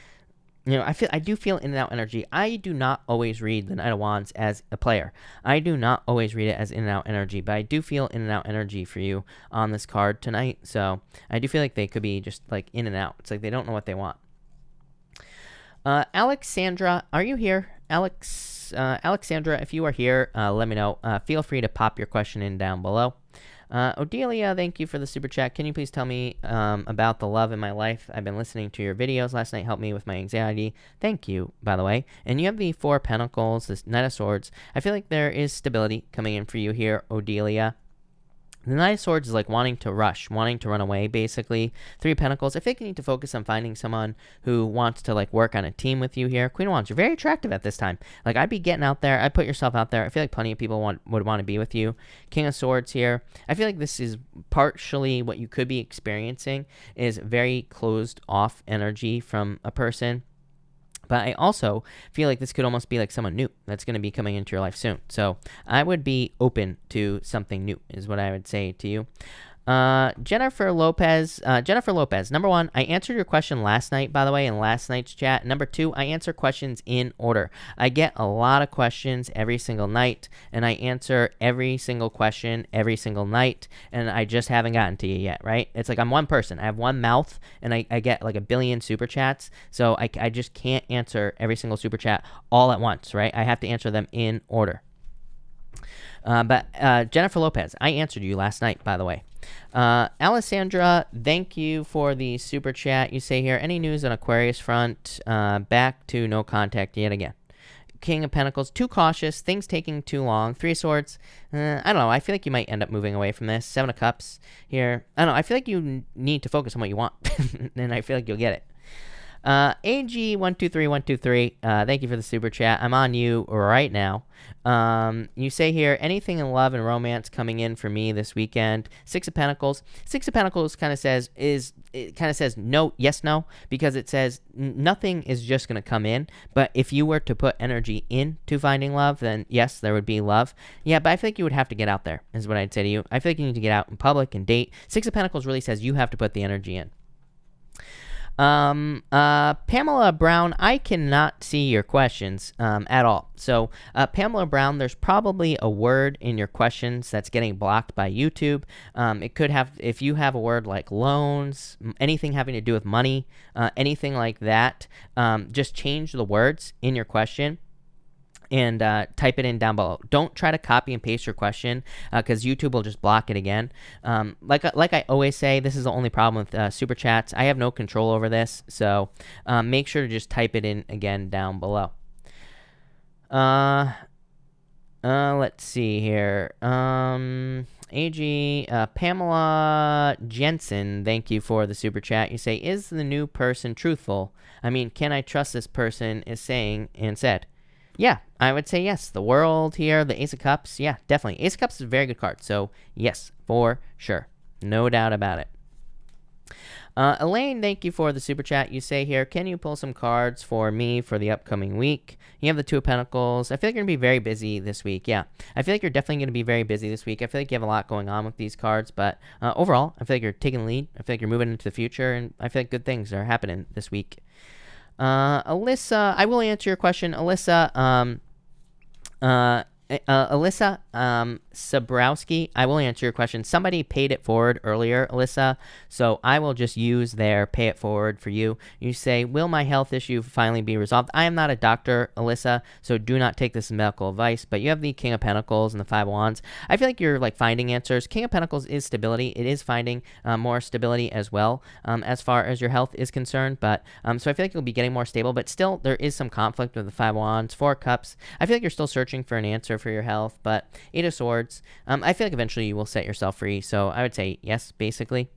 I do feel in and out energy. I do not always read the Knight of Wands as a player. I do not always read it as in and out energy, but I do feel in and out energy for you on this card tonight. So I do feel like they could be just like in and out. It's like they don't know what they want. Alexandra, are you here? Alexandra, if you are here, let me know. Feel free to pop your question in down below. Odelia, thank you for the super chat. Can you please tell me about the love in my life? I've been listening to your videos last night. Helped me with my anxiety. Thank you, by the way. And you have the Four of Pentacles, this Knight of Swords. I feel like there is stability coming in for you here, Odelia. The Knight of Swords is like wanting to rush, wanting to run away, basically. Three of Pentacles, I think you need to focus on finding someone who wants to like work on a team with you here. Queen of Wands, you're very attractive at this time. Like, I'd be getting out there. I'd put yourself out there. I feel like plenty of people would want to be with you. King of Swords here. I feel like this is partially what you could be experiencing is very closed off energy from a person. But I also feel like this could almost be like someone new that's going to be coming into your life soon. So I would be open to something new is what I would say to you. Jennifer Lopez, number one, I answered your question last night, by the way, in last night's chat. Number two, I answer questions in order. I get a lot of questions every single night, and I answer every single question every single night, and I just haven't gotten to you yet, right? It's like I'm one person. I have one mouth, and I get like a billion super chats, so I just can't answer every single super chat all at once, right? I have to answer them in order. But Jennifer Lopez, I answered you last night, by the way. Alessandra, thank you for the super chat. You say here, any news on Aquarius front? Back to no contact yet again. King of Pentacles, too cautious, things taking too long. Three of Swords, I don't know. I feel like you might end up moving away from this. Seven of Cups here. I don't know. I feel like you need to focus on what you want, and I feel like you'll get it. AG123123, thank you for the super chat. I'm on you right now. You say here, anything in love and romance coming in for me this weekend. Six of Pentacles. Six of Pentacles kind of says no, yes, no, because it says nothing is just going to come in. But if you were to put energy into finding love, then yes, there would be love. Yeah, but I think you would have to get out there, is what I'd say to you. I feel like you need to get out in public and date. Six of Pentacles really says you have to put the energy in. Pamela Brown, I cannot see your questions at all. So Pamela Brown, there's probably a word in your questions that's getting blocked by YouTube. It could have, if you have a word like loans, anything having to do with money, anything like that, just change the words in your question and type it in down below. Don't try to copy and paste your question because YouTube will just block it again. Like I always say, this is the only problem with super chats. I have no control over this, so make sure to just type it in again down below. Let's see here. Pamela Jensen, thank you for the super chat. You say, is the new person truthful? I mean, can I trust this person is saying and said? Yeah, I would say yes. The World here, the Ace of Cups, yeah, definitely. Ace of Cups is a very good card, so yes, for sure. No doubt about it. Elaine, thank you for the super chat. You say here, can you pull some cards for me for the upcoming week? You have the Two of Pentacles. I feel like you're going to be very busy this week. Yeah, I feel like you're definitely going to be very busy this week. I feel like you have a lot going on with these cards, but overall, I feel like you're taking the lead. I feel like you're moving into the future, and I feel like good things are happening this week. Alyssa, I will answer your question. Alyssa, Sabrowski, I will answer your question. Somebody paid it forward earlier, Alyssa, so I will just use their pay it forward for you. You say, will my health issue finally be resolved? I am not a doctor, Alyssa, so do not take this as medical advice, but you have the King of Pentacles and the Five of Wands. I feel like you're like finding answers. King of Pentacles is stability. It is finding more stability as well as far as your health is concerned, but so I feel like you'll be getting more stable, but still there is some conflict with the Five of Wands. Four of Cups, I feel like you're still searching for an answer for your health, but Eight of Swords, I feel like eventually you will set yourself free, so I would say yes, basically.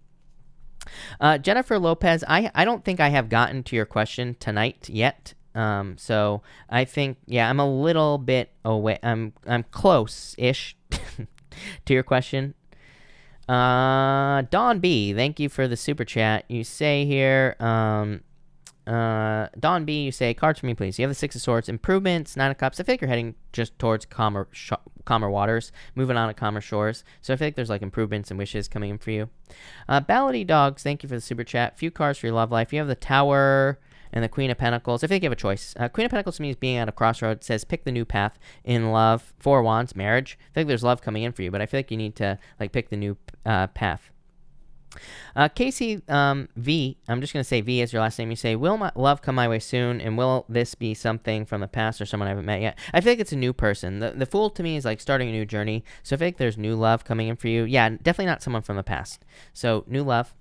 Jennifer Lopez, I don't think I have gotten to your question tonight yet, so I think, yeah, I'm a little bit away. I'm close-ish to your question. Dawn B, thank you for the super chat. You say here, Dawn B, you say, cards for me, please. You have the Six of Swords, improvements, Nine of Cups. I feel like you're heading just towards calmer waters, moving on to calmer shores. So I feel like there's like improvements and wishes coming in for you. Ballady Dogs, thank you for the super chat. Few cards for your love life. You have the Tower and the Queen of Pentacles. I feel like you have a choice. Queen of Pentacles to me is being at a crossroads. It says pick the new path in love. Four of Wands, marriage. I feel like there's love coming in for you, but I feel like you need to like pick the new path. Casey V, I'm just going to say V as your last name. You say, will my love come my way soon? And will this be something from the past or someone I haven't met yet? I feel like it's a new person. The Fool to me is like starting a new journey. So I feel like there's new love coming in for you. Yeah, definitely not someone from the past. So new love.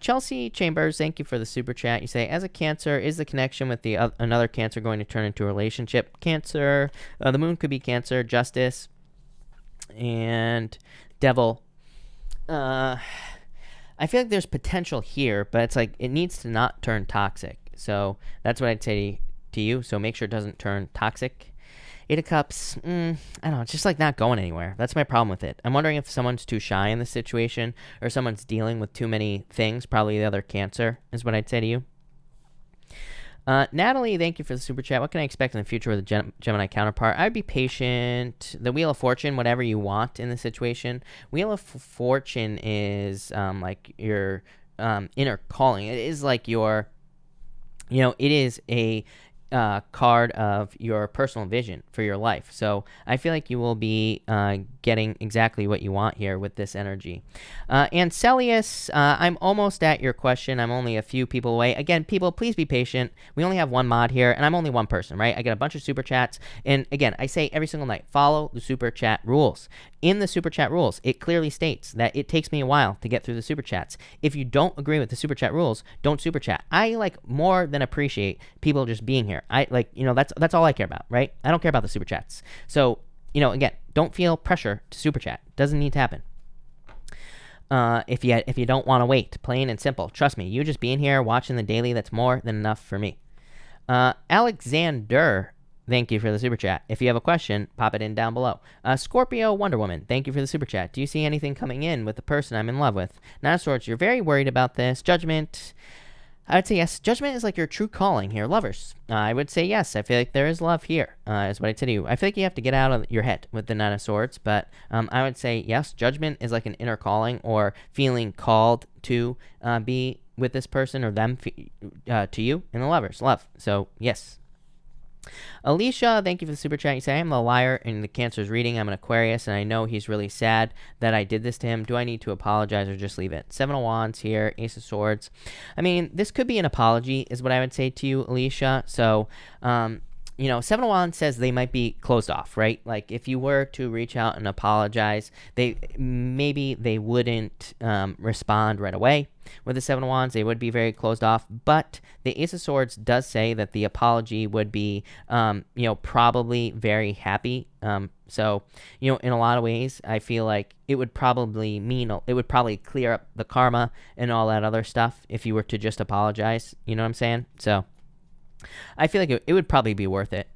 Chelsea Chambers, thank you for the super chat. You say, as a Cancer, is the connection with the another Cancer going to turn into a relationship? Cancer, the moon could be Cancer, Justice, and Devil. I feel like there's potential here, but it's like it needs to not turn toxic. So that's what I'd say to you. So make sure it doesn't turn toxic. Eight of Cups, I don't know. It's just like not going anywhere. That's my problem with it. I'm wondering if someone's too shy in this situation or someone's dealing with too many things. Probably the other Cancer is what I'd say to you. Natalie, thank you for the super chat. What can I expect in the future with a Gemini counterpart? I'd be patient. The Wheel of Fortune, whatever you want in the situation. Wheel of Fortune is like your inner calling. It is like your, it is a card of your personal vision for your life. So I feel like you will be getting exactly what you want here with this energy. And Celius, I'm almost at your question. I'm only a few people away. Again, people, please be patient. We only have one mod here, and I'm only one person, right? I get a bunch of super chats. And again, I say every single night, follow the super chat rules. In the super chat rules, it clearly states that it takes me a while to get through the super chats. If you don't agree with the super chat rules, don't super chat. I more than appreciate people just being here. I that's all I care about, right? I don't care about the super chats. So, again, don't feel pressure to super chat. Doesn't need to happen. If you don't want to wait, plain and simple. Trust me, you just being here watching the daily, that's more than enough for me. Alexander, thank you for the super chat. If you have a question, pop it in down below. Scorpio Wonder Woman, thank you for the super chat. Do you see anything coming in with the person I'm in love with? Nine of Swords, you're very worried about this. Judgment, I would say yes. Judgment is like your true calling here. Lovers, I would say yes. I feel like there is love here, is what I'd say to you. I feel like you have to get out of your head with the Nine of Swords, but I would say yes. Judgment is like an inner calling or feeling called to be with this person or them to you. And the Lovers, love. So yes. Alicia, thank you for the super chat. You say, I'm a liar in the Cancer's reading. I'm an Aquarius, and I know he's really sad that I did this to him. Do I need to apologize or just leave it? Seven of Wands here, Ace of Swords. I mean, this could be an apology is what I would say to you, Alicia. So, Seven of Wands says they might be closed off, right? Like if you were to reach out and apologize, they wouldn't respond right away. With the Seven of Wands, they would be very closed off. But the Ace of Swords does say that the apology would be, probably very happy. So, in a lot of ways, I feel like it would probably clear up the karma and all that other stuff if you were to just apologize. You know what I'm saying? So I feel like it would probably be worth it.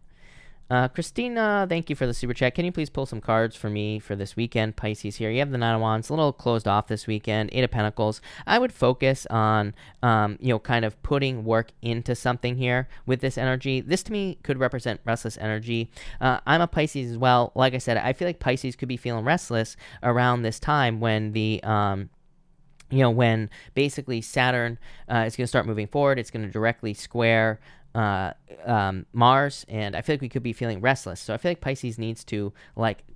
Christina, thank you for the super chat. Can you please pull some cards for me for this weekend? Pisces here. You have the Nine of Wands, a little closed off this weekend. Eight of Pentacles. I would focus on, kind of putting work into something here with this energy. This to me could represent restless energy. I'm a Pisces as well. Like I said, I feel like Pisces could be feeling restless around this time when the when basically Saturn is going to start moving forward. It's going to directly square Mars, and I feel like we could be feeling restless. So I feel like Pisces needs to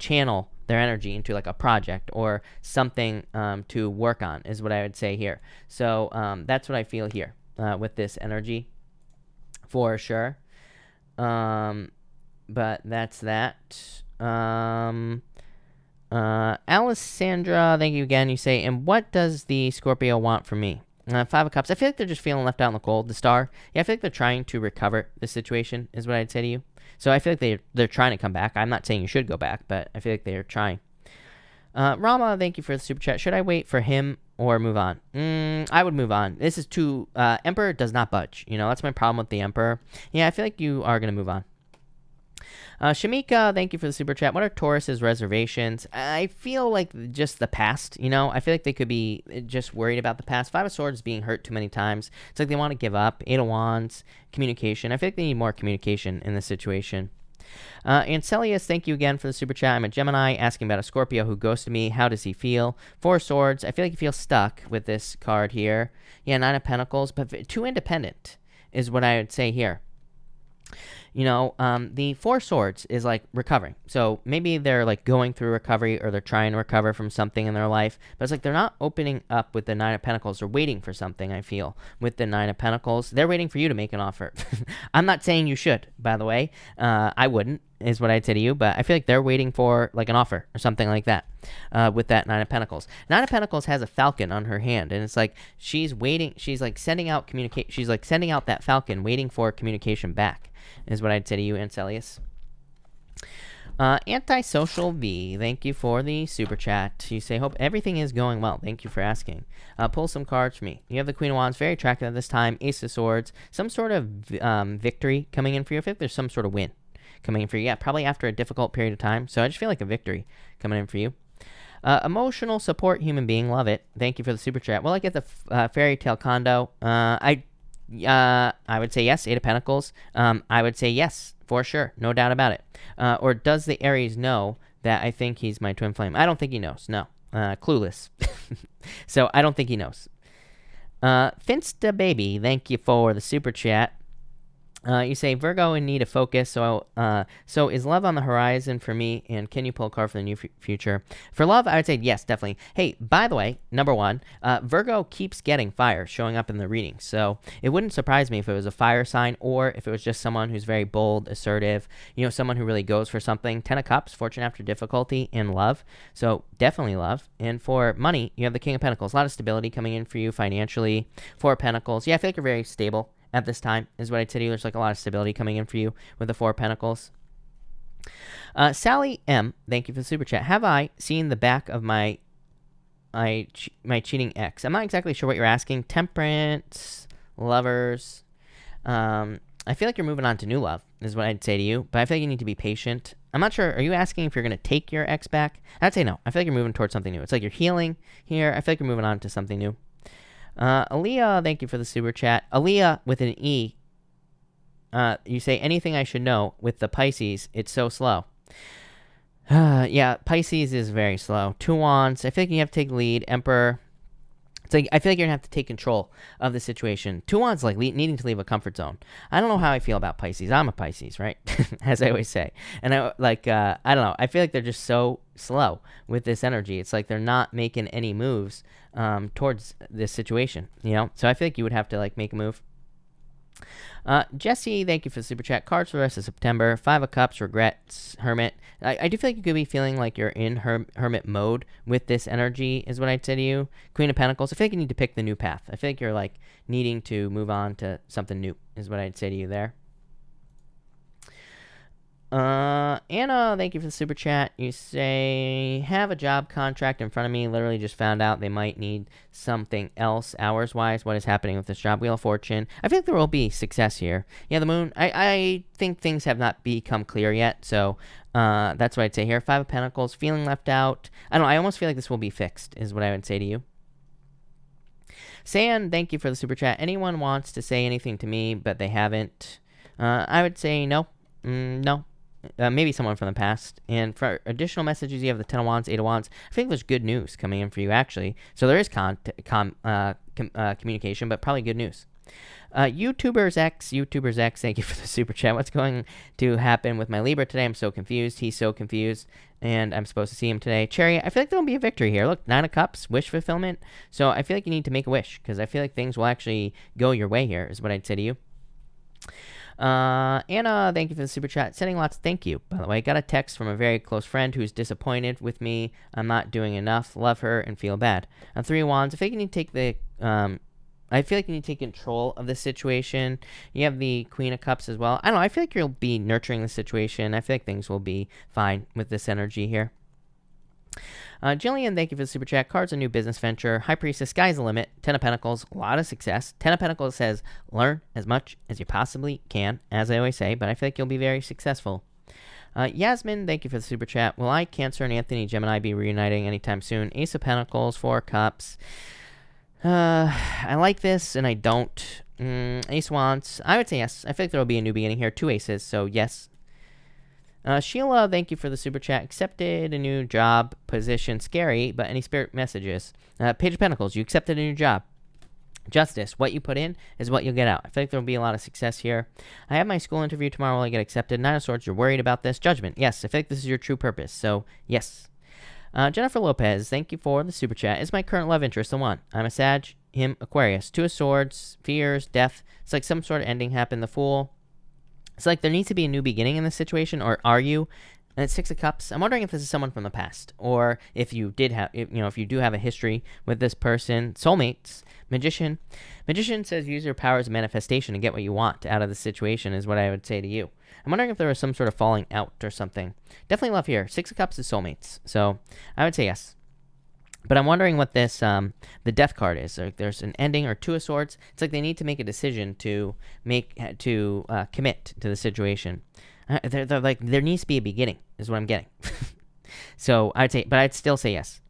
channel their energy into a project or something to work on is what I would say here. So that's what I feel here with this energy for sure. But that's that. Alessandra, thank you again. You say, and what does the Scorpio want from me? Five of Cups. I feel like they're just feeling left out in the cold. The Star. Yeah, I feel like they're trying to recover the situation is what I'd say to you. So I feel like they're trying to come back. I'm not saying you should go back, but I feel like they're trying. Rama, thank you for the super chat. Should I wait for him or move on? I would move on. This is too... Emperor does not budge. That's my problem with the Emperor. Yeah, I feel like you are going to move on. Shamika, thank you for the super chat. What are Taurus's reservations? I feel like just the past, I feel like they could be just worried about the past. Five of Swords being hurt too many times. It's like they want to give up. Eight of Wands, communication. I feel like they need more communication in this situation. And Celius, thank you again for the super chat. I'm a Gemini asking about a Scorpio who ghosted me. How does he feel? Four of Swords. I feel like he feels stuck with this card here. Yeah, Nine of Pentacles, but too independent is what I would say here. The Four Swords is like recovering. So maybe they're like going through recovery or they're trying to recover from something in their life. But it's like they're not opening up with the Nine of Pentacles. They're waiting for something, I feel, with the Nine of Pentacles. They're waiting for you to make an offer. I'm not saying you should, by the way. I wouldn't, is what I'd say to you. But I feel like they're waiting for like an offer or something like that with that Nine of Pentacles. Nine of Pentacles has a falcon on her hand. And it's like she's waiting. She's like sending out She's like sending out that falcon, waiting for communication back, is what I'd say to you, Ancelius. Antisocial V, thank you for the super chat. You say, hope everything is going well. Thank you for asking. Pull some cards for me. You have the Queen of Wands, very attractive at this time. Ace of Swords, some sort of victory coming in for you. I feel like there's some sort of win coming in for you. Yeah, probably after a difficult period of time. So I just feel like a victory coming in for you. Emotional support human being, love it. Thank you for the super chat. Well, I get the fairy tale condo. I would say yes. Eight of Pentacles. I would say yes, for sure. No doubt about it. Or does the Aries know that I think he's my twin flame? I don't think he knows. No. Clueless. So I don't think he knows. Finsta Baby, thank you for the super chat. You say Virgo in need of focus. So is love on the horizon for me? And can you pull a card for the new future? For love, I would say yes, definitely. Hey, by the way, number one, Virgo keeps getting fire showing up in the reading. So it wouldn't surprise me if it was a fire sign or if it was just someone who's very bold, assertive, someone who really goes for something. 10 of Cups, fortune after difficulty, and love. So definitely love. And for money, you have the King of Pentacles. A lot of stability coming in for you financially. Four of Pentacles. Yeah, I feel like you're very stable at this time, is what I'd say to you. There's like a lot of stability coming in for you with the Four of Pentacles. Sally M, thank you for the super chat. Have I seen the back of my cheating ex? I'm not exactly sure what you're asking. Temperance, lovers. I feel like you're moving on to new love, is what I'd say to you. But I feel like you need to be patient. I'm not sure. Are you asking if you're going to take your ex back? I'd say no. I feel like you're moving towards something new. It's like you're healing here. I feel like you're moving on to something new. Aaliyah, thank you for the super chat. Aaliyah with an E. You say anything I should know with the Pisces. It's so slow. Yeah, Pisces is very slow. Two Wands. I feel like you have to take the lead. Emperor. It's like I feel like you're gonna have to take control of the situation. Two Wands, like needing to leave a comfort zone. I don't know how I feel about Pisces. I'm a Pisces, right? As I always say. And I don't know. I feel like they're just so slow with this energy. It's like they're not making any moves towards this situation. So I feel like you would have to like make a move. Jesse, thank you for the super chat. Cards for the rest of September. Five of Cups, regrets, Hermit. I do feel like you could be feeling like you're in hermit mode with this energy, is what I'd say to you. Queen of Pentacles. I feel like you need to pick the new path. I feel like you're like needing to move on to something new, is what I'd say to you there. Anna, thank you for the super chat. You say, have a job contract in front of me. Literally just found out they might need something else hours-wise. What is happening with this job? Wheel of Fortune. I feel like there will be success here. Yeah, the moon. I think things have not become clear yet. So that's what I'd say here. Five of Pentacles. Feeling left out. I don't know. I almost feel like this will be fixed, is what I would say to you. San, thank you for the super chat. Anyone wants to say anything to me, but they haven't? I would say no. No. Maybe someone from the past. And for additional messages, you have the 10 of Wands, 8 of Wands. I think there's good news coming in for you, actually. So there is communication, but probably good news. YouTubers X, thank you for the super chat. What's going to happen with my Libra today? I'm so confused. He's so confused. And I'm supposed to see him today. Cherry, I feel like there will be a victory here. Look, 9 of Cups, wish fulfillment. So I feel like you need to make a wish, because I feel like things will actually go your way here, is what I'd say to you. Anna, thank you for the super chat. Sending lots. Thank you, by the way. Got a text from a very close friend who's disappointed with me. I'm not doing enough. Love her and feel bad. 3 of Wands. I feel like you need to take the I feel like you need to take control of the situation. You have the Queen of Cups as well. I don't know. I feel like you'll be nurturing the situation. I feel like things will be fine with this energy here. Jillian, thank you for the super chat. Cards, a new business venture. High Priestess, sky's the limit. 10 of Pentacles, a lot of success. 10 of Pentacles says, learn as much as you possibly can, as I always say, but I feel like you'll be very successful. Yasmin, thank you for the super chat. Will I, Cancer, and Anthony Gemini be reuniting anytime soon? Ace of Pentacles, 4 Cups. I like this, and I don't. Ace Wands, I would say yes. I feel like there will be a new beginning here. 2 aces, so yes. Sheila, thank you for the super chat. Accepted a new job position. Scary, but any spirit messages? Page of Pentacles, you accepted a new job. Justice. What you put in is what you'll get out. I feel like there will be a lot of success here. I have my school interview tomorrow. Will I get accepted? Nine of Swords. You're worried about this. Judgment. Yes. I feel like this is your true purpose. So, yes. Jennifer Lopez. Thank you for the super chat. Is my current love interest the one? I'm a Sag. Him, Aquarius. Two of Swords. Fears. Death. It's like some sort of ending happened. The Fool. It's like there needs to be a new beginning in this situation. Or are you? And it's Six of Cups. I'm wondering if this is someone from the past, or if you did have, if you do have a history with this person. Soulmates. Magician. Magician says use your powers of manifestation to get what you want out of the situation is what I would say to you. I'm wondering if there was some sort of falling out or something. Definitely love here. Six of Cups is soulmates. So I would say yes. But I'm wondering what this, the Death card is. Like there's an ending or Two of Swords. It's like they need to make a decision to commit to the situation. They're like, there needs to be a beginning is what I'm getting. So I'd say, but I'd still say yes.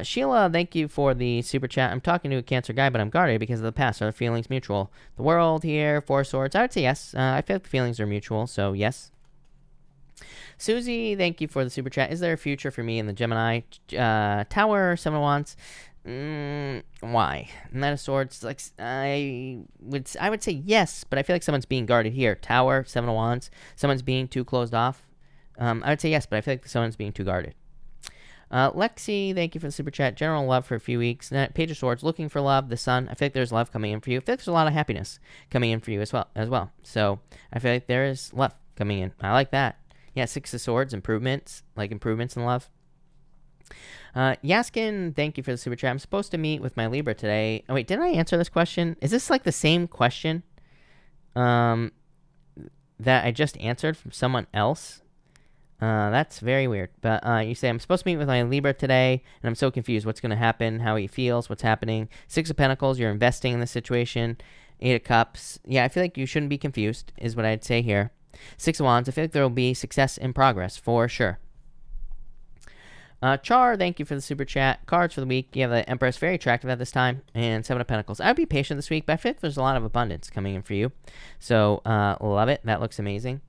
Sheila, thank you for the super chat. I'm talking to a Cancer guy, but I'm guarded because of the past. Are the feelings mutual? The World here, Four of Swords. I would say yes. I feel like the feelings are mutual, so yes. Susie, thank you for the super chat. Is there a future for me in the Gemini Tower? Seven of Wands. Why? Knight of Swords. Like I would say yes, but I feel like someone's being guarded here. Tower, Seven of Wands. Someone's being too closed off. I would say yes, but I feel like someone's being too guarded. Lexi, thank you for the super chat. General love for a few weeks. Page of Swords, looking for love. The Sun. I feel like there's love coming in for you. I feel like there's a lot of happiness coming in for you as well. So I feel like there is love coming in. I like that. Yeah, Six of Swords, improvements in love. Yaskin, thank you for the super chat. I'm supposed to meet with my Libra today. Oh, wait, didn't I answer this question? Is this like the same question that I just answered from someone else? That's very weird. But you say, I'm supposed to meet with my Libra today, and I'm so confused. What's going to happen? How he feels? What's happening? Six of Pentacles, you're investing in this situation. Eight of Cups. Yeah, I feel like you shouldn't be confused, is what I'd say here. Six of Wands, I feel like there will be success in progress, for sure. Char, thank you for the super chat. Cards for the week. You have the Empress, very attractive at this time, and Seven of Pentacles. I would be patient this week, but I feel like there's a lot of abundance coming in for you. So, love it. That looks amazing.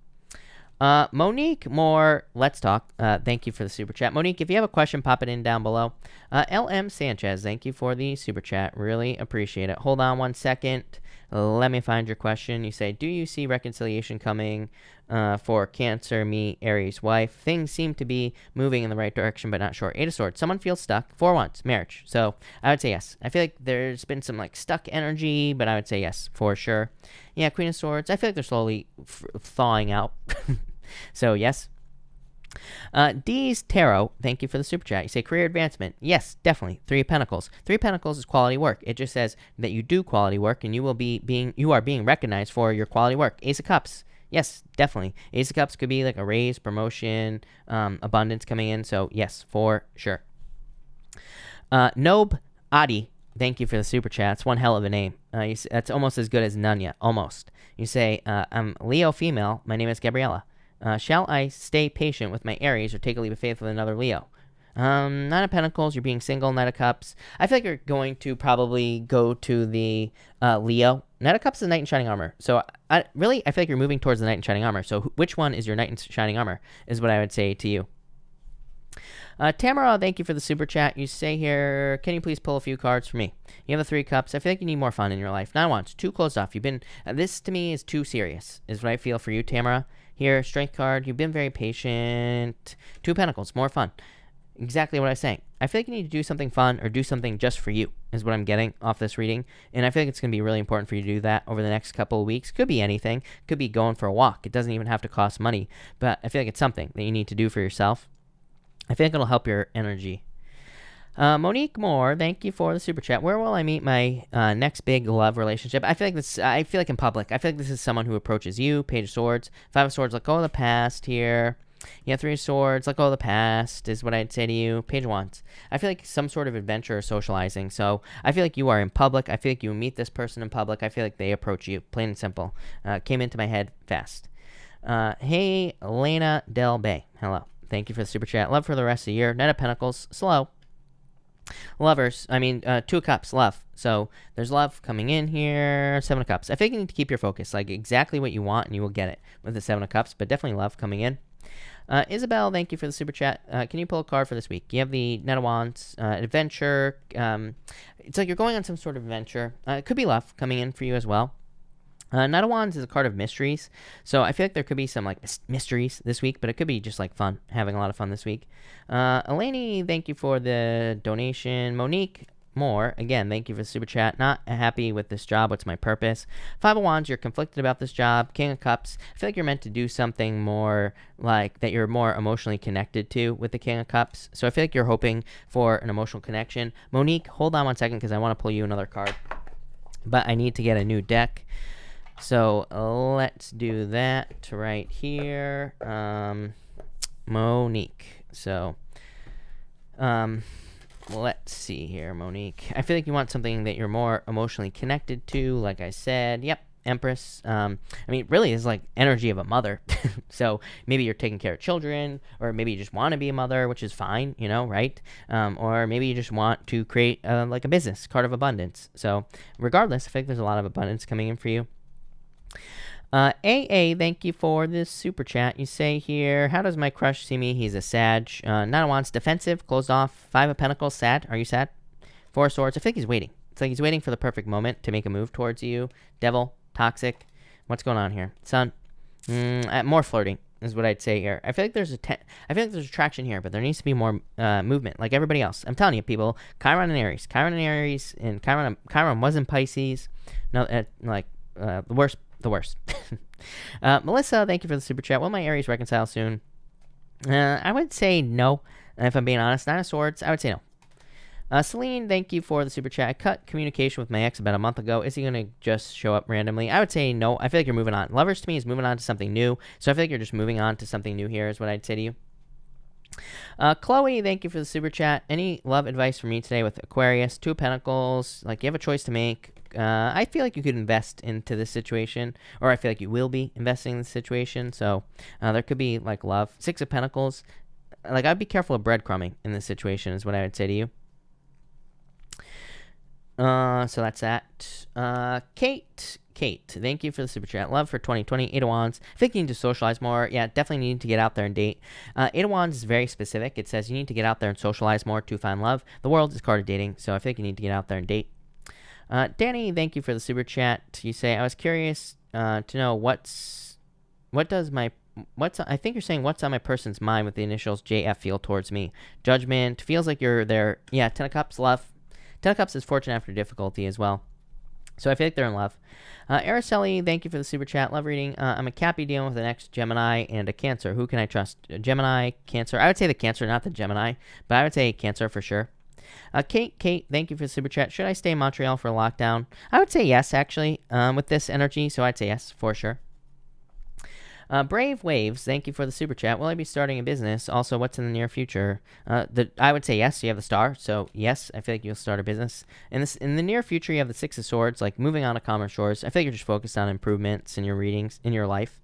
Monique Moore, let's talk. Thank you for the super chat. Monique, if you have a question, pop it in down below. LM Sanchez, thank you for the super chat. Really appreciate it. Hold on one second. Let me find your question. You say, do you see reconciliation coming for Cancer, me, Aries, wife? Things seem to be moving in the right direction, but not sure. Eight of Swords, someone feels stuck. Four of Wands, marriage. So I would say yes. I feel like there's been some like stuck energy, but I would say yes, for sure. Yeah, Queen of Swords, I feel like they're slowly thawing out. So yes. D's Tarot, thank you for the super chat. You say career advancement. Yes, definitely. Three of Pentacles. Three of Pentacles is quality work. It just says that you do quality work and you are being recognized for your quality work. Ace of Cups. Yes, definitely. Ace of Cups could be like a raise, promotion, abundance coming in. So yes, for sure. Nob Adi, thank you for the super chat. It's one hell of a name. That's almost as good as Nunya. Almost. You say, I'm Leo female. My name is Gabriella. Shall I stay patient with my Aries or take a leap of faith with another Leo? Nine of Pentacles, you're being single. Knight of Cups. I feel like you're going to probably go to the Leo. Knight of Cups is Knight in Shining Armor. So I feel like you're moving towards the Knight in Shining Armor. So which one is your Knight in Shining Armor is what I would say to you. Tamara, thank you for the super chat. You say here, can you please pull a few cards for me? You have the Three Cups. I feel like you need more fun in your life. Nine of Wands, too closed off. You've been, this to me is too serious, is what I feel for you, Tamara. Here, Strength card, you've been very patient. Two of Pentacles, more fun. Exactly what I was saying. I feel like you need to do something fun or do something just for you, is what I'm getting off this reading. And I feel like it's going to be really important for you to do that over the next couple of weeks. Could be anything. Could be going for a walk. It doesn't even have to cost money. But I feel like it's something that you need to do for yourself. I feel like it'll help your energy. Monique Moore, thank you for the super chat. Where will I meet my next big love relationship? I feel like in public. I feel like this is someone who approaches you. Page of Swords. Five of Swords, let go of the past here. Yeah, Three of Swords, let go of the past is what I'd say to you. Page of Wands. I feel like some sort of adventure or socializing. So I feel like you are in public. I feel like you meet this person in public. I feel like they approach you. Plain and simple. Came into my head fast. Hey, Elena Del Bay. Hello. Thank you for the super chat. Love for the rest of the year. Knight of Pentacles, slow. Lovers, Two of Cups, love. So there's love coming in here. Seven of Cups. I think you need to keep your focus, like exactly what you want, and you will get it with the Seven of Cups, but definitely love coming in. Isabel, thank you for the super chat. Can you pull a card for this week? You have the Knight of Wands, adventure. It's like you're going on some sort of adventure. It could be love coming in for you as well. Knight of Wands is a card of mysteries, so I feel like there could be some like mysteries this week, but it could be just like fun, having a lot of fun this week. Eleni, thank you for the donation. Monique Moore, again, thank you for the super chat. Not happy with this job. What's my purpose? Five of Wands, you're conflicted about this job. King of Cups, I feel like you're meant to do something more like that you're more emotionally connected to with the King of Cups. So I feel like you're hoping for an emotional connection. Monique, hold on one second because I want to pull you another card, but I need to get a new deck. So let's do that right here. Monique. So let's see here, Monique. I feel like you want something that you're more emotionally connected to, like I said. Yep, Empress. I mean, really is like energy of a mother. So maybe you're taking care of children, or maybe you just want to be a mother, which is fine, you know, right? Or maybe you just want to create like a business, card of abundance. So regardless, I think there's a lot of abundance coming in for you. AA, thank you for this super chat. You say here, how does my crush see me? He's a Sag. Knight of Wands, defensive, closed off. Five of Pentacles, sad. Are you sad? Four of Swords, I think he's waiting. It's like he's waiting for the perfect moment to make a move towards you. Devil, toxic. What's going on here? Sun, more flirting is what I'd say here. I feel like there's attraction here, but there needs to be more movement, like everybody else. I'm telling you, people. Chiron and Aries, and Chiron was in Pisces. No, the worst. Melissa, thank you for the super chat. Will my Aries reconcile soon? I would say no. If I'm being honest, Nine of Swords, I would say no. Celine, thank you for the super chat. I cut communication with my ex about a month ago. Is he going to just show up randomly? I would say no. I feel like you're moving on. Lovers to me is moving on to something new. So I feel like you're just moving on to something new here is what I'd say to you. Chloe, thank you for the super chat. Any love advice for me today with Aquarius? Two of Pentacles. Like, you have a choice to make. I feel like you could invest into this situation, or I feel like you will be investing in this situation. So there could be like love. Six of Pentacles. Like, I'd be careful of breadcrumbing in this situation is what I would say to you. So that's that. Kate, thank you for the super chat. Love for 2020. Eight of Wands. I think you need to socialize more. Yeah, definitely need to get out there and date. Eight of Wands is very specific. It says you need to get out there and socialize more to find love. The World is card of dating, so I think you need to get out there and date. Danny, thank you for the super chat. You say, I was curious to know I think you're saying what's on my person's mind with the initials JF feel towards me. Judgment, feels like you're there. Yeah, Ten of Cups, love. Ten of Cups is fortune after difficulty as well. So I feel like they're in love. Araceli, thank you for the super chat. Love reading. I'm a Cappy dealing with an ex-Gemini and a Cancer. Who can I trust? Gemini, Cancer. I would say the Cancer, not the Gemini, but I would say Cancer for sure. Kate, thank you for the super chat. Should I stay in Montreal for a lockdown? I would say yes, actually, with this energy, so I'd say yes, for sure. Brave Waves, thank you for the super chat. Will I be starting a business? Also, what's in the near future? I would say yes. You have the star, so yes, I feel like you'll start a business. In the near future, you have the Six of Swords, like moving on to calmer shores. I feel like you're just focused on improvements in your readings, in your life.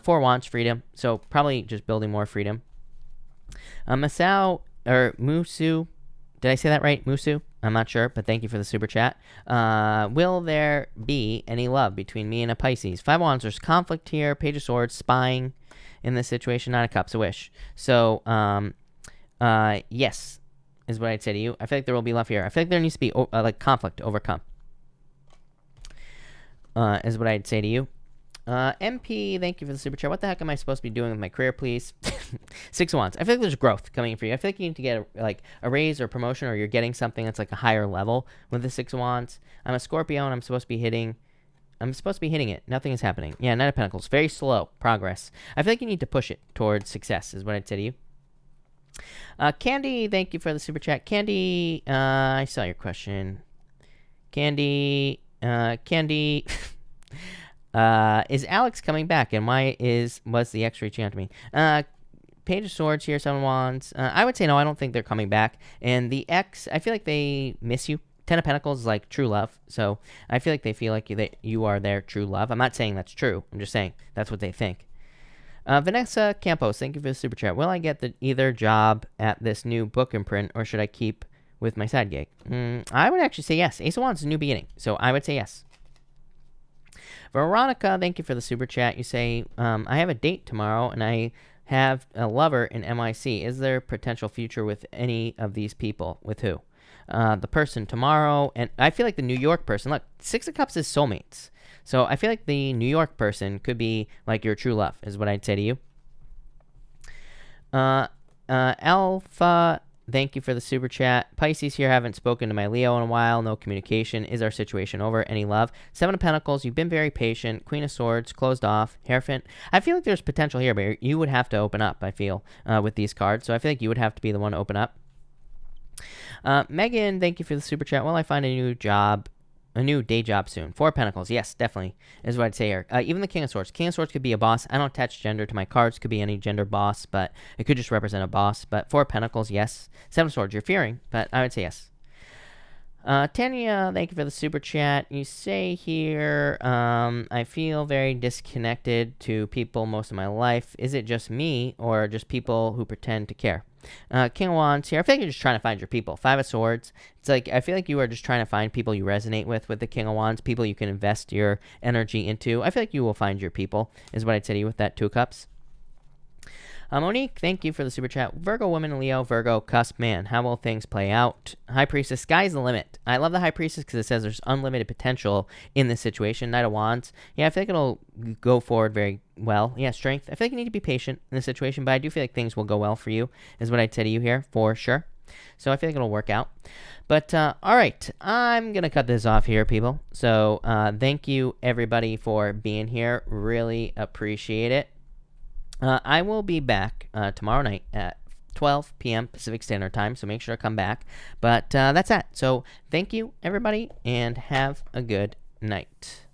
Four of Wands, freedom, so probably just building more freedom. Musu, did I say that right? Musu? I'm not sure, but thank you for the super chat. Will there be any love between me and a Pisces? Five of Wands, there's conflict here. Page of Swords, spying in this situation. Nine of Cups, a wish. So, yes, is what I'd say to you. I feel like there will be love here. I feel like there needs to be like conflict to overcome. Is what I'd say to you. MP, thank you for the super chat. What the heck am I supposed to be doing with my career, please? Six of Wands. I feel like there's growth coming for you. I feel like you need to get a raise or promotion, or you're getting something that's like a higher level with the Six of Wands. I'm a Scorpio, and I'm supposed to be hitting it. Nothing is happening. Yeah, Knight of Pentacles. Very slow progress. I feel like you need to push it towards success, is what I'd say to you. Candy, thank you for the super chat. Candy, I saw your question. Candy, is Alex coming back, and why was the X reaching out to me? Page of Swords here, Seven of Wands. I would say no, I don't think they're coming back. And the X, I feel like they miss you. Ten of Pentacles is like true love, so I feel like they feel like that you are their true love. I'm not saying that's true. I'm just saying that's what they think. Vanessa Campos, thank you for the super chat. Will I get either job at this new book imprint, or should I keep with my side gig? I would actually say yes. Ace of Wands is a new beginning, so I would say yes. Veronica, thank you for the super chat. You say, I have a date tomorrow, and I have a lover in MIC. Is there potential future with any of these people? With who? The person tomorrow, and I feel like the New York person. Look, Six of Cups is soulmates. So I feel like the New York person could be like your true love, is what I'd say to you. Alpha, thank you for the super chat. Pisces here, haven't spoken to my Leo in a while. No communication. Is our situation over? Any love? Seven of Pentacles, you've been very patient. Queen of Swords, closed off. Hierophant. I feel like there's potential here, but you would have to open up, I feel, with these cards. So I feel like you would have to be the one to open up. Megan, thank you for the super chat. Well, I find a new day job soon. Four of Pentacles, yes, definitely, is what I'd say here. Even the King of Swords. King of Swords could be a boss. I don't attach gender to my cards. Could be any gender boss, but it could just represent a boss. But Four of Pentacles, yes. Seven of Swords, you're fearing, but I would say yes. Tanya, thank you for the super chat. You say here, I feel very disconnected to people most of my life. Is it just me or just people who pretend to care? King of Wands here. I feel like you're just trying to find your people. Five of Swords. It's like, I feel like you are just trying to find people you resonate with the King of Wands, people you can invest your energy into. I feel like you will find your people, is what I'd say to you with that Two of Cups. Monique, thank you for the super chat. Virgo woman, Leo, Virgo, cusp, man. How will things play out? High Priestess, sky's the limit. I love the High Priestess because it says there's unlimited potential in this situation. Knight of Wands. Yeah, I feel like it'll go forward very well. Yeah, Strength. I feel like you need to be patient in this situation, but I do feel like things will go well for you, is what I'd say to you here, for sure. So I feel like it'll work out. But, all right, I'm going to cut this off here, people. So thank you, everybody, for being here. Really appreciate it. I will be back tomorrow night at 12 p.m. Pacific Standard Time, so make sure to come back. But that's that. So thank you, everybody, and have a good night.